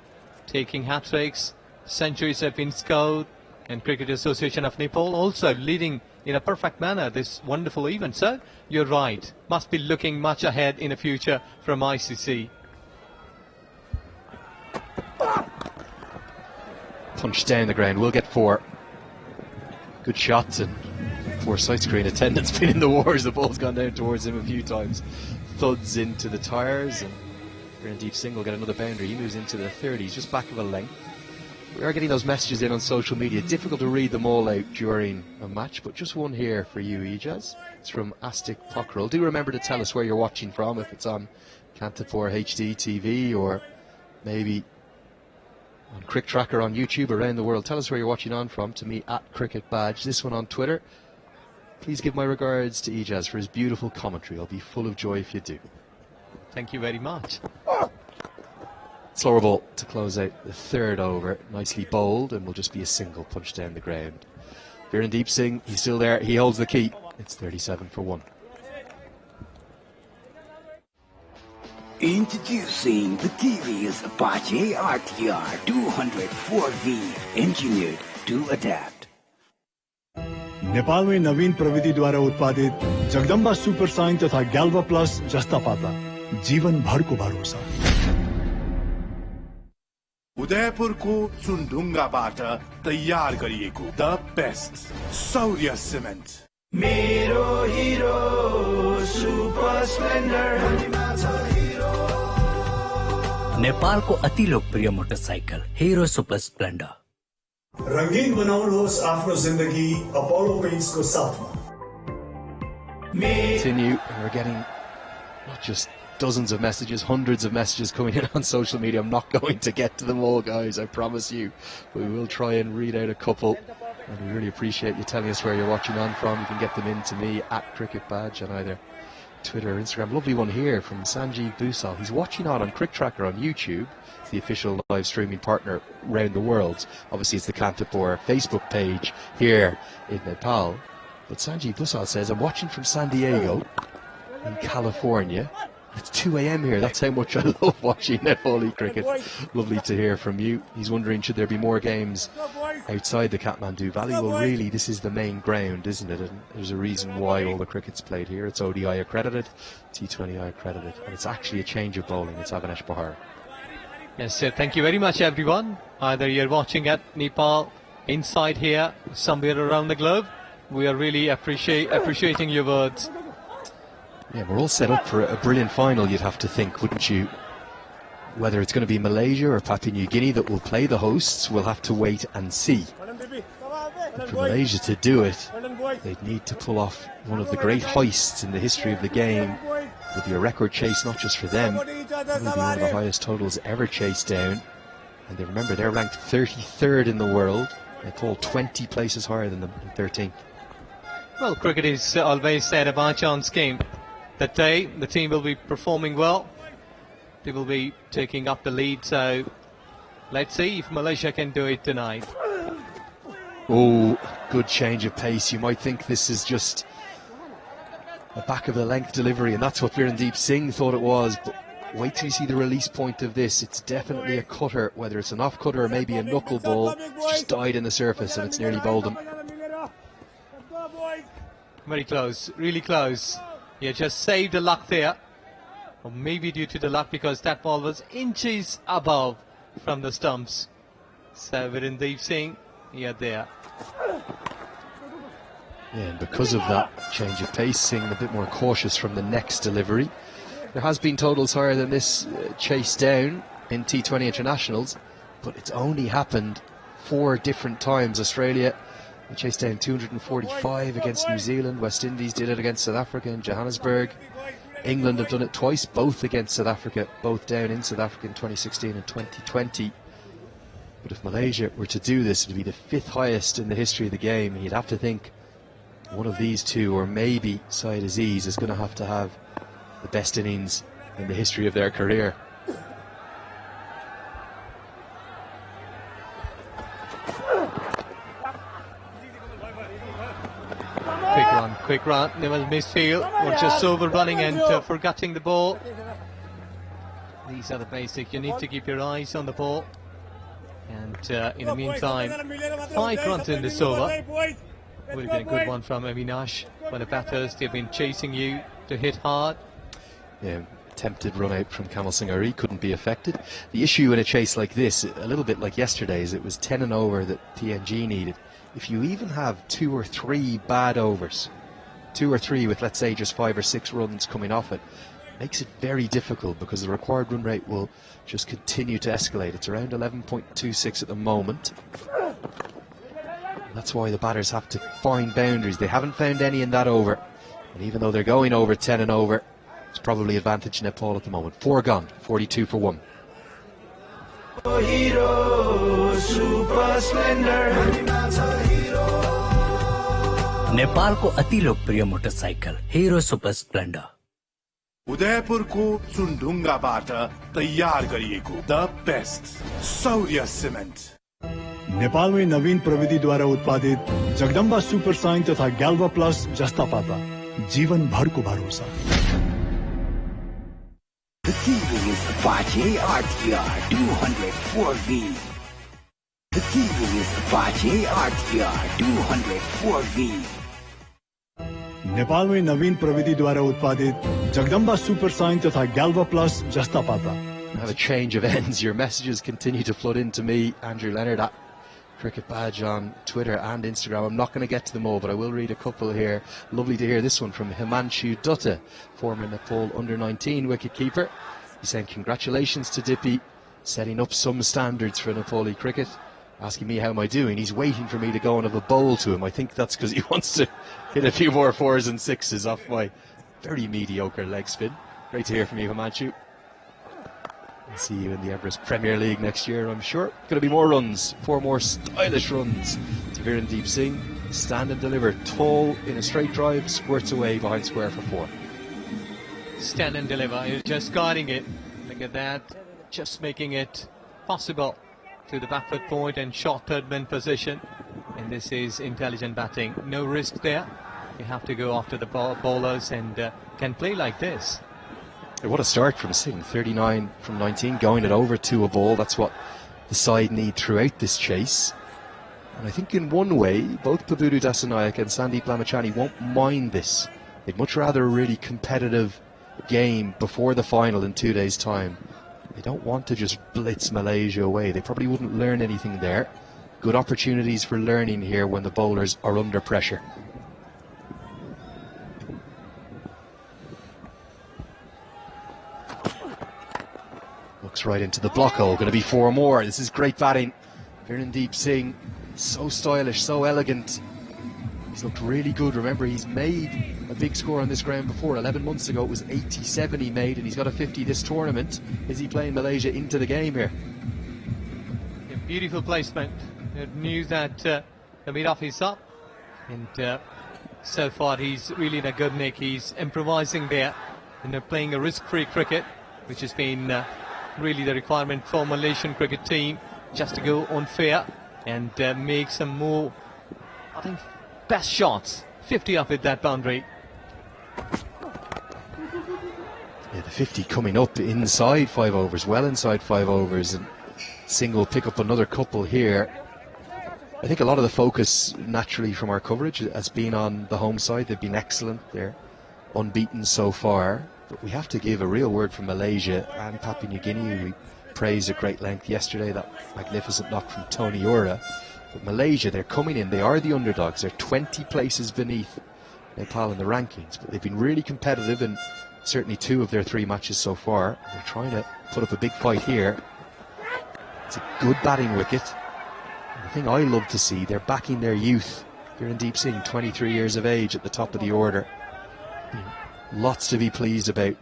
taking hat-tricks, centuries have been scored, and Cricket Association of Nepal also leading in a perfect manner this wonderful event. So, you're right, must be looking much ahead in the future from ICC. Punch down the ground, we'll get 4. Good shots, and poor side screen attendant's been in the wars. The ball's gone down towards him a few times. Thuds into the tyres, and Deep Singh will get another boundary. He moves into the 30s, just back of a length. We are getting those messages in on social media. Difficult to read them all out during a match, but just one here for you, Ijaz. It's from Astic Pockrell. Do remember to tell us where you're watching from, if it's on Kantapur HD TV or maybe on Crick Tracker on YouTube around the world. Tell us where you're watching on from to me at Cricket Badge. This one on Twitter. Please give my regards to Ijaz for his beautiful commentary. I'll be full of joy if you do. Thank you very much. Slower ball to close out the 3rd over. Nicely bowled, and will just be a single punch down the ground. Deep Singh, he's still there. He holds the key. It's 37 for 1. Introducing the TVS Apache RTR 204V, engineered to adapt. नेपालमै नवीन प्रविधिद्वारा उत्पादित Jagdamba super sign तथा ग्याल्वा plus जस्ता पाता जीवन भरको भरोसा। उदयपुरको चुनढुङ्गाबाट तयार गरिएको द बेस्ट सौर्य सिमेन्ट। मेरो हिरो सुपर स्प्लेन्डर। नेपालको अति लोकप्रिय मोटरसाइकल हिरो सुपर स्प्लेन्डर। रंगीन बनाउनुहोस् आफ्नो जिन्दगी अपोलो पेन्ट्सको साथमा। Continue, and we're getting not just dozens of messages, hundreds of messages coming in on social media. I'm not going to get to them all, guys, I promise you, but we will try and read out a couple, and we really appreciate you telling us where you're watching on from. You can get them in to me at Cricket Badge on either Twitter or Instagram. Lovely one here from Sanjeev Busal. He's watching on Crick Tracker on YouTube. It's the official live streaming partner around the world. Obviously it's the Kantapur Facebook page here in Nepal, but Sanjeev Busal says, I'm watching from San Diego in California. It's 2 a.m. here. That's how much I love watching Nepali cricket. Lovely to hear from you. He's wondering, should there be more games outside the Kathmandu Valley? Well, really, this is the main ground, isn't it? And there's a reason why all the cricket's played here. It's ODI accredited, T20I accredited, and it's actually a change of bowling. It's Avinash Bahar. Yes, thank you very much, everyone. Either you're watching at Nepal, inside here, somewhere around the globe. We are really appreciating your words. Yeah, we're all set up for a brilliant final, you'd have to think, wouldn't you? Whether it's going to be Malaysia or Papua New Guinea that will play the hosts, we'll have to wait and see. But for Malaysia to do it, they'd need to pull off one of the great heists in the history of the game. It would be a record chase, not just for them. It would be one of the highest totals ever chased down. And they remember, they're ranked 33rd in the world. Nepal 20 places higher than them, 13th. Well, cricket is always said a by-chance game. That day, the team will be performing well. They will be taking up the lead, so let's see if Malaysia can do it tonight. Oh, good change of pace. You might think this is just a back-of-the-length delivery, and that's what Deep Singh thought it was, but wait till you see the release point of this. It's definitely a cutter, whether it's an off-cutter or maybe a knuckle ball. It's just died in the surface, and it's nearly bowled him. Very close, really close. He just saved the luck there, or maybe due to the luck because that ball was inches above from the stumps. So Deep Singh, yeah, there. Yeah, and because of that change of pace, seeing a bit more cautious from the next delivery. There has been totals higher than this chase down in T20 internationals, but it's only happened 4 different times. Australia, they chased down 245 against New Zealand. West Indies did it against South Africa in Johannesburg. England have done it twice, both against South Africa, both down in South Africa in 2016 and 2020. But if Malaysia were to do this, it would be the 5th highest in the history of the game, and you'd have to think one of these two, or maybe Syed Aziz, is going to have the best innings in the history of their career. Quick run, there was misfield, or just overrunning and forgetting the ball. These are the basics. You need to keep your eyes on the ball. And in the meantime, 5 runs in this over. Would have been a good one from Avinash. But the batters, they've been chasing you to hit hard. Yeah, attempted run out from Kamal Singh Ari, couldn't be affected. The issue in a chase like this, a little bit like yesterday's, it was 10 and over that TNG needed. If you even have 2 or 3 bad overs, 2 or 3 with, let's say, just 5 or 6 runs coming off it, makes it very difficult, because the required run rate will just continue to escalate. It's around 11.26 at the moment. That's why the batters have to find boundaries. They haven't found any in that over, and even though they're going over 10 and over, it's probably advantage Nepal at the moment. 4 gone, 42 for 1. नेपालको अति लोकप्रिय motorcycle Hero super Splendor उदयपुरको चुनढुङ्गाबाट तयार गरिएको the best Saurya cement नेपालमै नवीन प्रविधिद्वारा उत्पादित Jagdamba super sign तथा ग्याल्वा plus जस्ता पाता जीवन भरको भरोसा। The TV is Apache RTR 204V. The TV is Apache RTR 204V. नेपालमै नवीन प्रविधिद्वारा उत्पादित जगदम्बा सुपर साइन तथा ग्याल्वा प्लस जस्ता पाता। Have a change of ends. Your messages continue to flood into me, Andrew Leonard, at Cricket Badge on Twitter and Instagram. I'm not going to get to them all, but I will read a couple here. Lovely to hear this one from Himanshu Dutta, former Nepal under-19 wicketkeeper. He's saying congratulations to Dippy, setting up some standards for Nepali cricket. Asking me how am I doing. He's waiting for me to go and have a bowl to him. I think that's because he wants to hit a few more 4s and 6s off my very mediocre leg spin. Great to hear from you, Himanshu. I'll see you in the Everest Premier League next year, I'm sure. Going to be more runs, 4 more stylish runs to Virendeep Singh. Stand and deliver, tall in a straight drive, squirts away behind square for 4. Stand and deliver, he's just guiding it. Look at that, just making it possible to the back foot point and short third man position. And this is intelligent batting, no risk there. You have to go after the bowlers and can play like this. What a start from Singh, 39 from 19, going it over to a ball. That's what the side need throughout this chase. And I think in one way, both Pabudu Dasanayak and Sandeep Lamachani won't mind this. They'd much rather a really competitive game before the final in 2 days' time. They don't want to just blitz Malaysia away. They probably wouldn't learn anything there. Good opportunities for learning here when the bowlers are under pressure. Looks right into the block hole. Going to be 4 more. This is great batting. Virendeep Singh, so stylish, so elegant. He's looked really good. Remember, he's made a big score on this ground before. 11 months ago it was 87 he made, and he's got a 50 this tournament. Is he playing Malaysia into the game here? A beautiful placement. It knew that the mid-off is up, and so far he's really in a good nick. He's improvising there, and playing a risk-free cricket, which has been really the requirement for Malaysian cricket team, just to go on fair and make some more, I think, best shots. 50 off at that boundary. Yeah, the 50 coming up inside 5 overs, well inside 5 overs, and Singh will pick up another couple here. I think a lot of the focus naturally from our coverage has been on the home side. They've been excellent. They're unbeaten so far. But we have to give a real word from Malaysia and Papua New Guinea, who we praised at great length yesterday. That magnificent knock from Tony Ura. But Malaysia, they're coming in, they are the underdogs, they're 20 places beneath Nepal in the rankings, but they've been really competitive in certainly 2 of their 3 matches so far. They're trying to put up a big fight here. It's a good batting wicket. And the thing I love to see, they're backing their youth. Virendeep Singh, 23 years of age, at the top of the order. Lots to be pleased about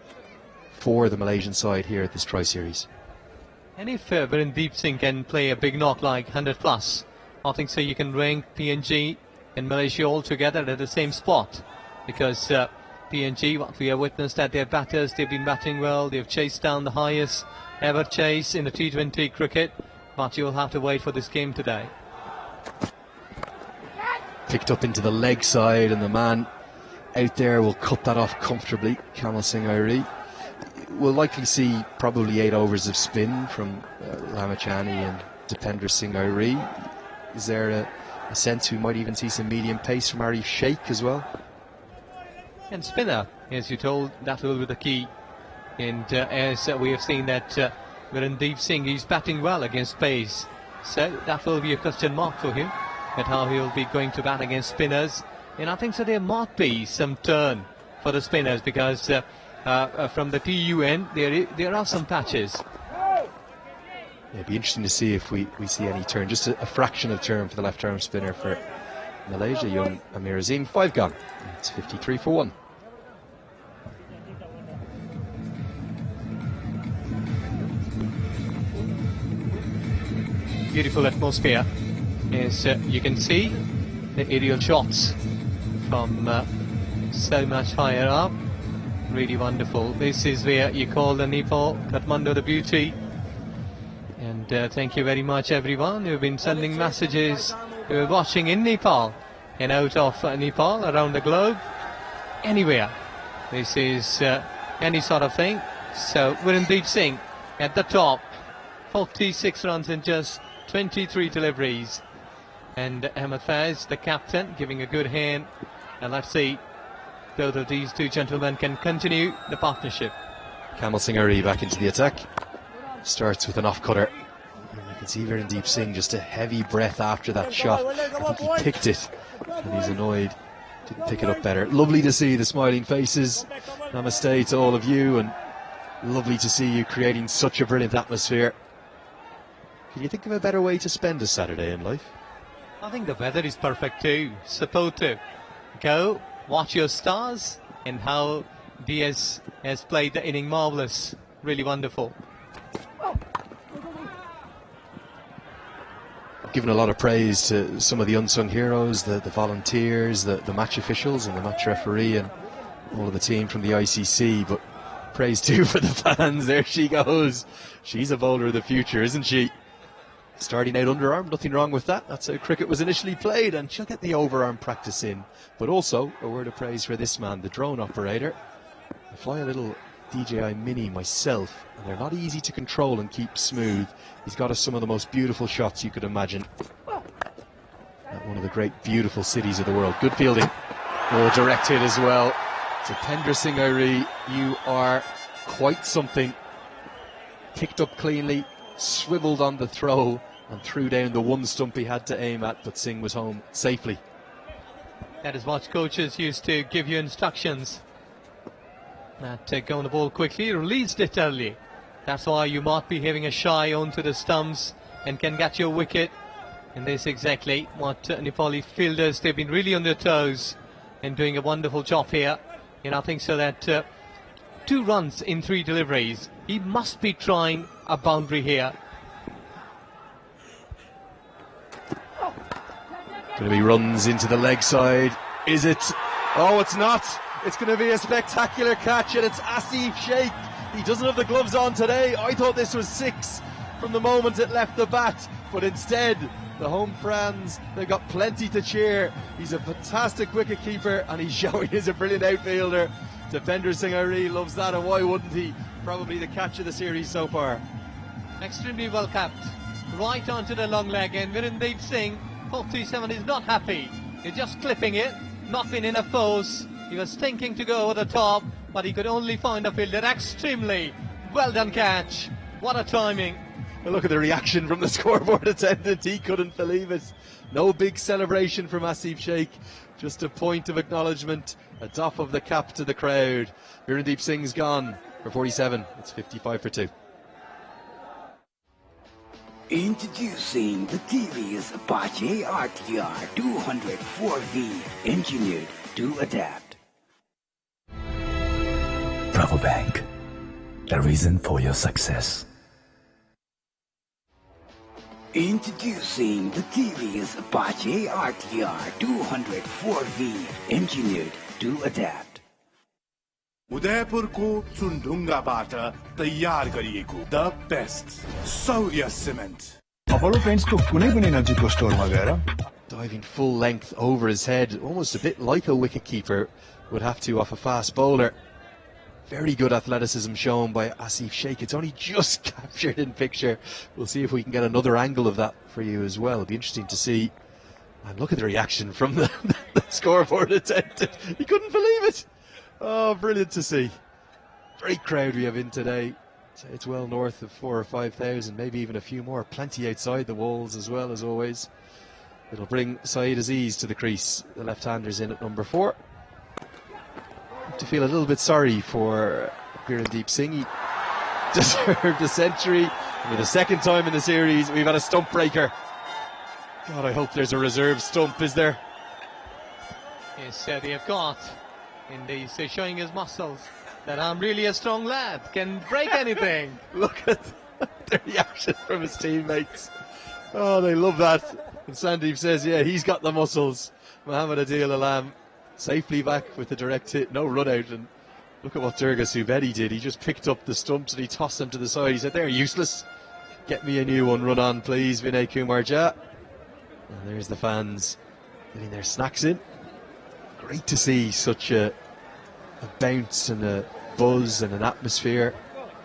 for the Malaysian side here at this Tri-Series. And if Virendeep Singh can play a big knock like 100 plus, I think so you can rank PNG and Malaysia all together at the same spot, because PNG, what we have witnessed at their batters, they've been batting well, they've chased down the highest ever chase in the T20 cricket, but you'll have to wait for this game today. Picked up into the leg side, and the man out there will cut that off comfortably. Kamal Singh Airi. We'll likely see probably 8 overs of spin from Lamachani and Dipender Singh Airi. Is there a sense we might even see some medium pace from Arif Sheikh as well? And spinner, as you told, that will be the key. And as we have seen that Virendeep Singh is batting well against pace, so that will be a question mark for him, at how he will be going to bat against spinners. And I think so there might be some turn for the spinners, because from the TUN there are some patches. Yeah, it'd be interesting to see if we see any turn, just a fraction of turn for the left arm spinner for Malaysia, young Amir Azim. 5 gone. It's 53 for 1. Beautiful atmosphere, as you can see the aerial shots from so much higher up. Really wonderful. This is where you call the Nepal, Kathmandu the beauty. And thank you very much everyone who've been sending messages, who are watching in Nepal and out of Nepal, around the globe, anywhere. This is any sort of thing. So Virendeep Singh at the top, 46 runs in just 23 deliveries. And Ahmed Faiz, the captain, giving a good hand. And let's see, both of these 2 gentlemen can continue the partnership. Kamal Singh Airi back into the attack. Starts with an off-cutter. You can see Virendeep Singh, just a heavy breath after that shot. I think he picked it, and he's annoyed. Didn't pick it up better. Lovely to see the smiling faces. Namaste to all of you, and lovely to see you creating such a brilliant atmosphere. Can you think of a better way to spend a Saturday in life? I think the weather is perfect too, supportive. Go, watch your stars, and how Diaz has played the inning marvellous. Really wonderful. Given a lot of praise to some of the unsung heroes, the volunteers, the match officials and the match referee and all of the team from the ICC, but praise too for the fans. There she goes. She's a bowler of the future, isn't she? Starting out underarm, nothing wrong with that. That's how cricket was initially played, and she'll get the overarm practice in. But also a word of praise for this man, the drone operator. I fly a little DJI Mini myself, and they're not easy to control and keep smooth. He's got us some of the most beautiful shots you could imagine at one of the great beautiful cities of the world. Good fielding. Oh, direct hit as well. Dipender Singh Airi, you are quite something. Picked up cleanly, swiveled on the throw and threw down the one stump he had to aim at, but Singh was home safely. That is what coaches used to give you instructions. That go on the ball quickly, released it early. That's why you might be having a shy onto the stumps and can get your wicket. And this is exactly what Nepali fielders, they've been really on their toes and doing a wonderful job here. And I think so that 2 runs in 3 deliveries. He must be trying a boundary here. Going to be runs into the leg side. Is it? Oh, it's not. It's going to be a spectacular catch, and it's Asif Sheikh. He doesn't have the gloves on today. I thought this was 6 from the moment it left the bat, but instead the home fans, they've got plenty to cheer. He's a fantastic wicket-keeper, and he's showing he's a brilliant outfielder. Dipender Singh Airi loves that, and why wouldn't he? Probably the catch of the series so far. Extremely well capped. Right onto the long leg, and Virendeep Singh, 47, is not happy. He's just clipping it, not been enough force. He was thinking to go over the top, but he could only find a fielder. Extremely well done catch. What a timing. Look at the reaction from the scoreboard attendant. He couldn't believe it. No big celebration from Asif Sheikh. Just a point of acknowledgement. A doff of the cap to the crowd. Virendeep Singh's gone for 47. It's 55 for 2. Introducing the TVS Apache RTR 204V, engineered to adapt. Bravo Bank, the reason for your success. Introducing the TVS Apache RTR 204V, engineered to adapt. उदयपुरको चुनढुङ्गाबाट तयार गरिएको the best Saurya cement Apollo पेन्ट्सको कुनै पनि नजिकको स्टोरमा गएर Diving full length over his head, almost a bit like a wicketkeeper would have to off a fast bowler. Very good athleticism shown by Asif Sheikh. It's only just captured in picture. We'll see if we can get another angle of that for you as well. It'll be interesting to see. And look at the reaction from the scoreboard attendant. He couldn't believe it. Oh, brilliant to see. Great crowd we have in today. It's well north of 4,000 or 5,000, maybe even a few more. Plenty outside the walls as well, as always. It'll bring Saeed Aziz to the crease. The left-hander's in at number 4. To feel a little bit sorry for Virendeep Singh. He deserved a century. And for the second time in the series, we've had a stump breaker. God, I hope there's a reserve stump, is there? Yes, they have got. And he's showing his muscles that I'm really a strong lad, can break anything. Look at the reaction from his teammates. Oh, they love that. And Sandeep says, yeah, he's got the muscles. Mohammad Adil Alam safely back with the direct hit, no run out. And look at what Durga Subedi did. He just picked up the stumps and he tossed them to the side. He said, they're useless. Get me a new one, run on please, Vinay Kumar Jha. And there's the fans getting their snacks in. Great to see such a bounce and a buzz and an atmosphere,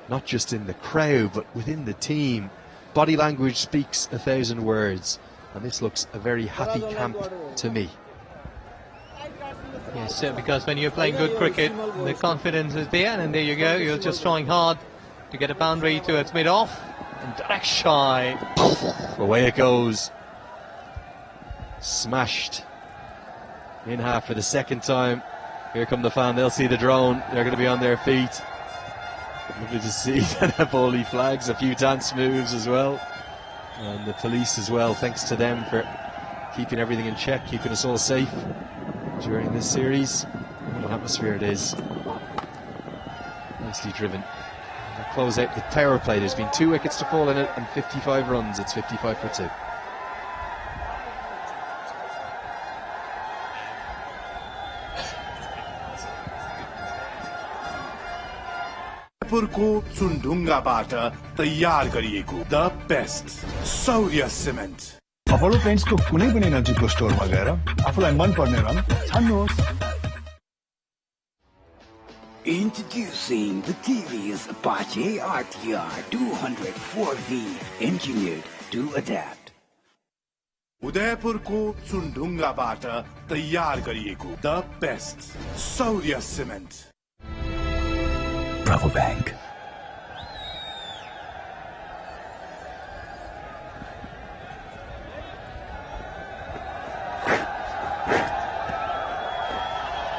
not just in the crowd but within the team. Body language speaks 1,000 words, and this looks a very happy camp to me. Yes, because when you're playing good cricket, the confidence is there, and there you go, you're just trying hard to get a boundary towards mid-off, and direct shy. Away it goes. Smashed. In half for the second time. Here come the fan, they'll see the drone, they're going to be on their feet. Lovely to see that Nepali flags, a few dance moves as well. And the police as well, thanks to them for keeping everything in check, keeping us all safe during this series. What an atmosphere it is. Nicely driven. They'll close out the power play. There's been 2 wickets to fall in it and 55 runs. It's 55 for 2. उदयपुरको चुनढुङ्गाबाट तयार गरिएको the best Saurya cement Apollo पेन्ट्सको कुनै पनि नजिकको स्टोरमा गएर आफूलाई मन पर्ने रङ छान्नुहोस्. Introducing the TVS Apache RTR 204V, engineered to adapt. उदयपुरको चुनढुङ्गाबाट तयार गरिएको the best Saurya cement Bravo Bank.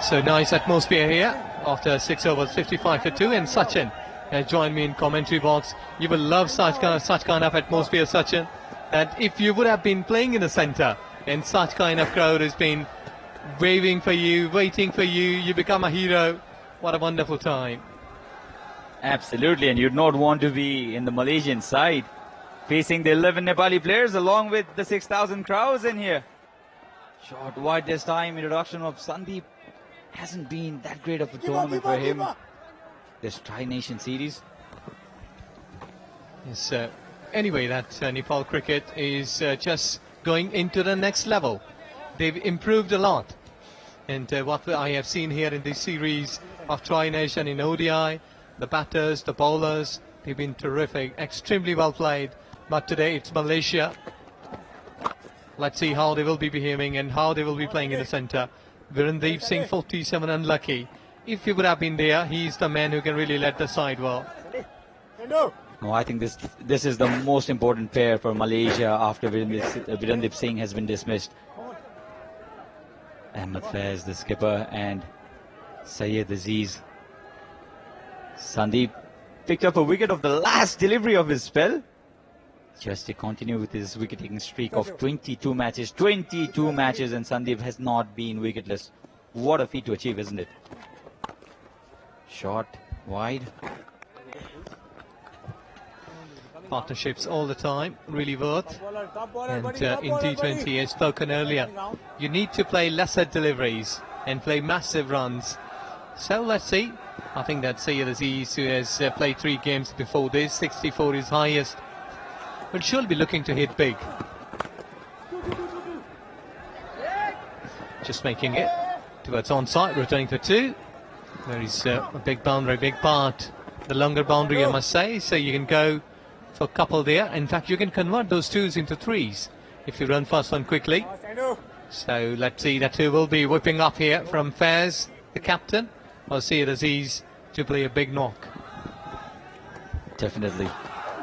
So nice atmosphere here after 6 overs, 55 for 2, and Sachin has joined me in commentary box. You will love such kind of atmosphere, Sachin, that if you would have been playing in the centre and such kind of crowd has been waving for you, waiting for you, you become a hero. What a wonderful time. Absolutely, and you'd not want to be in the Malaysian side, facing the 11 Nepali players along with the 6,000 crowds in here. Short wide this time, introduction of Sandeep hasn't been that great of a tournament for him. This Tri-Nation series. Yes, anyway, that Nepal cricket is just going into the next level. They've improved a lot. And what I have seen here in this series of Tri-Nation in ODI, the batters, the bowlers, they've been terrific, extremely well played. But today it's Malaysia. Let's see how they will be behaving and how they will be playing in the centre. Virendeep Singh, 47, unlucky. If he would have been there, he's the man who can really lead the side well. No, I think this is the most important pair for Malaysia after Virendip Singh has been dismissed. Ahmed Faiz, the skipper, and Syed Aziz. Sandeep picked up a wicket of the last delivery of his spell, just to continue with his wicket-taking streak of 22 matches. 22 matches, and Sandeep has not been wicketless. What a feat to achieve, isn't it? Shot wide. Partnerships all the time, really worth. And in T20, as spoken earlier, you need to play lesser deliveries and play massive runs. So let's see. I think that Syed Aziz, who has played 3 games before this, 64 is highest, will surely be looking to hit big. Just making it towards onside, returning for 2. There is a big boundary, big part. The longer boundary, I must say, so you can go for a couple there. In fact, you can convert those 2s into 3s if you run fast one quickly. So let's see, that 2 will be whipping up here from Faiz, the captain, or Syed Aziz to play a big knock. Definitely.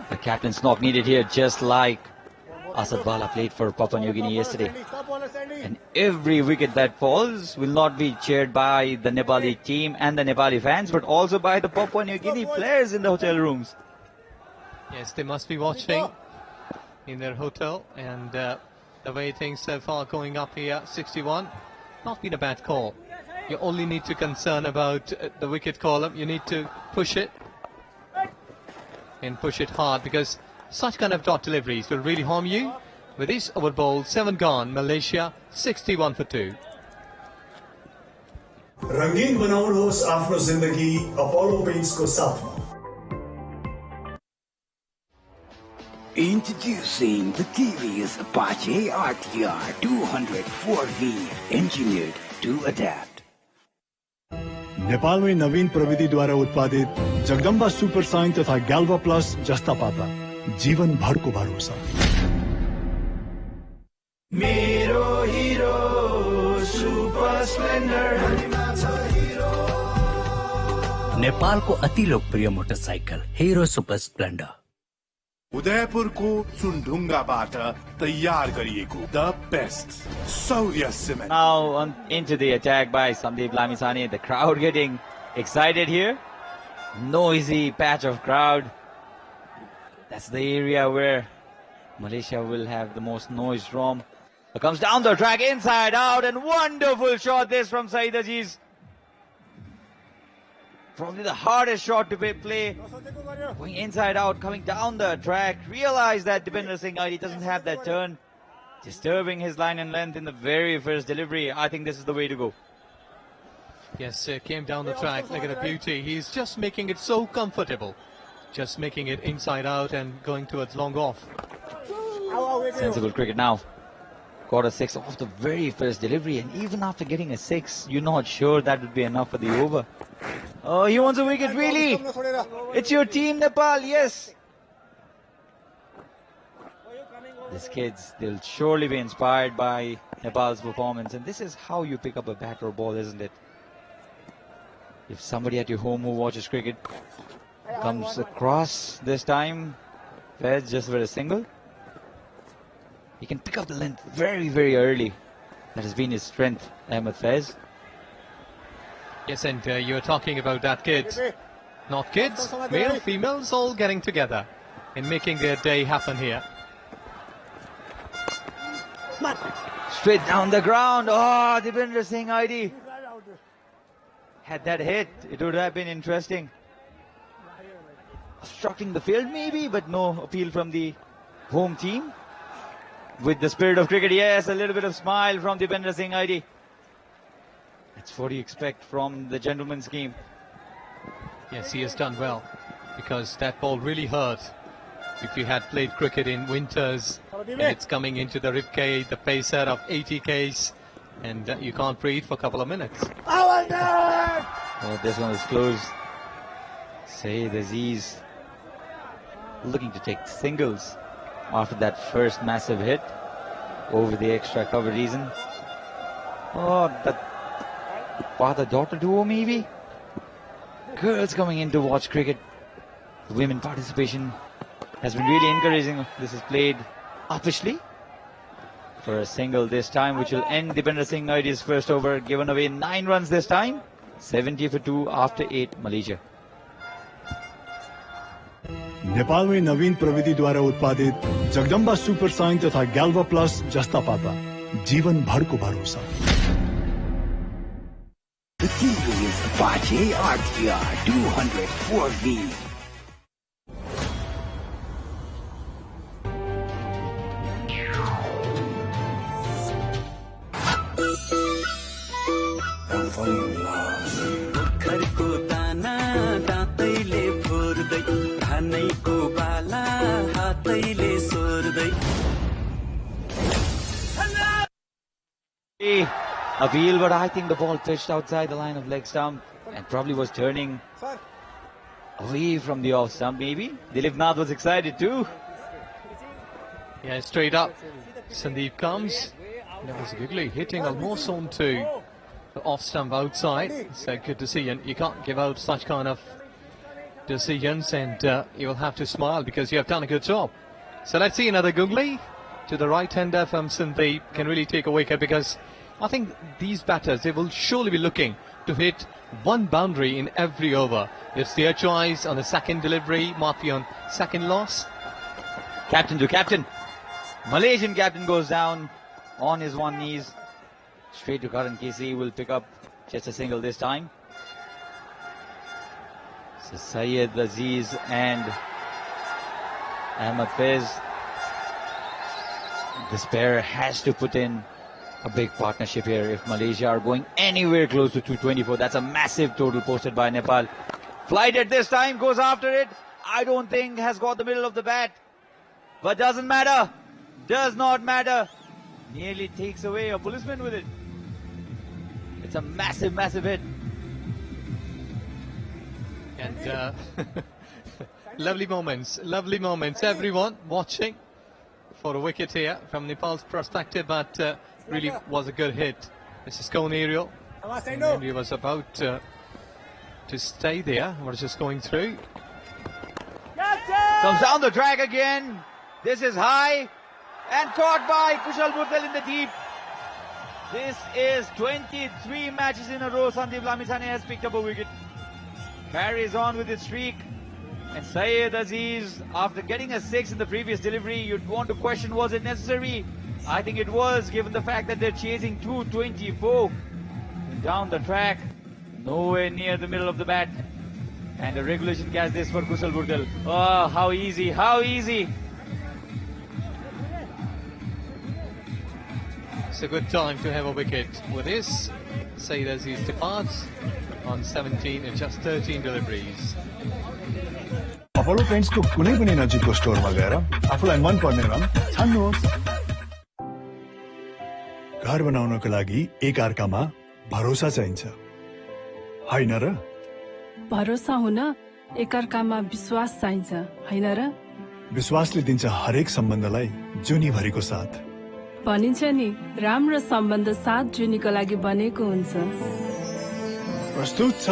The captain's knock needed here, just like Asad Wala played for Papua New Guinea yesterday. And every wicket that falls will not be cheered by the Nepali team and the Nepali fans, but also by the Papua New Guinea players in the hotel rooms. Yes, they must be watching in their hotel, and the way things so far going up here, 61, not been a bad call. You only need to concern about the wicket column. You need to push it and push it hard, because such kind of dot deliveries will really harm you. With this over ball, 7 gone, Malaysia 61 for 2. रंगीन बनाउनुहोस् आफ्नो जिन्दगी Apollo पेन्ट्सको साथमा. Introducing the TVS Apache RTR 204V, engineered to adapt. नेपालमै नवीन प्रविधिद्वारा उत्पादित Jagdamba super sign तथा ग्याल्वा plus जस्ता पाता जीवन भरको भरोसा. मेरो हिरो सुपर स्प्लेन्डर. नेपालको अति लोकप्रिय मोटरसाइकल हिरो सुपर स्प्लेन्डर. उदयपुरको सुनढुङ्गाबाट तयार गरिएको the best Saurya cement. Now into the attack by Sandeep Lamisani. The crowd getting excited here. Noisy patch of crowd. That's the area where Malaysia will have the most noise from. It comes down the track, inside out, and wonderful shot this from Syed Aziz. Probably the hardest shot to play. Going inside out, coming down the track. Realize that Deepinder Singh Aidi doesn't have that turn. Disturbing his line and length in the very first delivery. I think this is the way to go. Yes, came down the track. Look at the beauty. He's just making it so comfortable. Just making it inside out and going towards long off. Sensible cricket now. Got a 6 off the very first delivery, and even after getting a 6, you're not sure that would be enough for the over. Oh, he wants a wicket, really? It's your team, Nepal, yes. These kids, they'll surely be inspired by Nepal's performance, and this is how you pick up a bat or ball, isn't it? If somebody at your home who watches cricket comes across this time, Faiz just with a single, he can pick up the length very, very early. That has been his strength, Ahmed Faiz. Yes, and you're talking about that kid. Not kids, male, females, all getting together and making their day happen here. Straight down the ground. Oh, Deepinder Singh Aidi. Had that hit, it would have been interesting. Obstructing the field maybe, but no appeal from the home team. With the spirit of cricket, yes, a little bit of smile from Deepinder Singh Aidi. That's what you expect from the gentleman's game. Yes, he has done well, because that ball really hurt. If you had played cricket in winters, and it's coming into the ribcage, the pacer of 80 Ks, and you can't breathe for a couple of minutes. Oh, this one is close. Syed Aziz looking to take singles after that first massive hit over the extra cover reason. Oh, that father-daughter duo maybe? Girls coming in to watch cricket. Women participation has been really encouraging. This is played uppishly for a single this time, which will end Dipender Singh Airi's first over. Given away 9 runs this time, 70 for 2 after 8 Malaysia. नेपालमै नवीन प्रविधिद्वारा उत्पादित Jagdamba super sign तथा ग्याल्वा plus जस्ता पाता जीवन भरको भरोसा। The TV is Apache RTR 204V. Appeal, but I think the ball pitched outside the line of leg stump and probably was turning away from the off stump maybe. Dilip Nath was excited too. Yeah, straight up. Sandeep comes. That was googly, hitting almost onto the off stump outside. So good to see, and you can't give out such kind of decisions, and you will have to smile because you have done a good job. So let's see another googly to the right-hander from Sandeep. Can really take a wicket, because I think these batters, they will surely be looking to hit one boundary in every over. It's their choice on the second delivery, might be on second loss. Captain to captain. Malaysian captain goes down on his one knees. Straight to Karan Kesari, will pick up just a single this time. So Syed Aziz and Ahmed Faiz. This pair has to put in a big partnership here if Malaysia are going anywhere close to 224. That's a massive total posted by Nepal. Flighted this time, goes after it. I don't think has got the middle of the bat. But doesn't matter. Does not matter. Nearly takes away a policeman with it. It's a massive, massive hit. And lovely moments, everyone watching for a wicket here from Nepal's perspective, but really was a good hit. This is Cone aerial, and he was about to stay there, was just going through. Comes down the track again. This is high and caught by Kushal Burdal in the deep. This is 23 matches in a row. Sandeep Lamisane has picked up a wicket. Carries on with his streak. And Syed Aziz, after getting a 6 in the previous delivery, you'd want to question, was it necessary? I think it was, given the fact that they're chasing 224 down the track, nowhere near the middle of the bat. And a regulation catch this for Kushal Burdal. Oh, how easy, how easy. It's a good time to have a wicket with this. Syed Aziz departs on 17 and just 13 deliveries. Apollo पेन्ट्सको कुनै पनि नजिकको स्टोरमा गएर आफूलाई मन पर्ने रङ छान्नुहोस्। घर बनाउनको लागि एक अर्कामा भरोसा चाहिन्छ, हैन र? भरोसा हुन एक अर्कामा विश्वास चाहिन्छ, हैन र? विश्वासले दिन्छ हरेक सम्बन्धलाई जुनीभरिको साथ। भनिन्छ नि, राम्रो सम्बन्ध साथ जुनीको लागि बनेको हुन्छ। प्रस्तुत छ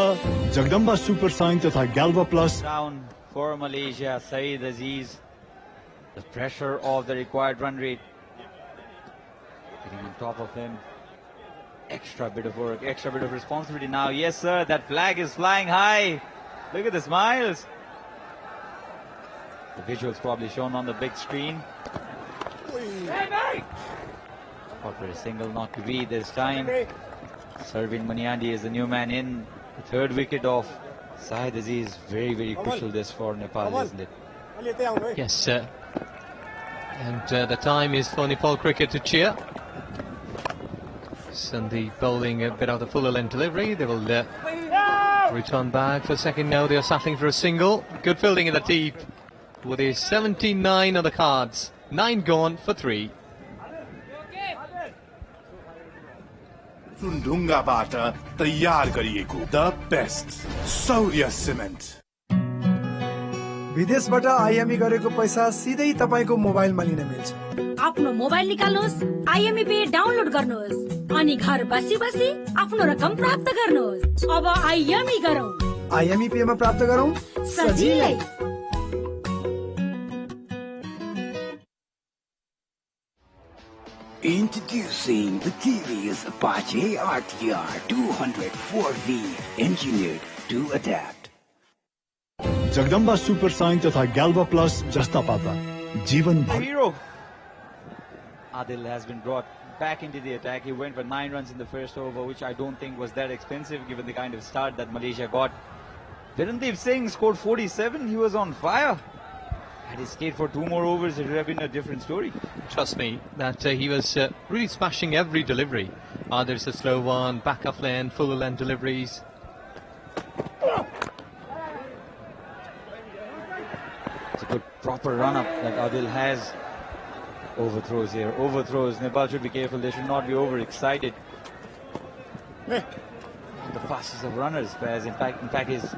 जगदम्बा सुपर साइन तथा ग्याल्वा plus. For Malaysia, Syed Aziz, the pressure of the required run rate, getting on top of him. Extra bit of work, extra bit of responsibility now. Yes, sir, that flag is flying high. Look at the smiles. The visuals probably shown on the big screen. Caught for a single, not to be this time. Servin Maniandi is the new man in. The third wicket of Syed Aziz. Very, very crucial this for Nepal, isn't it? Yes, sir. And the time is for Nepal cricket to cheer. Sandeep bowling a bit of the fuller length delivery. They will return back for a second now. They are settling for a single. Good fielding in the deep with a 79 on the cards. 9 gone for 3. ढुङ्गाबाट तयार गरिएको the best Saurya cement. विदेशबाट IME गरेको पैसा सिधै तपाईको मोबाइलमा लिन मिल्छ। आफ्नो मोबाइल निकाल्नुहोस्, आइएमई पे डाउनलोड गर्नुहोस् अनि घर बसी बसी आफ्नो रकम प्राप्त गर्नुहोस्। अब आइएमई गरौँ, आइएमई पे मा प्राप्त गरौँ सजिलै। Introducing the TVS Apache RTR 204V, engineered to adapt. Jagdamba super sign तथा गैल्वा प्लस जस्ता पाता जीवन भर Hero. Adil has been brought back into the attack. He went for 9 runs in the first over, which I don't think was that expensive given the kind of start that Malaysia got. Virendeep Singh scored 47. He was on fire. Had he stayed for 2 more overs, it would have been a different story. Trust me, that he was really smashing every delivery. There's a slow one, back off lane, full length deliveries. It's a good proper run-up that Adil has. Overthrows here, overthrows. Nepal should be careful. They should not be overexcited. The fastest of runners, Faz. In fact, he's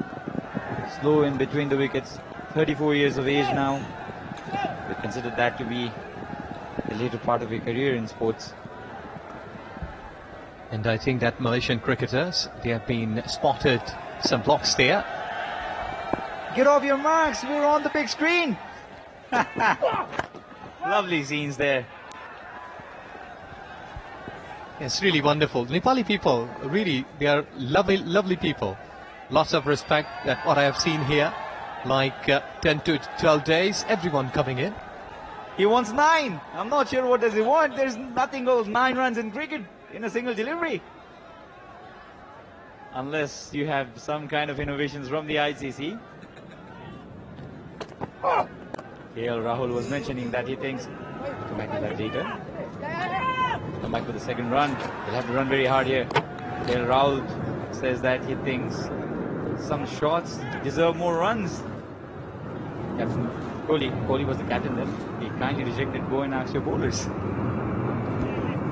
slow in between the wickets. 34 years of age now. We consider that to be the later part of a career in sports. And I think that Malaysian cricketers, they have been spotted some blocks there. Get off your marks, we're on the big screen. Lovely scenes there. It's really wonderful. Nepali people, really, they are lovely, lovely people. Lots of respect that what I have seen here. Like 10 to 12 days, everyone coming in. He wants 9. I'm not sure what does he want. There's nothing goes 9 runs in cricket in a single delivery. Unless you have some kind of innovations from the ICC. KL Rahul was mentioning that he thinks, come back to that later. Come back for the second run. They'll have to run very hard here. KL Rahul says that he thinks some shots deserve more runs. Captain Kohli was the captain then. He kindly rejected go and ask your bowlers.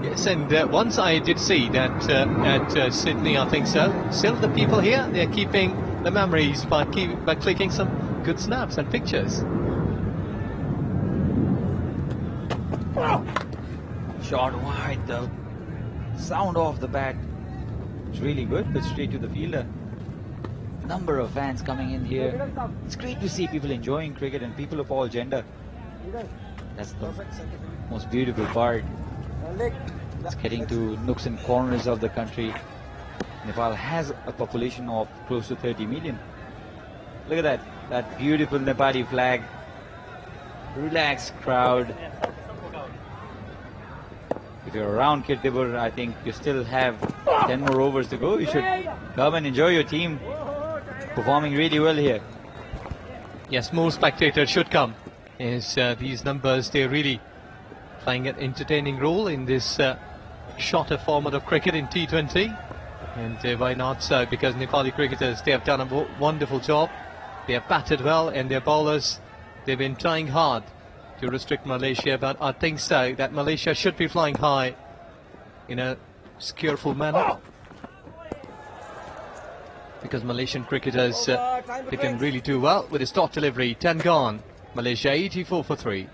Yes, and once I did see that at Sydney, I think so. Still the people here, they're keeping the memories by clicking some good snaps and pictures. Shot wide, the sound off the bat. It's really good, but straight to the fielder. Number of fans coming in here. It's great to see people enjoying cricket and people of all gender. That's the most beautiful part. It's getting to nooks and corners of the country. Nepal has a population of close to 30 million. Look at that beautiful Nepali flag. Relaxed crowd. If you're around Kirtipur, I think you still have 10 more overs to go. You should come and enjoy your team. Performing really well here. Yes, more spectators should come. Yes, these numbers, they're really playing an entertaining role in this shorter format of cricket in T20. And why not so? Because Nepali cricketers, they have done a wonderful job. They have batted well, and their bowlers, they've been trying hard to restrict Malaysia. But I think so that Malaysia should be flying high in a skillful manner. Because Malaysian cricketers, they can really do well with his top delivery. 10 gone. Malaysia 84 for 3.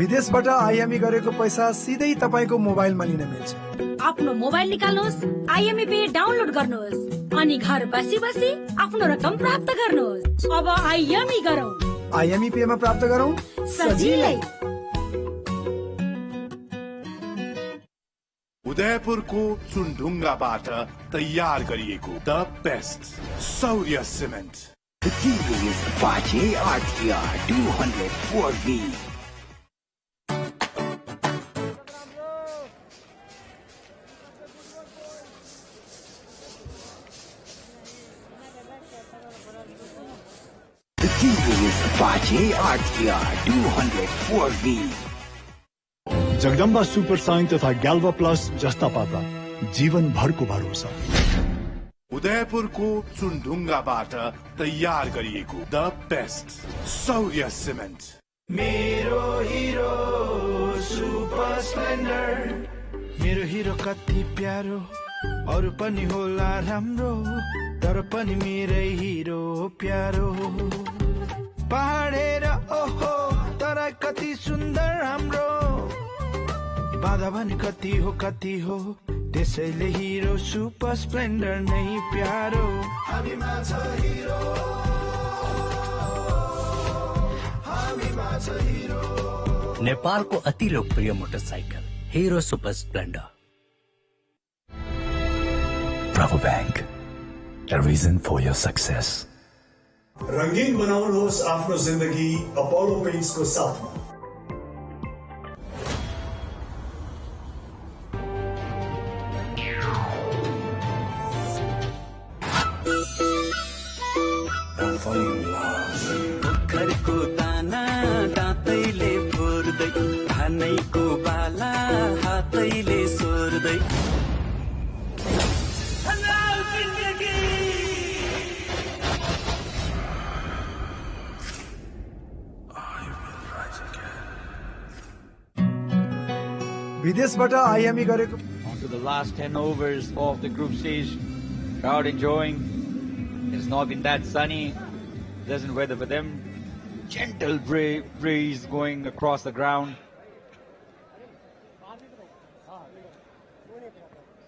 विदेशबाट IME गरेको पैसा सिधै तपाईको मोबाइलमा लिन मिल्छ। आफ्नो mobile निकाल्नुहोस्, IME पे download गर्नुहोस् अनि घर बसी बसी आफ्नो रकम प्राप्त गर्नुहोस्। अब आईएमई गरौँ। आईएमई पे मा प्राप्त गरौँ सजिलै। उदयपुरको चुनढुङ्गाबाट तयार गरिएको the best Saurya cement. The TVS Apache RTR 204V. The TVS Apache RTR 204V. Jagdamba super sign तथा गैल्वा प्लस जस्ता पाता जीवन भरको भरोसा। उदयपुरको चुनढुङ्गाबाट तयार गरिएको द बेस्ट सौर्य सिमेन्ट। मेरो हिरो सुपर स्प्लेन्डर, मेरो हिरो कति प्यारो, अरू पनि होला राम्रो, तर पनि मेरै हिरो प्यारो। पहाडेर ओहो तर कति सुन्दर हाम्रो, बाधा पनि कति हो, त्यसैले हिरो सुपर स्प्लेन्डर नै प्यारो। हामीमा छ हिरो, हामीमा छ हिरो। नेपालको अति लोकप्रिय motorcycle Hero super Splendor. Bravo Bank, a reason for your success. रंगीन बनाउनुहोस् आफ्नो जिन्दगी अपोलो पेन्ट्सको साथमा। पोखरको दाना दाँतैले फोर्दै धानैको बाला हातैले सोर्दै विदेशबाट आइएमई गरेको On to the last 10 overs of the group stage. Crowd enjoying. It's not been that sunny. Pleasant weather for them. Gentle breeze going across the ground.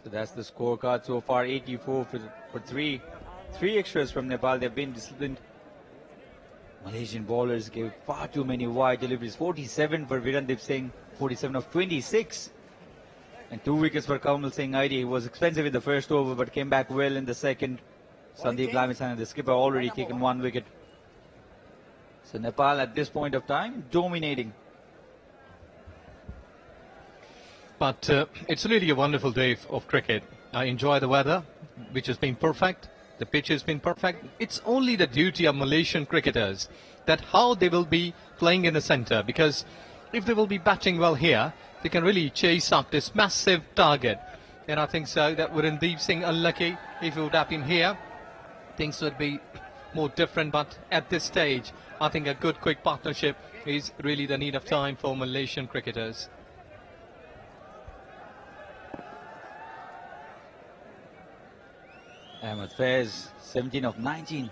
So that's the scorecard so far. 84 for 3. 3 extras from Nepal. They've been disciplined. Malaysian bowlers gave far too many wide deliveries. 47 for Virandip Singh. 47 of 26. And 2 wickets for Kamal Singh Aidi. He was expensive in the first over but came back well in the second. Sandeep Lamisan, the skipper, already taken 1 wicket. So Nepal at this point of time dominating. But it's really a wonderful day of cricket. I enjoy the weather, which has been perfect. The pitch has been perfect. It's only the duty of Malaysian cricketers that how they will be playing in the centre, because if they will be batting well here, they can really chase up this massive target. And I think so that Virandip Singh unlucky. If it would have been here, things would be more different. But at this stage, I think a good quick partnership is really the need of time for Malaysian cricketers. Ahmed Faiz, 17 of 19.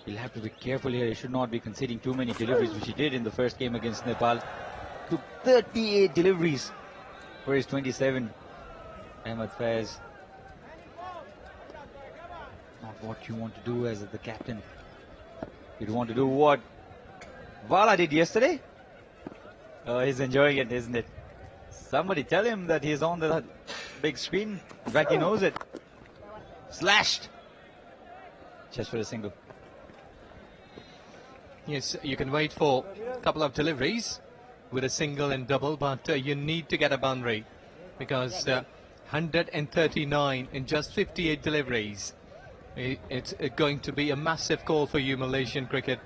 He'll have to be careful here. He should not be conceding too many deliveries, which he did in the first game against Nepal. Took 38 deliveries for his 27. Ahmed Faiz. Not what you want to do as the captain. You'd want to do what Vala did yesterday. Oh, he's enjoying it, isn't it? Somebody tell him that he's on the big screen. In fact, he knows it. Slashed. Just for a single. Yes, you can wait for a couple of deliveries with a single and double, but you need to get a boundary, because 139 in just 58 deliveries. It's going to be a massive call for you, Malaysian cricket,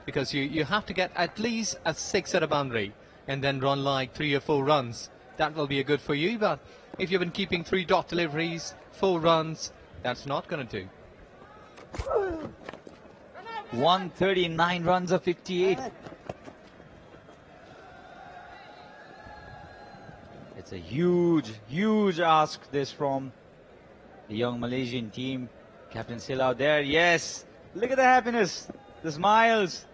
because you have to get at least a 6 at a boundary and then run like 3 or 4 runs. That will be a good for you, but if you've been keeping 3 dot deliveries, 4 runs, that's not going to do. 139 runs of 58. It's a huge ask, this, from the young Malaysian team. Captain still out there. Yes, look at the happiness, the smiles.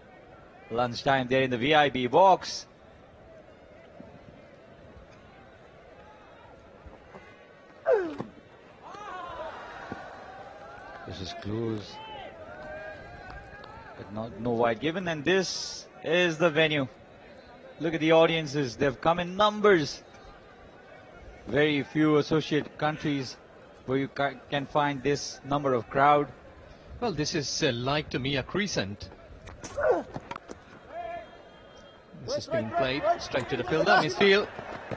Lunchtime there in the VIP box. This is close, but no wide given, and this is the venue. Look at the audiences. They've come in numbers. Very few associate countries where you can find this number of crowd. Well, this is like to me a crescent. This is being played straight to the fielder. Misfield.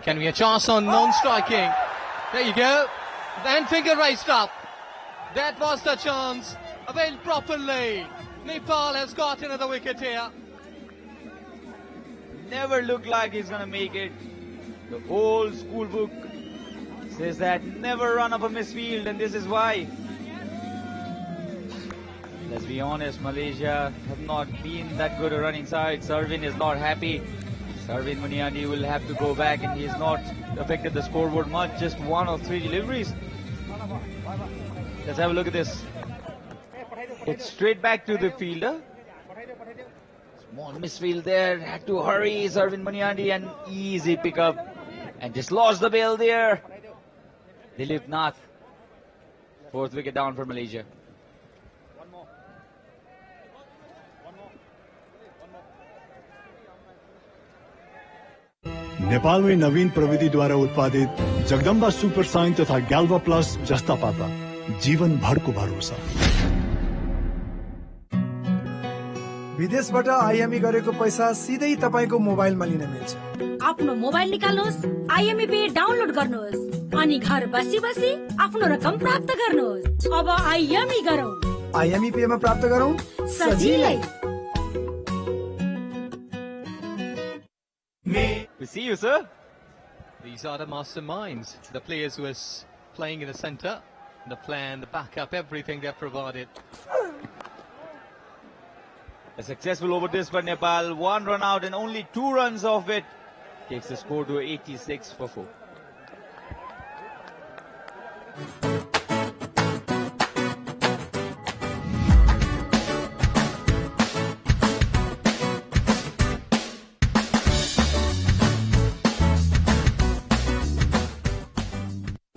Can be a chance on non-striking. There you go. Then finger raised up. That was the chance. Availed properly. Nepal has got another wicket here. Never looked like he's going to make it. The old school book says that never run up a misfield, and this is why. Let's be honest, Malaysia have not been that good a running side. Sarvin is not happy. Sarvin Muniani will have to go back, and he's not affected the scoreboard much. Just 1 of 3 deliveries. Let's have a look at this. It's straight back to the fielder. Small misfield there. Had to hurry. Sarvin Muniani, an easy pickup. And just lost the bail there. Dilip Nath. 4th wicket down for Malaysia. नेपालमै नवीन प्रविधिद्वारा उत्पादित Jagdamba super sign तथा Galva plus जस्ता पाता जीवनभरको भरोसा। विदेशबाट IME गरेको पैसा सिधै तपाईको मोबाइलमा लिन मिल्छ। आफ्नो मोबाइल निकाल्नुहोस्, आइएमई पे डाउनलोड गर्नुहोस् अनि घर बसी बसी आफ्नो रकम प्राप्त गर्नुहोस्। अब आइएमई गरौँ, आइएमई पे मा प्राप्त गरौँ सजिलै। We see you, sir. These are the masterminds, the players who are playing in the center, the plan, the backup, everything they're provided. A successful over this for Nepal. 1 run out and only 2 runs off it. Takes the score to 86 for 4.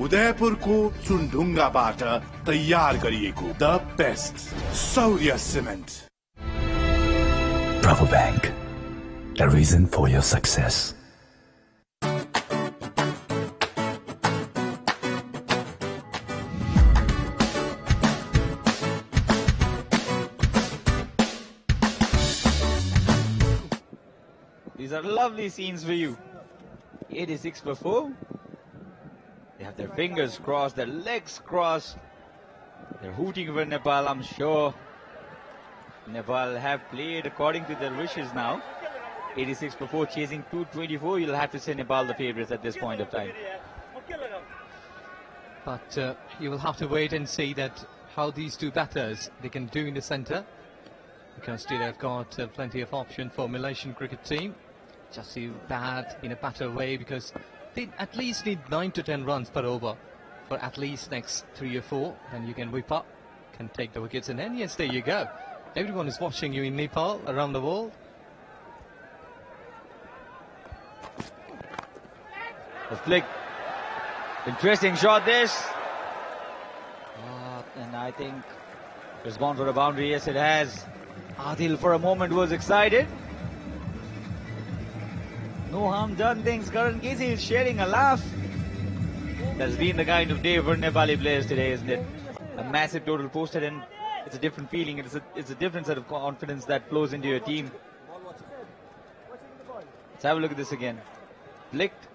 उदयपुरको चुनढुङ्गाबाट तयार गरिएको the best Saurya cement. Bravo Bank, a reason for your success. These are lovely scenes for you. 86 for 4. They have their fingers crossed, their legs crossed. They're hooting for Nepal, I'm sure. Nepal have played according to their wishes now. 86 for 4, chasing 224. You'll have to say Nepal the favorites at this point of time. But you will have to wait and see that how these two batters they can do in the centre, because they've got plenty of option for Malaysian cricket team. Just to bat in a better way, because they at least need 9 to 10 runs per over for at least next 3 or 4. Then you can whip up, can take the wickets, and then yes, there you go. Everyone is watching you in Nepal, around the world. The flick. Interesting shot this. And I think it's gone for a boundary. Yes, it has. Adil for a moment was excited. No harm done things. Karan Casey is sharing a laugh. That's been the kind of day for Nepali players today, isn't it? A massive total posted, and it's a different feeling. It's a different set of confidence that flows into your team. Let's have a look at this again. Flicked.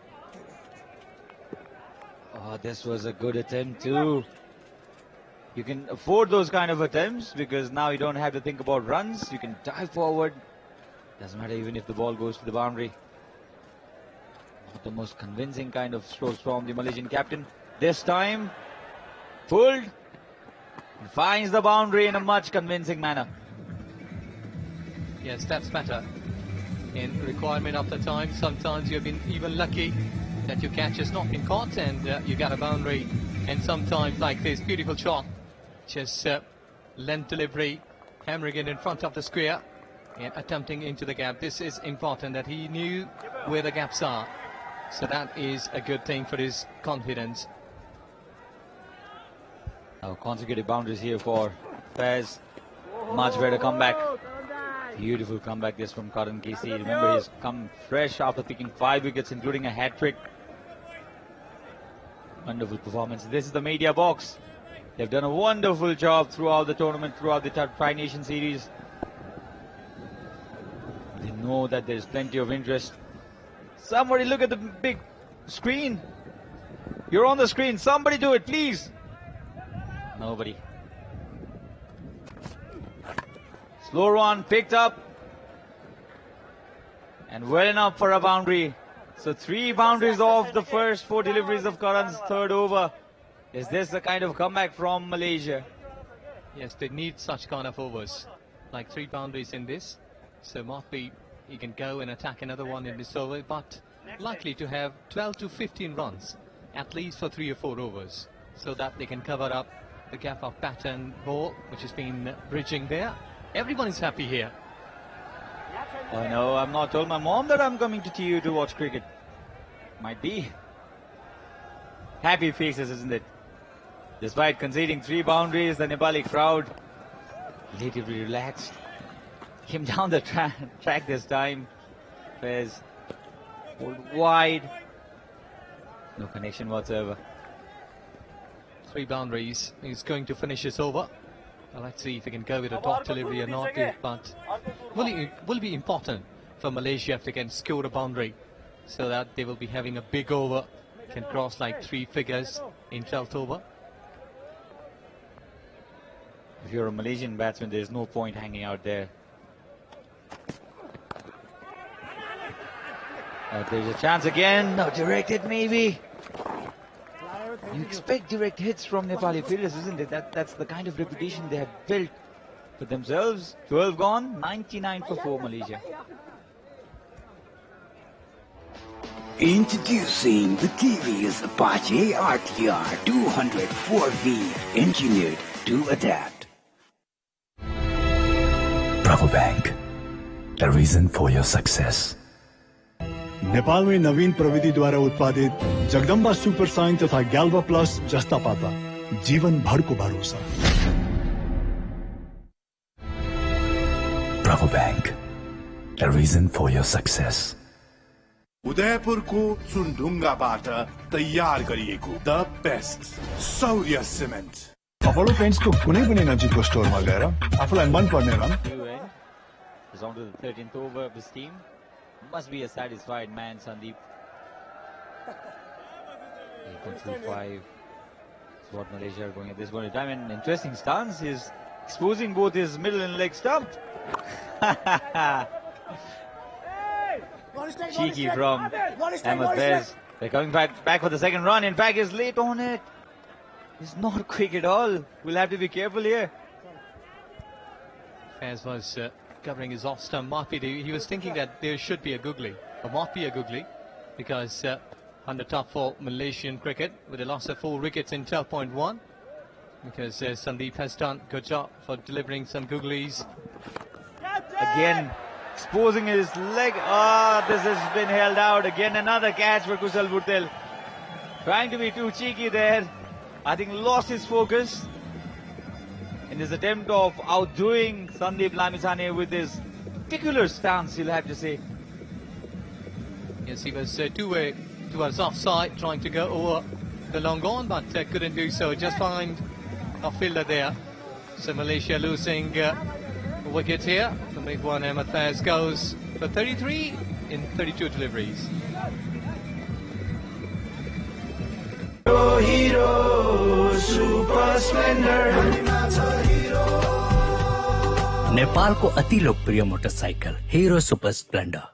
Oh, this was a good attempt too. You can afford those kind of attempts because now you don't have to think about runs. You can dive forward. Doesn't matter even if the ball goes to the boundary. Not the most convincing kind of strokes from the Malaysian captain. This time, pulled and finds the boundary in a much convincing manner. Yes, that's better. In requirement of the time, sometimes you've been even lucky that your catch has not been caught and you got a boundary. And sometimes like this beautiful shot, just length delivery, hammering it in front of the square and attempting into the gap. This is important that he knew where the gaps are. So that is a good thing for his confidence. Now consecutive boundaries here for Faiz. Much better comeback. Beautiful comeback this from Karan Casey. Remember, he's come fresh after picking 5 wickets, including a hat-trick. Wonderful performance. This is the media box. They've done a wonderful job throughout the tournament, throughout the Tri-Nation series. They know that there's plenty of interest. Somebody look at the big screen. You're on the screen. Somebody do it, please. Nobody. Slow one, picked up. And well enough for a boundary. So 3 boundaries off the first 4 deliveries of Karan's third over. Is this the kind of comeback from Malaysia? Yes, they need such kind of overs. Like 3 boundaries in this. So might be he can go and attack another one in this over, but likely to have 12 to 15 runs, at least for 3 or 4 overs, so that they can cover up the gap of pattern ball, which has been bridging there. Everyone is happy here. Oh no, I've not told my mom that I'm coming to TU to watch cricket. Might be. Happy faces, isn't it? Despite conceding 3 boundaries, the Nepali crowd relatively relaxed. Came down the track this time. Faiz Pulled wide. No connection whatsoever. 3 boundaries. He's going to finish his over. Well, let's see if he can go with a dot delivery or not. But will be important for Malaysia if they can score a boundary, so that they will be having a big over, can cross like 3 figures in 12th over. If you're a Malaysian batsman, there's no point hanging out there. There's a chance again. No, directed maybe. You expect direct hits from Nepali fielders, isn't it? That's the kind of reputation they have built for themselves. 12 gone, 99 for 4 Malaysia. Introducing the TVS Apache RTR 204V, engineered to adapt. Bravo Bank, a reason for your success. नेपालमै नवीन प्रविधिद्वारा उत्पादित Jagdamba super sign तथा ग्याल्वा plus जस्ता पाता जीवन भरको भरोसा. Bravo Bank, a reason for your success. उदयपुरको चुनढुङ्गाबाट तयार गरिएको the best Saurya cement. Apollo पेन्ट्सको कुनै पनि नजिकको स्टोरमा गएर आफूलाई मन पर्ने रङ. Is on to the 13th over of his team. Must be a satisfied man, Sandeep. 8.25 is what Malaysia are going at this point in time. An interesting stance. He's exposing both his middle and leg stump. Cheeky from Ahmed Faiz. They're coming back for the second run. In fact, he's late on it. He's not quick at all. We'll have to be careful here. Faiz was covering his off stump. He was thinking that there should be a googly, or might be a googly, because under top for Malaysian cricket with a loss of 4 wickets in 12.1, because Sandeep has done a good job for delivering some googlies. Again, exposing his leg. This has been held out. Again, another catch for Kushal Bhurtel. Trying to be too cheeky there. I think lost his focus in his attempt of outdoing Sandeep Lamisane with his particular stance, you'll have to say. Yes, he was two-way towards offside, trying to go over the long on, but couldn't do so. Just find a fielder there. So Malaysia losing a wicket here. The big one, Ahmed Faiz, goes for 33 in 32 deliveries. Hero, super splendor. नेपालको अति लोकप्रिय motorcycle Hero super Splendor.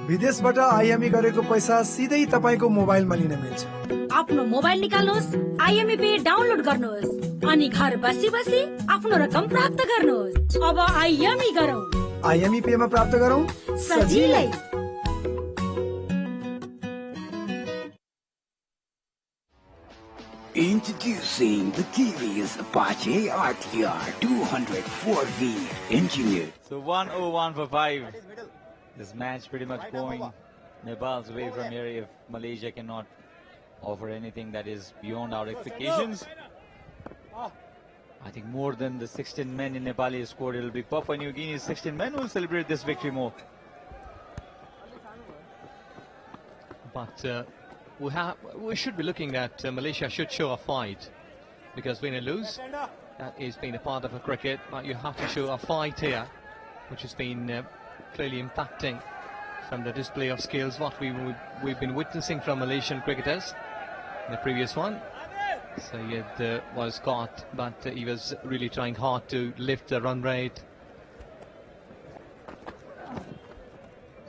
विदेशबाट IME गरेको पैसा सिधै तपाईको मोबाइलमा लिन मिल्छ. आफ्नो मोबाइल निकाल्नुहोस्, आइएमई पे डाउनलोड गर्नुहोस् अनि घर बसी बसी आफ्नो रकम प्राप्त गर्नुहोस्. अब आइएमई गरौँ. आइएमई पे मा प्राप्त गरौँ सजिलै. Introducing the TVS Apache RTR 204V, engineered. So 101 for 5. This match pretty much going Nepal's way from here if Malaysia cannot offer anything that is beyond our expectations. I think more than the 16 men in Nepali squad, it'll be Papua New Guinea's 16 men who will celebrate this victory more. But we should be looking at Malaysia should show a fight, because win or lose, that is being a part of a cricket, but you have to show a fight here, which has been clearly impacting from the display of skills what we've been witnessing from Malaysian cricketers in the previous one. Syed was caught, but he was really trying hard to lift the run rate.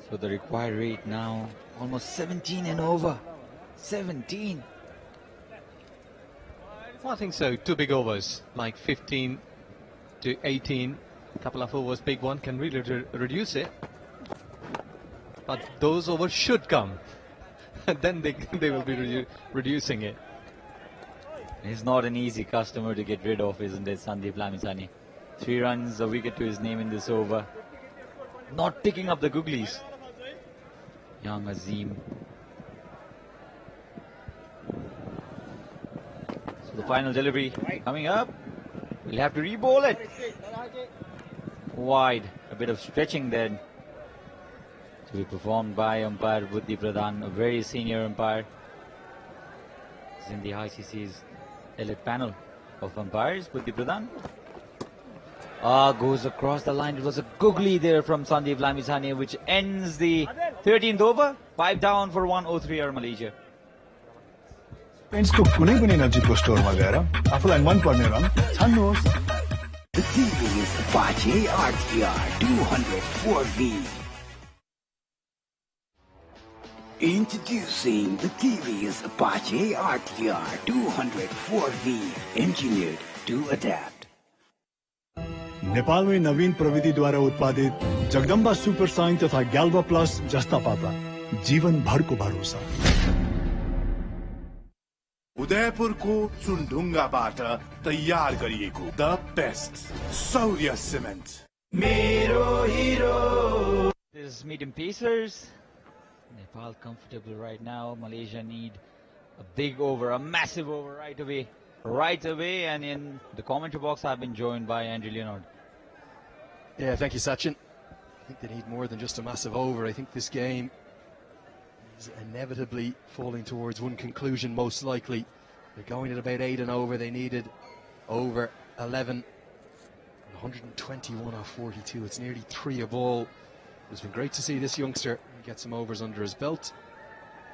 So the required rate now almost 17 and over. 17. Well, I think so. 2 big overs, like 15 to 18. A couple of overs, big one, can really reduce it. But those overs should come. Then they will be reducing it. He's not an easy customer to get rid of, isn't it, Sandeep Lamisane? 3 runs, a wicket to his name in this over. Not picking up the googlies. Young Azim. So the final delivery coming up. We'll have to re-bowl it. Wide. A bit of stretching then. to be performed by umpire Buddhi Pradhan, a very senior umpire. He's in the ICC's elite panel of umpires. Buddhi Pradhan goes across the line. It was a googly there from Sandeep Lamisane, which ends the 13th over. 5 down for 103 are Malaysia. पेन्ट्सको कुनै पनि नजिकको स्टोरमा गएर आफूलाई मन पर्ने रङ छान्नुहोस्. The TVS Apache RTR 204V. Introducing the TVS Apache RTR 204V, engineered to adapt. नेपालमै नवीन प्रविधिद्वारा उत्पादित जगदम्बा सुपर साइन तथा ग्याल्वा प्लस जस्ता पाता जीवन भरको भरोसा. उदयपुरको चुनढुङ्गाबाट तयार गरिएको द बेस्ट सौर्य सिमेन्ट मेरो हिरो. This medium pacers. Nepal comfortable right now. Malaysia need a big over, a massive over right away. And in the commentary box, I've been joined by Andrew Leonard. Yeah, thank you, Sachin. I think they need more than just a massive over. I think this game is inevitably falling towards one conclusion, most likely. They're going at about 8 and over. They needed over 11. 121 off 42. It's nearly 3 a ball. It's been great to see this youngster get some overs under his belt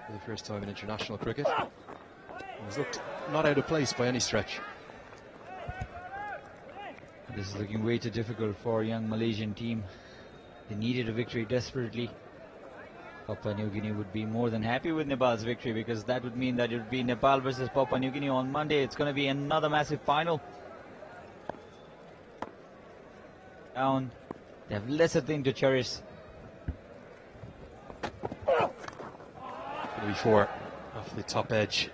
for the first time in international cricket. He's looked not out of place by any stretch. This is looking way too difficult for a young Malaysian team. They needed a victory desperately. Papua New Guinea would be more than happy with Nepal's victory, because that would mean that it would be Nepal versus Papua New Guinea on Monday. It's going to be another massive final. Down. They have lesser thing to cherish. Before off the top edge,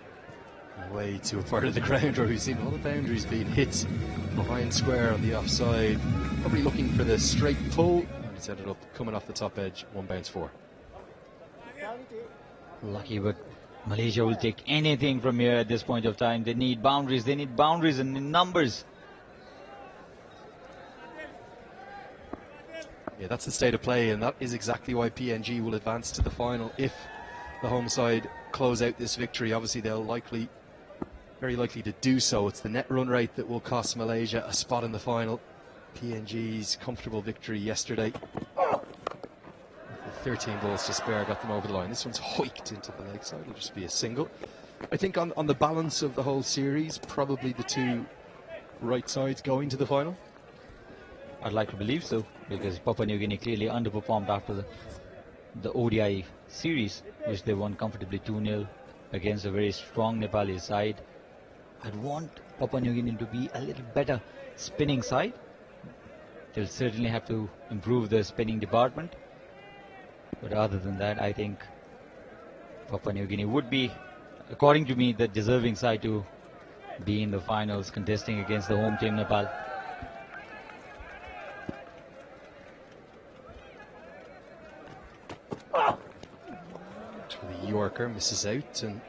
away to a part of the ground where we've seen all the boundaries being hit behind square on the offside, probably looking for the straight pull, and it's ended up coming off the top edge, 1 bounce 4. Lucky, but Malaysia will take anything from here at this point of time. They need boundaries and in numbers. Yeah, that's the state of play, and that is exactly why PNG will advance to the final if the home side close out this victory. Obviously they'll very likely to do so. It's the net run rate that will cost Malaysia a spot in the final. PNG's comfortable victory yesterday, with 13 balls to spare, got them over the line. This one's hoiked into the leg side. It'll just be a single. I think on the balance of the whole series, probably the two right sides going to the final. I'd like to believe so, because Papua New Guinea clearly underperformed after the ODI series, which they won comfortably 2-0 against a very strong Nepali side. I'd want Papua New Guinea to be a little better spinning side. They'll certainly have to improve the spinning department. But other than that, I think Papua New Guinea would be, according to me, the deserving side to be in the finals, contesting against the home team Nepal. The Yorker misses out, and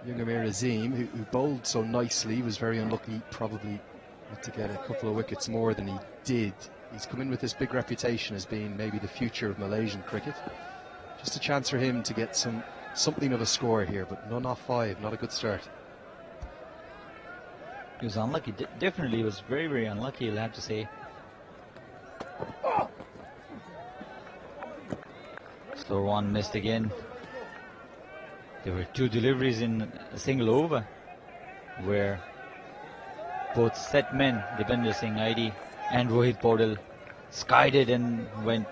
young Amir Azim, who bowled so nicely, was very unlucky probably not to get a couple of wickets more than he did. He's come in with this big reputation as being maybe the future of Malaysian cricket. Just a chance for him to get something of a score here, but none off 5, not a good start. He was unlucky, definitely he was very, very unlucky, I'll have to say. Slow one missed again. There were 2 deliveries in a single over, where both set men, Dipender Singh ID and Rohit Paudel, skied it and went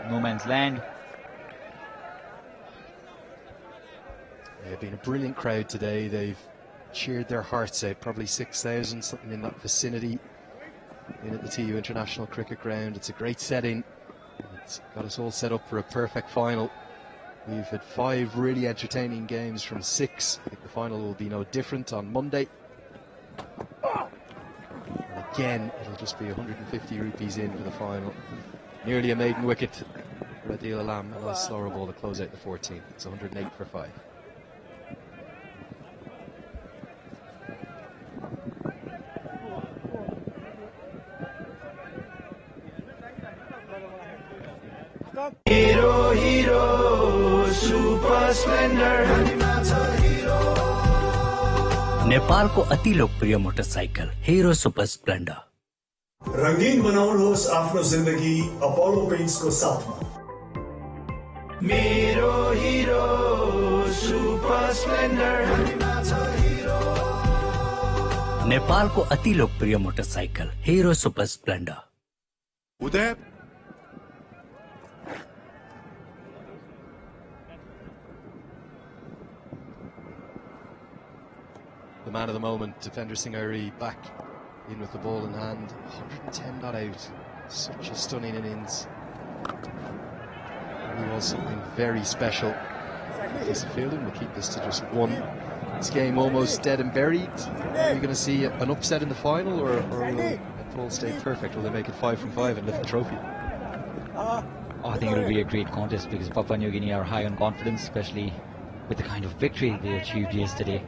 no man's land. They've been a brilliant crowd today. They've cheered their hearts out, probably 6,000, something in that vicinity, in at the TU International Cricket Ground. It's a great setting. It's got us all set up for a perfect final. We've had 5 really entertaining games from 6. I think the final will be no different on Monday. And again, it'll just be 150 rupees in for the final. Nearly a maiden wicket for Adil Alam, and a slower ball to close out the 14th. It's 108 for 5. Hero, hero, super splendor. नेपालको अति लोकप्रिय motorcycle Hero super Splendor. रंगीन बनाउनुहोस् आफ्नो जिन्दगी Apollo पेन्ट्सको साथमा। मेरो Hero super Splendor. नेपालको अति लोकप्रिय motorcycle Hero super Splendor. Uday The man of the moment, defender Singh back in with the ball in hand. 110 not out. Such a stunning innings. It was something very special. Piece of fielding will keep this to just one. This game almost dead and buried. Are we going to see an upset in the final, or will Nepal stay perfect? Will they make it 5 from 5 and lift the trophy? Oh, I think it will be a great contest because Papua New Guinea are high on confidence, especially with the kind of victory they achieved yesterday.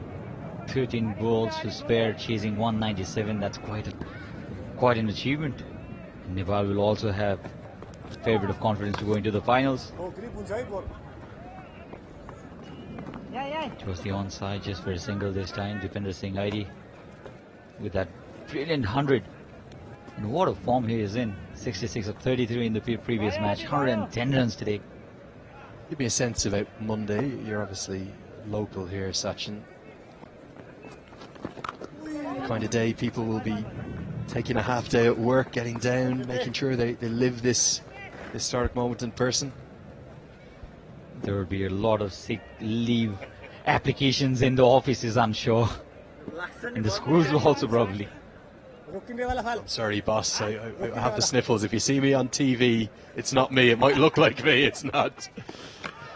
13 balls to spare, chasing 197. That's quite an achievement. Nepal will also have a fair bit of confidence to go into the finals. It was the onside just for a single this time. Dipender Singh Airi with that brilliant 100. And what a form he is in. 66 of 33 in the previous match. 110 runs today. Give me a sense about Monday. You're obviously local here, Sachin. The kind of day people will be taking a half day at work, getting down, making sure they live this historic moment in person. There will be a lot of sick leave applications in the offices, I'm sure. In the schools also probably. I'm sorry, boss. I have the sniffles. If you see me on TV, it's not me. It might look like me. It's not.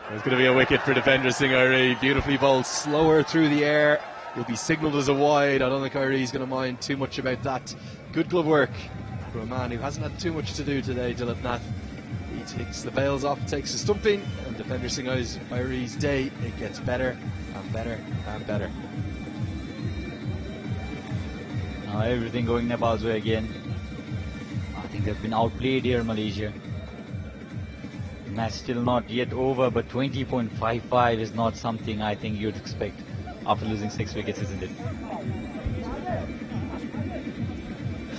There's going to be a wicket for defender Singh Airi. Beautifully bowled, slower through the air. Will be signalled as a wide. I don't think Airi's going to mind too much about that. Good glove work for a man who hasn't had too much to do today, Dilip Nath. He takes the bails off, takes a stumping, and defender Singh Airi's day, it gets better and better and better. Now everything going Nepal's way again. I think they've been outplayed here, Malaysia. The match still not yet over, but 20.55 is not something I think you'd expect after losing 6 wickets, isn't it?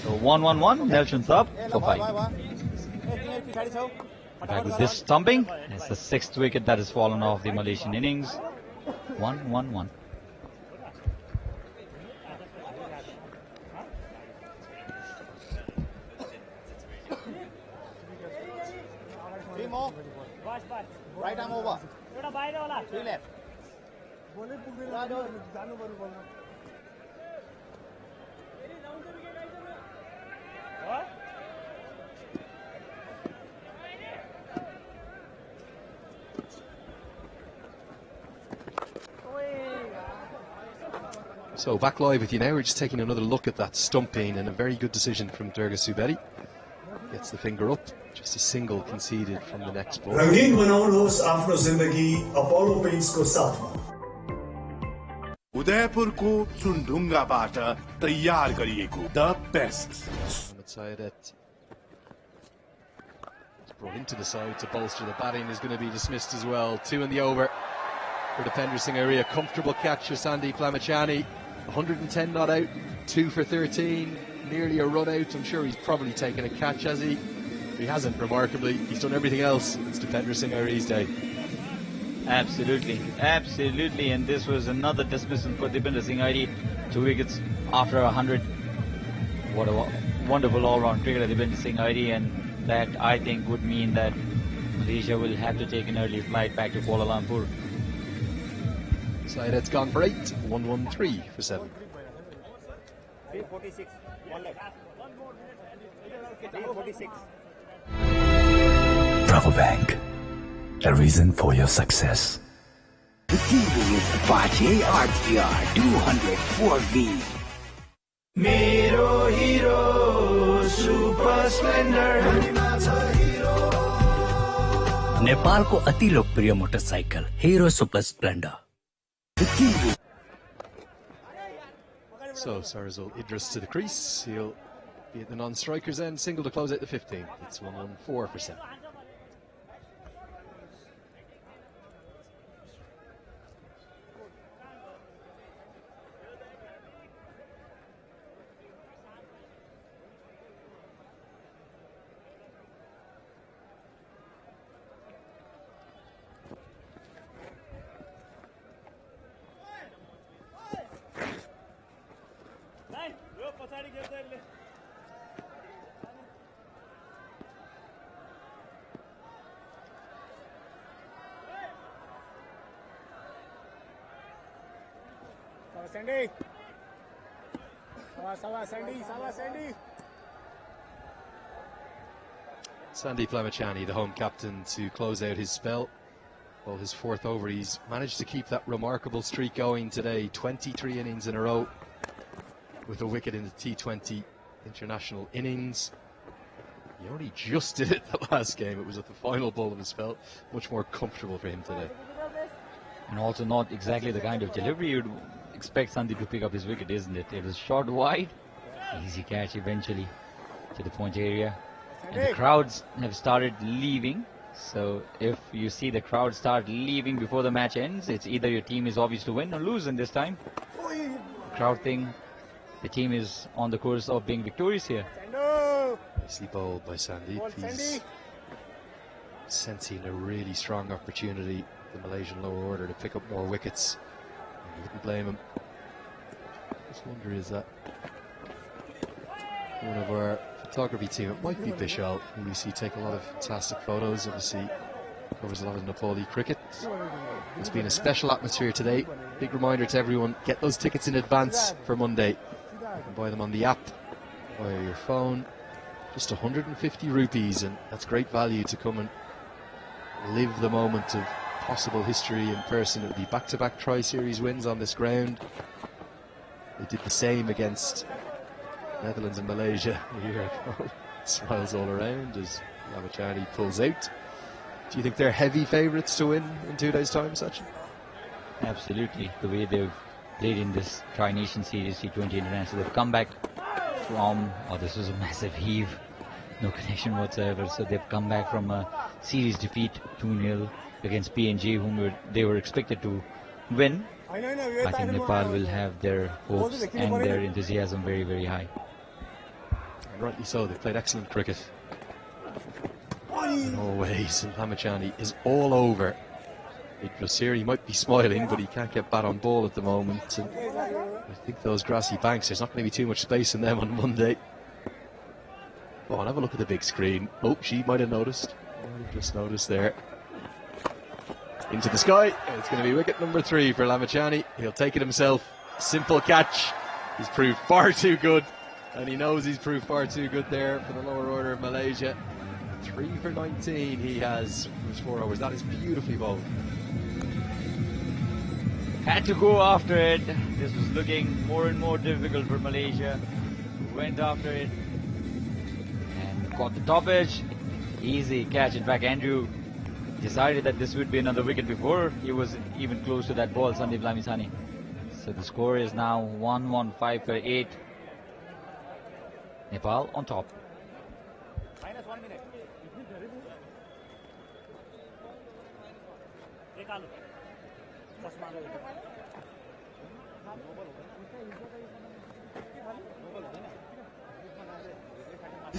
So 1-1-1, Nelson up for 5. Back with this stumping, it's the 6th wicket that has fallen off the Malaysian innings. 1-1-1. Right arm over. 3 left. So back live with you now. We're just taking another look at that stumping, and a very good decision from Durga Subedi. Gets the finger up. Just a single conceded from the next ball. रंगीन बनाउनुहोस् आफ्नो जिन्दगी Apollo पेन्ट्सको साथमा। उदयपुरको चुनढुङ्गाबाट तयार गरिएको the best. It's brought into the side to bolster the batting, is going to be dismissed as well. 2 in the over for defender Singh Airi. A comfortable catch for Sandeep Lamachani. 110 not out, 2 for 13, nearly a run out. I'm sure he's probably taken a catch, has he? If he hasn't, remarkably, he's done everything else. It's defender Singh Airi's day. Absolutely, absolutely, and this was another dismissal for Dipender Singh Airi. 2 wickets after 100. What a wonderful all-round cricketer Dipender Singh Airi, and that I think would mean that Malaysia will have to take an early flight back to Kuala Lumpur. Side, it's gone for 8, 1-1-3 for 7. 346, 1 left. 346. Rabobank, a reason for your success. The TV is Apache RTR 204V. Mero hero super splendor. नेपालको अति लोकप्रिय motorcycle Hero super Splendor. So Sarazul Idris to the crease. He'll be at the non-strikers end, single to close out the 15th. It's 1-1-4 for 7. Sandy. Sandy. Sandy Plamachani, the home captain, to close out his spell. Well, his fourth over, he's managed to keep that remarkable streak going today. 23 innings in a row with a wicket in the T20 international innings. He only just did it the last game. It was at the final ball of his spell. Much more comfortable for him today. And also not exactly the kind of delivery you'd expect Sandeep to pick up his wicket, isn't it? It was shot wide. Easy catch eventually to the point area. And the crowds have started leaving. So if you see the crowd start leaving before the match ends, it's either your team is obvious to win or lose in this time. Crowd thing, the team is on the course of being victorious here. Nicely bowled by Sandeep. He's sensing a really strong opportunity, the Malaysian lower order, to pick up more wickets. I wouldn't blame him. Just wonder, is that one of our photography team? It might be Bishal, who we see take a lot of fantastic photos. Obviously covers a lot of Nepali cricket. It's been a special atmosphere today. Big reminder to everyone, get those tickets in advance for Monday. You can buy them on the app, via your phone. Just 150 rupees, and that's great value to come and live the moment of possible history in person. It'll be back-to-back Tri-Series wins on this ground. They did the same against Netherlands and Malaysia a year ago. Smiles all around as Lamachani pulls out. Do you think they're heavy favourites to win in 2 days' time, Sachin? Absolutely. The way they've played in this Tri-Nation Series T20 International, they've come back from, this was a massive heave, no connection whatsoever. So they've come back from a series defeat 2-0 against PNG, whom they were expected to win. I think Nepal will have their hopes and their enthusiasm very, very high. And rightly so. They played excellent cricket in all ways, and Lamachani is all over. He might be smiling, but he can't get bat on ball at the moment. And I think those grassy banks, there's not going to be too much space in them on Monday. Go on, have a look at the big screen. Oh, she might have noticed. Just noticed there. Into the sky. It's going to be wicket number 3 for Lamachani. He'll take it himself. Simple catch. He's proved far too good, and he knows he's proved far too good there for the lower order of Malaysia. 3 for 19 he has from his 4 overs. That is beautifully bowled. Had to go after it. This was looking more and more difficult for Malaysia. Went after it and caught the top edge. Easy catch. In fact, Andrew decided that this would be another wicket before he was even close to that ball, Sandeep Lamachani. So the score is now 115 for 8. Nepal on top. Minus 1 minute.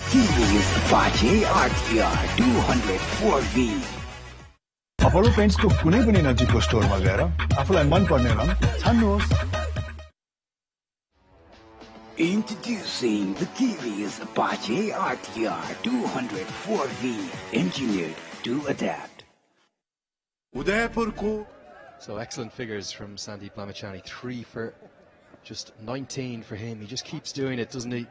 TV's Apache RTR 204V. Apollo पेन्ट्सको कुनै पनि नजिकको स्टोरमा गएर आफूलाई मन पर्ने रङ छान्नुहोस्. Introducing the TV's Apache RTR 204V, engineered to adapt. So excellent figures from Sandeep Lamachani. 3 for just 19 for him. He just keeps doing it, doesn't he?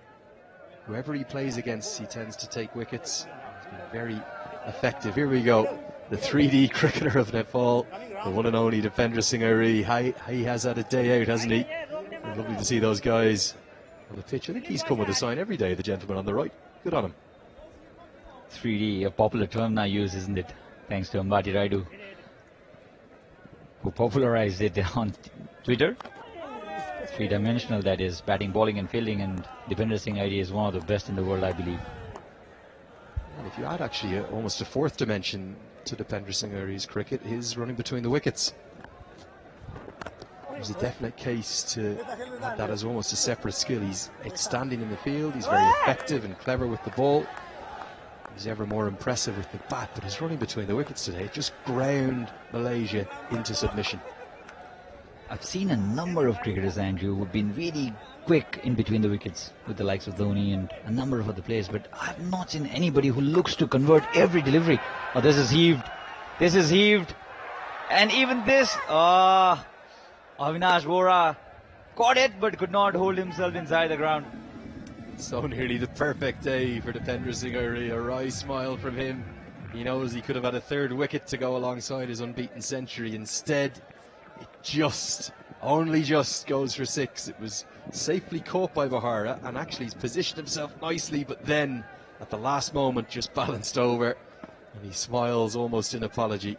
Whoever he plays against, he tends to take wickets. He's been very effective. Here we go. The 3D cricketer of Nepal, the one and only Dipendra Singh Ari. He has had a day out, hasn't he? It's lovely to see those guys on the pitch. I think he's come with a sign every day, the gentleman on the right. Good on him. 3D, a popular term now used, isn't it? Thanks to Ambati Raidu, who popularized it on Twitter. 3-dimensional, that is, batting, bowling and fielding, and Dipendra Singh Ari is one of the best in the world, I believe. And if you add actually almost a 4th dimension to Dipendra Singh Ari's cricket, his running between the wickets. There's a definite case to have that as almost a separate skill. He's outstanding in the field, he's very effective and clever with the ball. He's ever more impressive with the bat, but his running between the wickets today just ground Malaysia into submission. I've seen a number of cricketers, Andrew, who've been really quick in between the wickets with the likes of Dhoni and a number of other players, but I've not seen anybody who looks to convert every delivery. Oh, this is heaved. This is heaved. And even this, Avinash Vora caught it but could not hold himself inside the ground. So nearly the perfect day for Dipendra Singh Airi. A wry smile from him. He knows he could have had a third wicket to go alongside his unbeaten century. Instead, it only just goes for 6. It was safely caught by Bahara, and actually he's positioned himself nicely, but then at the last moment just balanced over, and he smiles almost in apology.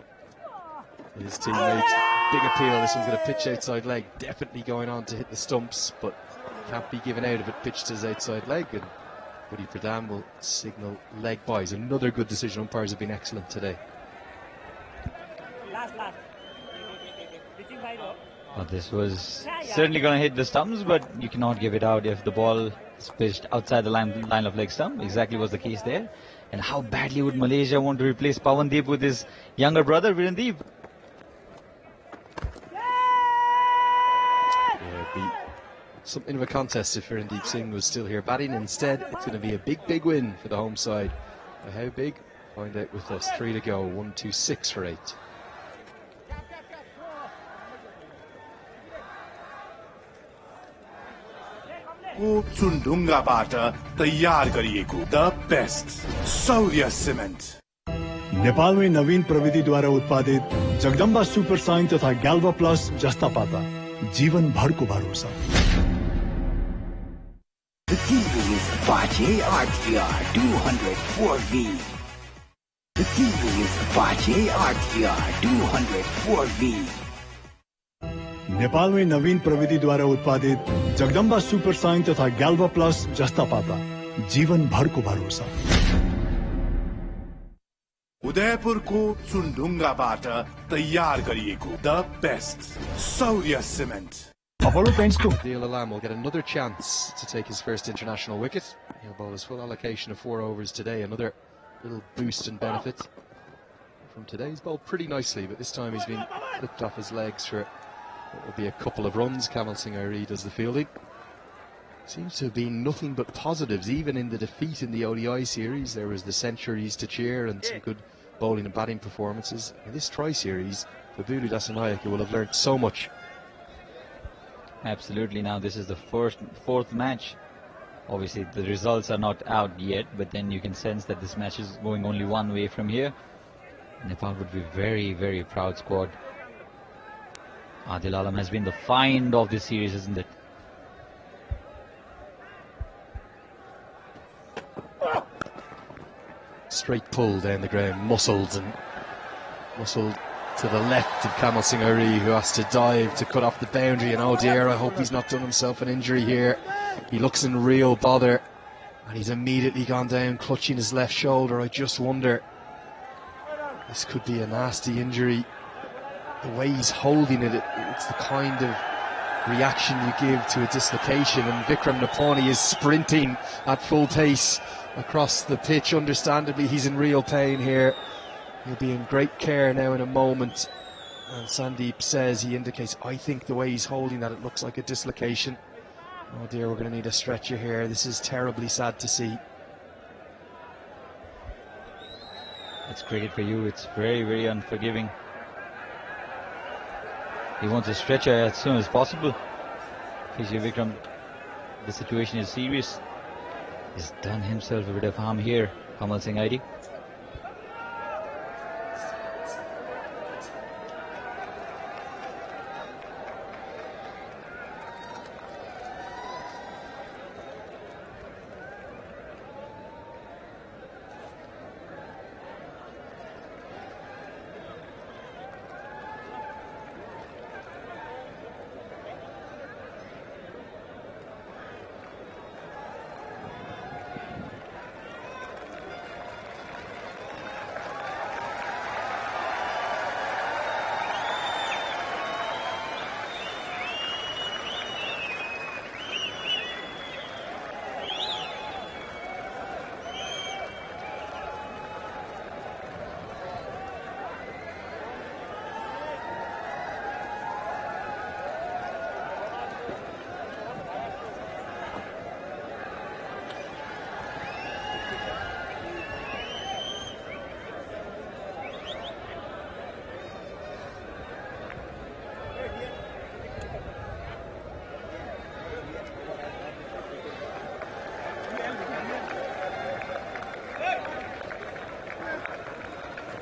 His teammate, big appeal. This one's going to pitch outside leg, definitely going on to hit the stumps, but can't be given out if it pitched his outside leg, and Buddy Pradhan will signal leg buys. Another good decision. Umpires have been excellent today. Well, this was certainly going to hit the stumps, but you cannot give it out if the ball is pitched outside the line of leg stump. Exactly was the case there. And how badly would Malaysia want to replace Pawandeep with his younger brother, Virendeep? Something of a contest if Virendeep Singh was still here batting. Instead, it's going to be a big win for the home side. By how big? Find out with us. 3 to go. 1, 2, 6 for 8. चुनढुङ्गाबाट तयार गरिएको the best Saurya cement नेपालमै नवीन प्रविधिद्वारा उत्पादित Jagdamba super sign तथा ग्याल्वा plus जस्ता पाता जीवन भरको भरोसा। The TV is Apache RTR 204V. The TV is Apache RTR 204V. नेपालमै नवीन प्रविधिद्वारा उत्पादित जगदम्बा सुपर साइन तथा ग्याल्वा प्लस जस्ता पाता जीवन भरको भरोसा। उदयपुरको चुनढुङ्गाबाट तयार गरिएको the best Saurya cement Adil Alam will get another chance to take his first international wicket. He'll bowl his full allocation of 4 overs today. Another little boost and benefit from today. He's bowled pretty nicely, but this time he's been flipped off his legs for what will be a couple of runs. Kamal Singh Airi does the fielding. Seems to have been nothing but positives, even in the defeat in the ODI series. There was the centuries to cheer and some good bowling and batting performances. In this tri-series, Babulu Dasanayake will have learnt so much. Absolutely. Now this is the fourth match. Obviously the results are not out yet, but then you can sense that this match is going only one way from here. Nepal would be very proud squad. Adil Alam has been the find of this series, isn't it? Straight pull down the ground, muscled to the left of Kamal Singh Airi, who has to dive to cut off the boundary. And oh dear, I hope he's not done himself an injury here. He looks in real bother, and he's immediately gone down, clutching his left shoulder. I just wonder, this could be a nasty injury. The way he's holding it, it's the kind of reaction you give to a dislocation. And Vikram Napani is sprinting at full pace across the pitch. Understandably, he's in real pain here. He'll be in great care now in a moment. And Sandeep says, he indicates, I think the way he's holding that, it looks like a dislocation. Oh dear, we're going to need a stretcher here. This is terribly sad to see. That's cricket for you. It's very unforgiving. He wants a stretcher as soon as possible. Physio Vikram, the situation is serious. He's done himself a bit of harm here, Kamal Singh Airi.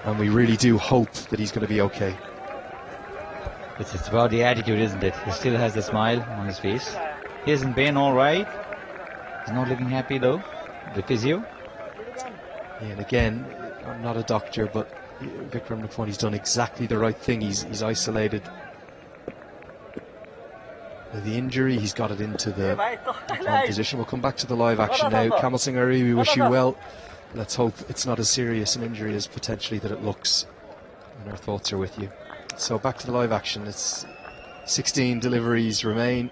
and we really do hope that he's going to be okay. It's about the attitude, isn't it? He still has the smile on his face. He is in pain, all right. He's not looking happy though. The physio. Yeah, and again, I'm not a doctor, but Vikram Napwani's done exactly the right thing. He's isolated the injury. He's got it into the prone position. We'll come back to the live action now. Kamal Singh Ari, we wish you well. Let's hope it's not as serious an injury as potentially that it looks, and our thoughts are with you. So back to the live action. It's 16 deliveries remain.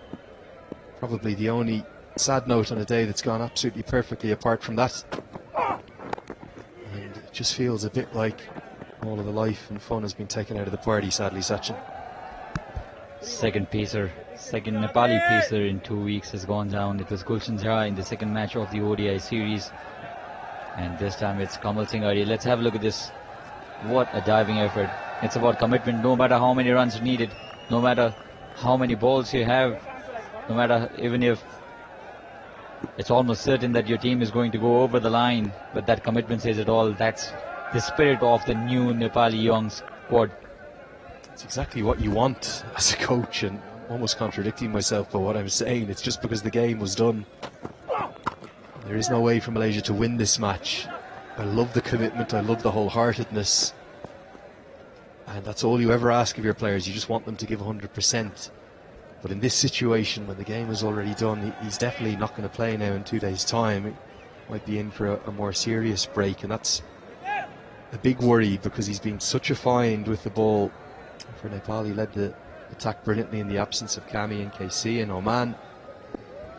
Probably the only sad note on a day that's gone absolutely perfectly apart from that. And it just feels a bit like all of the life and fun has been taken out of the party, sadly, Sachin. Second Nepali pacer in 2 weeks has gone down. It was Gulshan Jha in the second match of the ODI series. And this time it's Kamal Singh Ari. Let's have a look at this. What a diving effort. It's about commitment, no matter how many runs needed, no matter how many balls you have, no matter even if it's almost certain that your team is going to go over the line, but that commitment says it all. That's the spirit of the new Nepali young squad. It's exactly what you want as a coach, and I'm almost contradicting myself by what I'm saying. It's just because the game was done. There is no way for Malaysia to win this match. I love the commitment, I love the wholeheartedness, and that's all you ever ask of your players. You just want them to give 100%. But in this situation, when the game is already done, he's definitely not going to play now in 2 days' time. He might be in for a more serious break, and that's a big worry because he's been such a find with the ball for Nepal. He led the attack brilliantly in the absence of Kami and KC and Oman.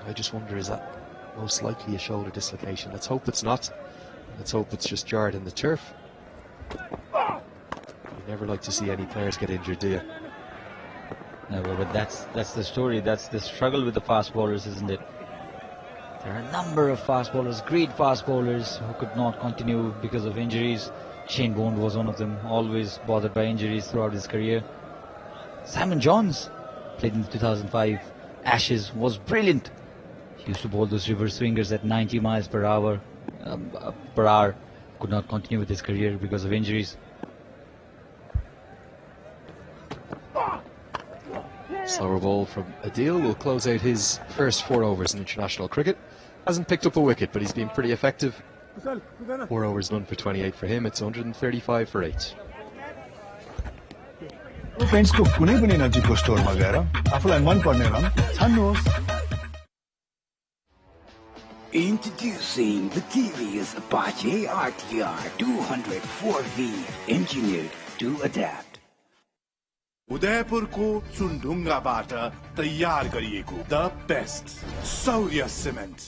I just wonder, is that most likely a shoulder dislocation? Let's hope it's not. Let's hope it's just jarred in the turf. You never like to see any players get injured, do you? No, but that's the story. That's the struggle with the fast bowlers, isn't it? There are a number of fast bowlers, great fast bowlers, who could not continue because of injuries. Shane Bond was one of them, always bothered by injuries throughout his career. Simon Johns played in the 2005 Ashes, was brilliant. He used to bowl those reverse swingers at 90 miles per hour. Could not continue with his career because of injuries. Slower ball from Adil will close out his first 4 overs in international cricket. Hasn't picked up a wicket, but he's been pretty effective. 4 overs, none for 28 for him. It's 135 for 8. पेन्ट्सको कुनै पनि नजिकको स्टोरमा गएर आफूलाई मन पर्ने रङ छान्नुहोस्. Introducing the TVS Apache RTR 204V, engineered to adapt. उदयपुरको चुनढुङ्गाबाट तयार गरिएको the best Saurya cement.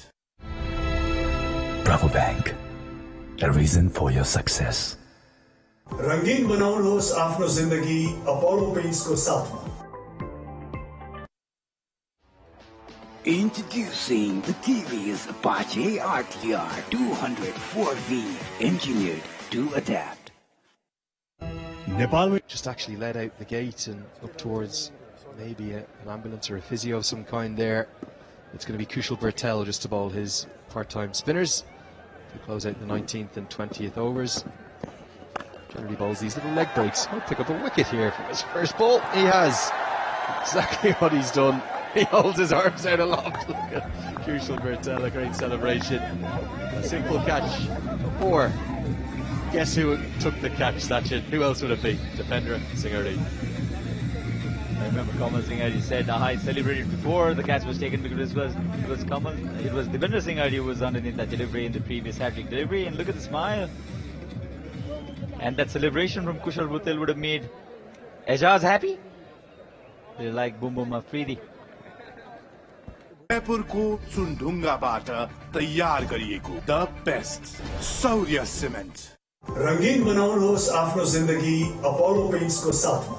Bravo Bank, a reason for your success. रंगीन बनाउनुहोस् आफ्नो जिन्दगी अपोलो पेन्ट्सको साथमा. Introducing the TVS Apache RTR 204V, engineered to adapt. Nepal just actually led out the gate and up towards maybe an ambulance or a physio of some kind there. It's going to be Kushal Bertel just to bowl his part-time spinners to close out the 19th and 20th overs. Generally bowls these little leg breaks. Might pick up a wicket here from his first ball. He has exactly what he's done. He holds his arms out aloft. Look at Kushal Bertel, a great celebration. A simple catch. Or guess who took the catch, Sachin? Who else would it be? Defender Singh Ari. I remember Kamal Singh Ari said, I celebrated before the catch was taken because it was Devendra Singh Ari who was underneath that delivery in the previous hat-trick delivery, and look at the smile. And that celebration from Kushal Bertel would have made Ejaz happy. They're like boom boom Afridi. उदयपुरको चुनढुङ्गाबाट तयार गरिएको the best Saurya cement. रंगीन बनाउनुहोस् आफ्नो जिन्दगी Apollo पेन्ट्सको साथमा.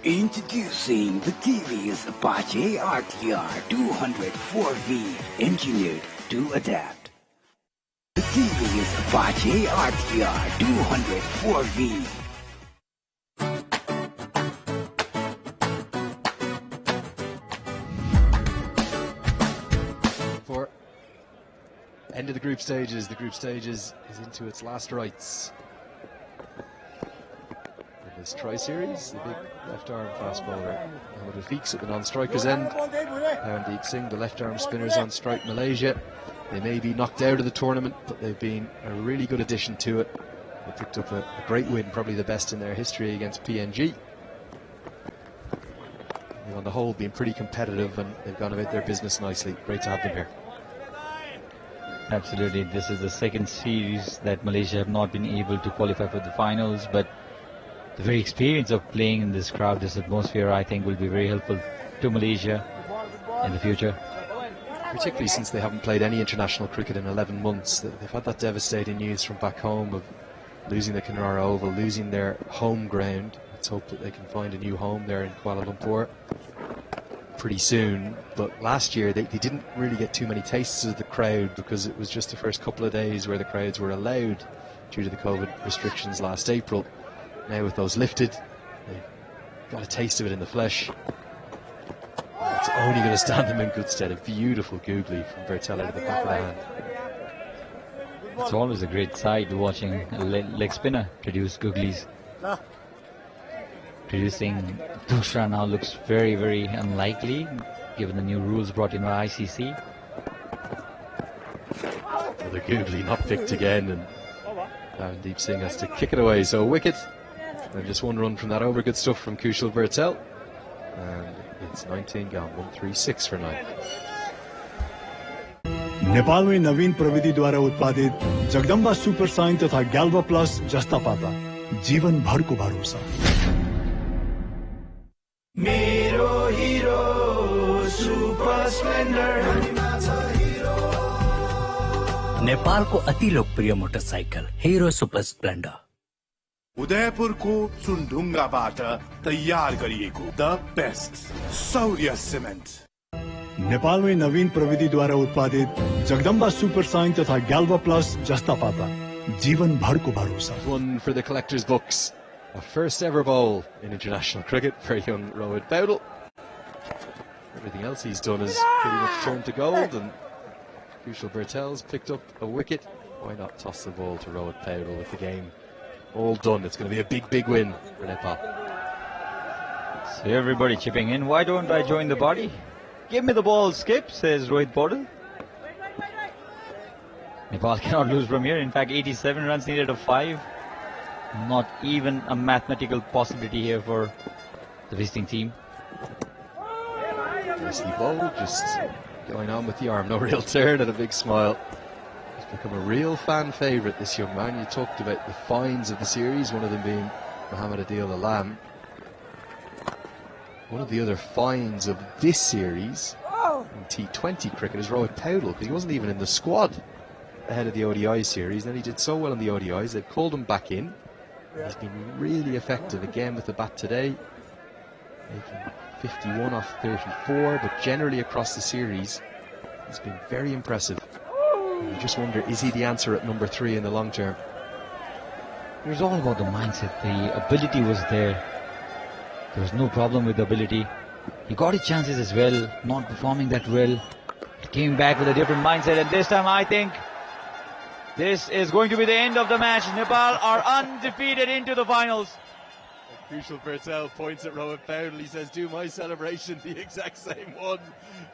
Introducing the TVS Apache RTR 204V, engineered to adapt. The TVS Apache RTR 204V. end of the group stages. The group stages is into its last rites. In this tri-series, the big left-arm fast bowler Mohamed Rafiq's at the non-striker's end. Paramdeep Singh, the left-arm spinners on strike. Malaysia, they may be knocked out of the tournament, but they've been a really good addition to it. They picked up a great win, probably the best in their history against PNG. They've on the whole been pretty competitive, and they've gone about their business nicely. Great to have them here. Absolutely. This is the second series that Malaysia have not been able to qualify for the finals, but the very experience of playing in this crowd, this atmosphere, I think will be very helpful to Malaysia in the future. Particularly since they haven't played any international cricket in 11 months. They've had that devastating news from back home of losing the Kenora Oval, losing their home ground. Let's hope that they can find a new home there in Kuala Lumpur pretty soon. But last year they didn't really get too many tastes of the crowd, because it was just the first couple of days where the crowds were allowed due to the COVID restrictions last April. Now with those lifted, they got a taste of it in the flesh. It's only going to stand them in good stead. A beautiful googly from Bertel out of the back of the hand. It's always a great sight watching a leg spinner produce googlies. Producing Dusra now looks very, very unlikely given the new rules brought in by ICC. Well, the googly not picked again, and Paramdeep Singh has to kick it away. So a wicket, and just one run from that over. Good stuff from Kushal Bertel. And it's 19 gone, 136 for 9. Nepal में नवीन प्रविधि द्वारा उत्पादित Jagdamba super sign तथा Galva plus जस्ता पाता जीवन भर को भरोसा। मेरो हिरो सुपर स्प्लेन्डर नेपालको अति लोकप्रिय मोटरसाइकल हिरो सुपर स्प्लेन्डर उदयपुरको सुनढुङ्गाबाट तयार गरिएको the best Saurya cement Nepal में नवीन प्रविधि द्वारा उत्पादित जगदम्बा सुपर साइन तथा गैल्वा प्लस जस्ता पाता जीवन भर को भरोसा। One for the collector's books. A first ever bowl in international cricket for young Rohit Bowdle. Everything else he's done is pretty much turned to gold, and Kushal Bertel's picked up a wicket. Why not toss the ball to Rohit Bowdle with the game all done? It's going to be a big, big win for Nepal. So everybody chipping in. Why don't I join the party? Give me the ball, Skip, says Rohit Bowdle. Nepal cannot lose from here. In fact, 87 runs needed of 5. Not even a mathematical possibility here for the visiting team. Nicely bowled, just going on with the arm. No real turn and a big smile. He's become a real fan favourite, this young man. You talked about the finds of the series, one of them being Mohamed Adil Alam. One of the other finds of this series in T20 cricket is Rohit Bowdle, because he wasn't even in the squad ahead of the ODI series. Then he did so well in the ODIs, they've called him back in. He's been really effective again with the bat today, making 51 off 34, but generally across the series he's been very impressive. And you just wonder, is he the answer at number 3 in the long term? It was all about the mindset. The ability was there. There was no problem with the ability. He got his chances as well, not performing that well. He came back with a different mindset, and this time I think this is going to be the end of the match. Nepal are undefeated into the finals. Kushal Bertel points at Rohit Bowdle. He says, do my celebration the exact same one.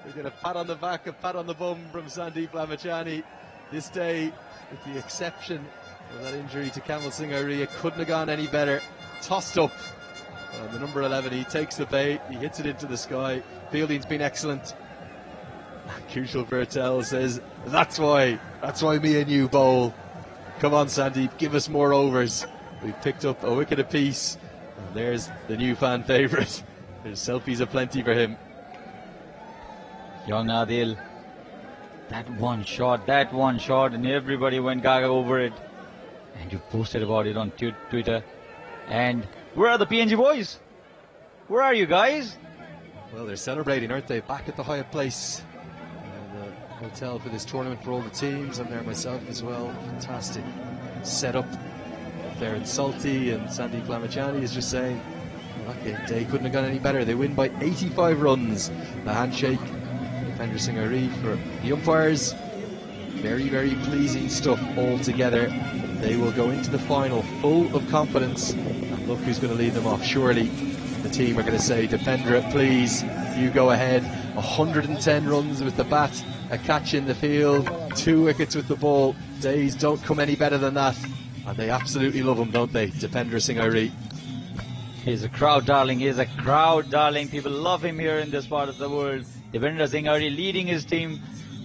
We get a pat on the back, a pat on the bum from Sandeep Lamachani. This day, with the exception of that injury to Kamal Singh Arya, couldn't have gone any better. Tossed up. The number 11, he takes the bait, he hits it into the sky. Fielding's been excellent. Kushal Bertel says, that's why me and you bowl. Come on, Sandeep, give us more overs. We've picked up a wicket apiece, and there's the new fan favourite. There's selfies aplenty for him. Young Adil, that one shot, and everybody went gaga over it. And you posted about it on Twitter. And where are the PNG boys? Where are you guys? Well, they're celebrating, aren't they? Back at the Hyatt Place. The hotel for this tournament for all the teams. I'm there myself as well. Fantastic setup there in Salty, and Sandeep Lamachani is just saying, that day couldn't have gone any better. They win by 85 runs. The handshake, Bhupendra Singh Arif for the umpires. Very, very pleasing stuff altogether. They will go into the final full of confidence. And look who's going to lead them off. Surely the team are going to say, Dipendra, please, you go ahead. 110 runs with the bat, a catch in the field, 2 wickets with the ball. Days don't come any better than that. And they absolutely love him, don't they? Dipendra Singh Airi. He's a crowd darling. He's a crowd darling. People love him here in this part of the world. Dipendra Singh Airi leading his team,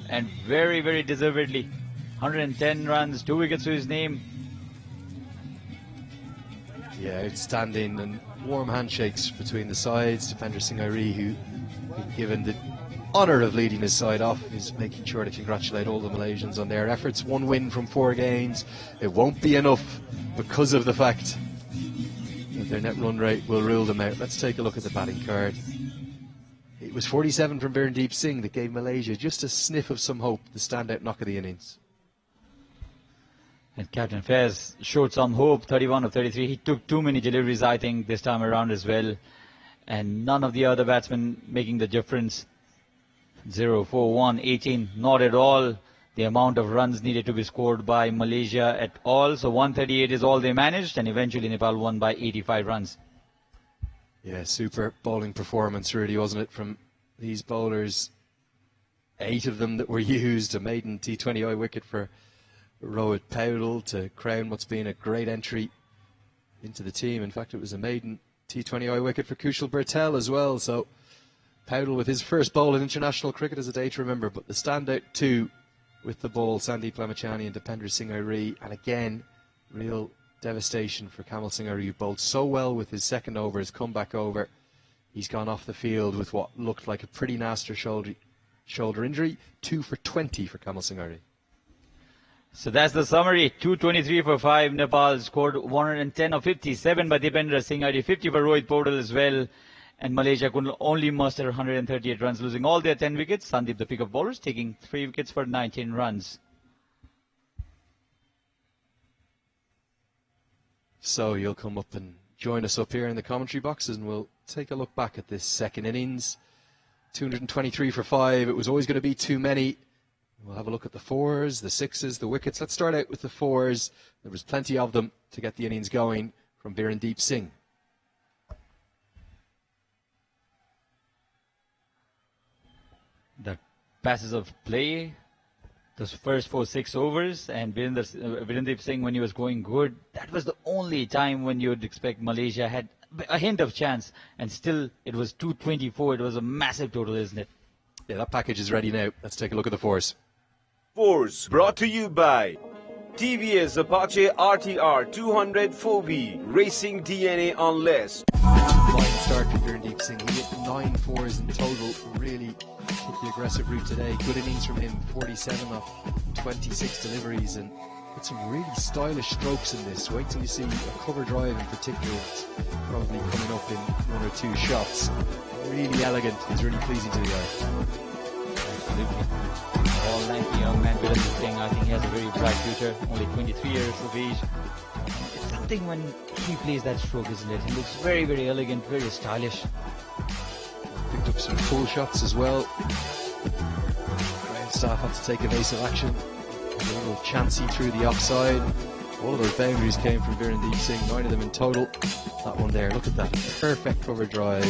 and very, very deservedly. 110 runs, 2 wickets to his name. Yeah, outstanding, and warm handshakes between the sides. Dipendra Singh Airi, who given the honour of leading his side off, is making sure to congratulate all the Malaysians on their efforts. 1 win from 4 games. It won't be enough because of the fact that their net run rate will rule them out. Let's take a look at the batting card. It was 47 from Birendeep Singh that gave Malaysia just a sniff of some hope, the standout knock of the innings. And Captain Faiz showed some hope, 31 of 33. He took too many deliveries, I think, this time around as well. And none of the other batsmen making the difference. 0, 4, 1, 18, not at all the amount of runs needed to be scored by Malaysia at all. So 138 is all they managed, and eventually Nepal won by 85 runs. Yeah, super bowling performance really, wasn't it, from these bowlers. 8 of them that were used, a maiden T20I wicket for Rohit Powell to crown what's been a great entry into the team. In fact, it was a maiden T20I wicket for Kushal Bertel as well. So Powell with his first bowl in international cricket is a day to remember. But the standout 2 with the ball, Sandeep Lamachani and Dipendra Singh Airi. And again, real devastation for Kamal Singh Airi, who bowled so well with his second over, his comeback over. He's gone off the field with what looked like a pretty nasty shoulder injury. 2 for 20 for Kamal Singh Airi. So that's the summary. 223 for 5. Nepal scored 110 of 57 by Dipendra Singh Airi, 50 for Rohit Powell as well. And Malaysia could only muster 138 runs, losing all their 10 wickets. Sandeep, the pick-up bowlers, taking 3 wickets for 19 runs. So you'll come up and join us up here in the commentary boxes, and we'll take a look back at this second innings. 223 for 5. It was always going to be too many. We'll have a look at the 4s, the 6s, the wickets. Let's start out with the 4s. There was plenty of them to get the innings going from Birendeep Singh. The passes of play, those first 4-6 overs, and Birendeep Singh, when he was going good, that was the only time when you would expect Malaysia had a hint of chance, and still it was 224. It was a massive total, isn't it? Yeah, that package is ready now. Let's take a look at the 4s. 4s brought to you by TVS Apache RTR 200 4V, Racing DNA on less. Fine start for Birendeep Singh. He hit 9 4s in total. Really took the aggressive route today. Good innings from him. 47 of 26 deliveries, and with some really stylish strokes in this. Wait till you see a cover drive in particular. It's probably coming up in 1 or 2 shots. Really elegant. He's really pleasing to the eye. Absolutely. All lanky young man, Birendeep Singh. I think he has a very bright future. Only 23 years of age. It's something when he plays that stroke, isn't it? He looks very, very elegant, very stylish. Picked up some full shots as well. Ground staff had to take evasive action. A little chancy through the offside. All of those boundaries came from Birendeep Singh, 9 of them in total. That one there, look at that. Perfect cover drive.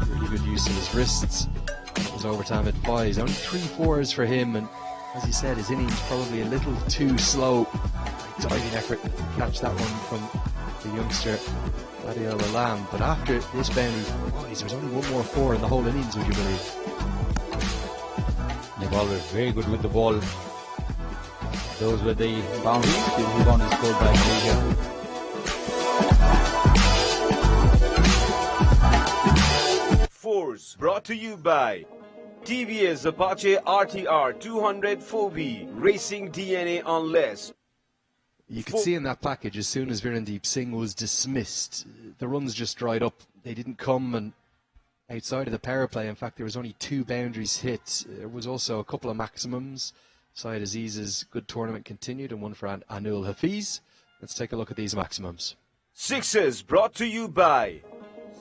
Really good use of his wrists. That was overtime at 5. Only 3 4s for him, and as he said, his innings probably a little too slow. Diving effort to catch that one from the youngster Adil Alam. But after this boundary, there was only 1 more 4 in the whole innings, would you believe? Nepal were very good with the ball. Those were the boundaries. The rebound is scored by Malaysia. Brought to you by TVS Apache RTR 200 4V, Racing DNA on less. You could see in that package, as soon as Birendeep Singh was dismissed, the runs just dried up. They didn't come, and outside of the power play, in fact, there was only 2 boundaries hit. There was also a couple of maximums. Syed Aziz's good tournament continued, and one for Anul Hafiz. Let's take a look at these maximums. 6s brought to you by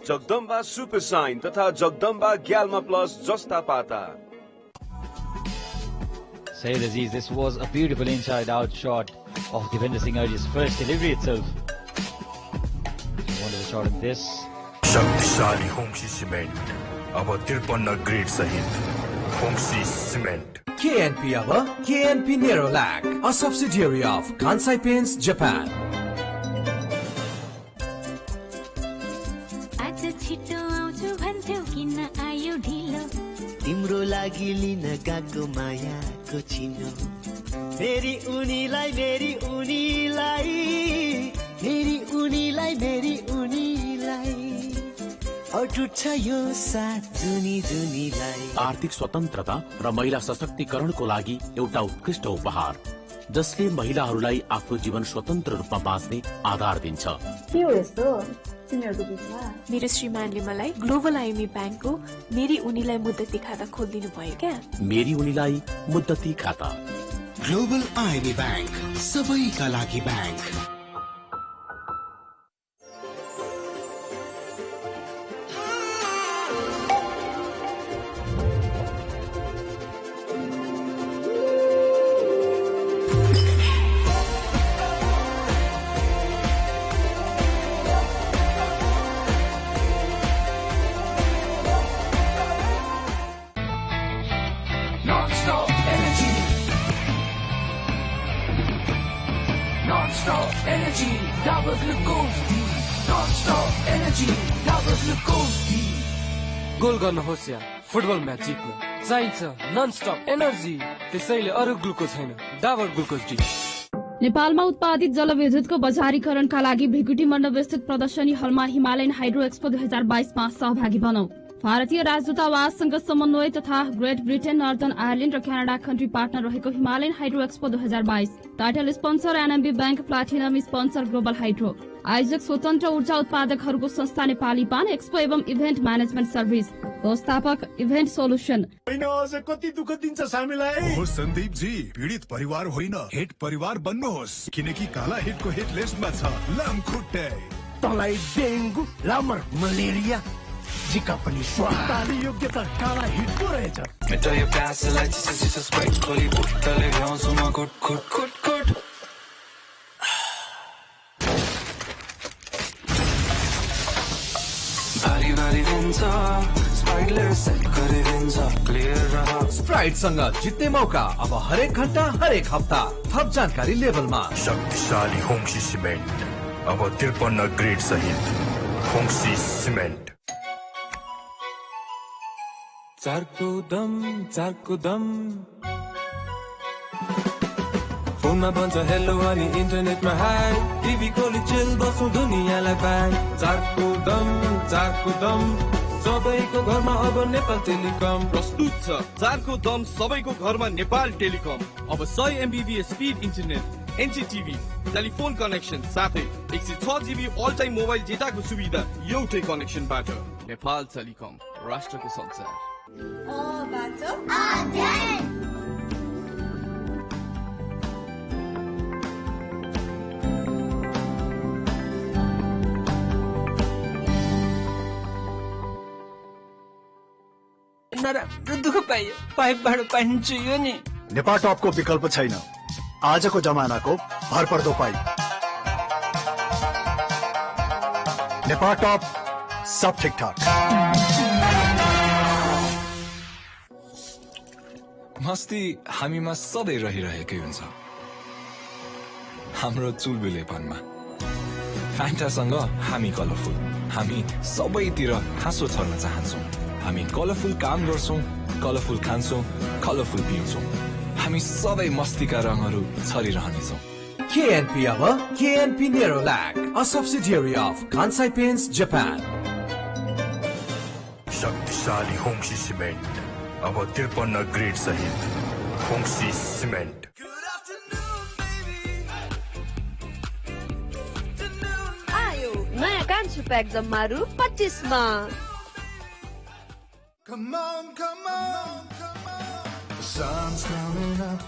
Jagdamba Super Sign तथा Jagdamba Gyalma Plus Jasta Pata. Said Aziz, this was a beautiful inside-out shot of Devendra Singh Arji's first delivery itself. Wonderful shot in this. शक्तिशाली होंगसी cement अब 53 grade सहित होंगसी cement KNP अब KNP Nerolac, a subsidiary of Kansai Paints Japan. आज छिटो आउँछु भन्थ्यौ किन आयो ढिलो तिम्रो लागि लिन गएको मायाको चिनो मेरी उनीलाई मेरी उनीलाई मेरी उनीलाई मेरी उनीलाई अटुट्छ यो साथ जुनी जुनीलाई आर्थिक स्वतन्त्रता र महिला सशक्तिकरणको लागि एउटा उत्कृष्ट उपहार जसले महिलाहरूलाई आफ्नो जीवन स्वतन्त्र रूपमा बाँच्ने आधार दिन्छ। के हो यस्तो तिमीहरुको बिचमा? मेरो श्रीमानले मलाई ग्लोबल आईएमई ब्याङ्कको मेरी उनीलाई मुद्दती खाता खोलिदिनु भयो क्या। मेरी उनीलाई मुद्दती खाता। ग्लोबल आईएमई ब्याङ्क, सबैका लागि bank. Non-stop energy. Non-stop energy. Double glucose D. Non-stop energy. Double glucose D. गोल गर्नुहोस् या फुटबल म्याच जित्नु चाहिन्छ नन-स्टप एनर्जी, त्यसैले अरु ग्लुकोज छैन, डाबर ग्लुकोज डी। नेपालमा उत्पादित जलविद्युतको बजारीकरणका लागि भिकुटी मण्डप स्थित प्रदर्शनी हलमा हिमालयन हाइड्रो एक्सपो 2022 मा सहभागी बनौ। भारतीय राजदूतावाससँग समन्वय तथा ग्रेट ब्रिटेन, नर्दर्न आयरल्यान्ड र क्यानाडा कन्ट्री पार्टनर रहेको Himalayan hydro expo 2022 title sponsor NMB bank, platinum sponsor global hydro, आयोजक स्वतन्त्र ऊर्जा उत्पादकहरूको संस्था नेपाली पान, एक्सपो एवं इभेन्ट म्यानेजमेन्ट सर्भिस, व्यवस्थापक इभेन्ट सोल्युसन। कति दुःख दिन्छ हामीलाई हो सन्दीप जी, पीडित परिवार होइन हेड परिवार बन्नुहोस्, किनकि काला हेडको हेड लिस्टमा छ लामखुट्टे, तँलाई डेङ्गु, लामर, मलेरिया, जिका पनि स्वास्थ्य योग्यता काला हिटको रहेछ। मेटायो प्यासलाई चिसो चिसो स्प्राइट खोली बुट्टले भ्याउँछु म खुट खुट खुट खुट। भारी भारी हुन्छ स्प्राइटले सेट गरिदिन्छ क्लियर रह। स्प्राइटसँग जित्ने मौका अब हरेक घण्टा हरेक हप्ता। थप जानकारी लेभलमा। शक्तिशाली होंगसी सीमेंट अब 53 ग्रेड सहित होंगसी सीमेंट। चारको दम फोनमा भन्छ हेलो अनि इन्टरनेटमा हाई, टिभी खोली चेल बसौँ दुनियाँलाई बाई। चारको दम सबैको घरमा अब नेपाल टेलिकम प्रस्तुत छ। चारको दम सबैको घरमा नेपाल टेलिकम। अब 100 MBPS speed internet, NTTV, telephone connection साथै 106 GB अल टाइम मोबाइल डेटाको सुविधा एउटै कनेक्सनबाट। नेपाल टेलिकम, राष्ट्रको संसार। नराम्रो दुःख पाइयो, पाइपबाट पानी चुइयो नि। नेपाल टपको विकल्प छैन, आजको जमानाको भरपर्दो पाइप। नेपाल टप, सब ठिकठाक। मस्ती हामीमा सधैँ रहिरहेकै हुन्छ, हाम्रो चुलबुलेपनमा। फ्यान्टासँग हामी कलरफुल, हामी सबैतिर हाँसो छर्न चाहन्छौँ। हामी कलरफुल काम गर्छौँ, कलरफुल खान्छौँ, कलरफुल पिउँछौँ। हामी सबै मस्तीका रङहरू छरिरहनेछौँ। KNP अब KNP Nerolac, a subsidiary of Kansai Paints Japan. शक्तिशाली होंगसी सीमेंट अब 53 ग्रेड सहित होंगसी सीमेंट। आयो नयाँ कान्छु प्याक जम्मारु 25 मा। Come on, come on, come on. The sun's coming up,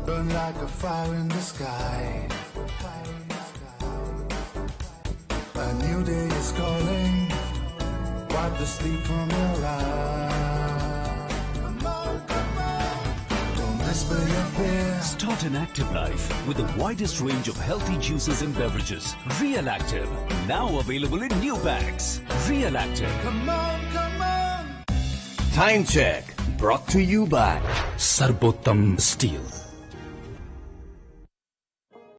burn like a fire in the sky. A new day is calling, wipe the sleep from your eyes. Come on, come on. Don't as per your fare. Start an active life with the widest range of healthy juices and beverages. Real Active, now available in new packs. Real Active. Come on. Time check, brought to you by Sarbottam Steel.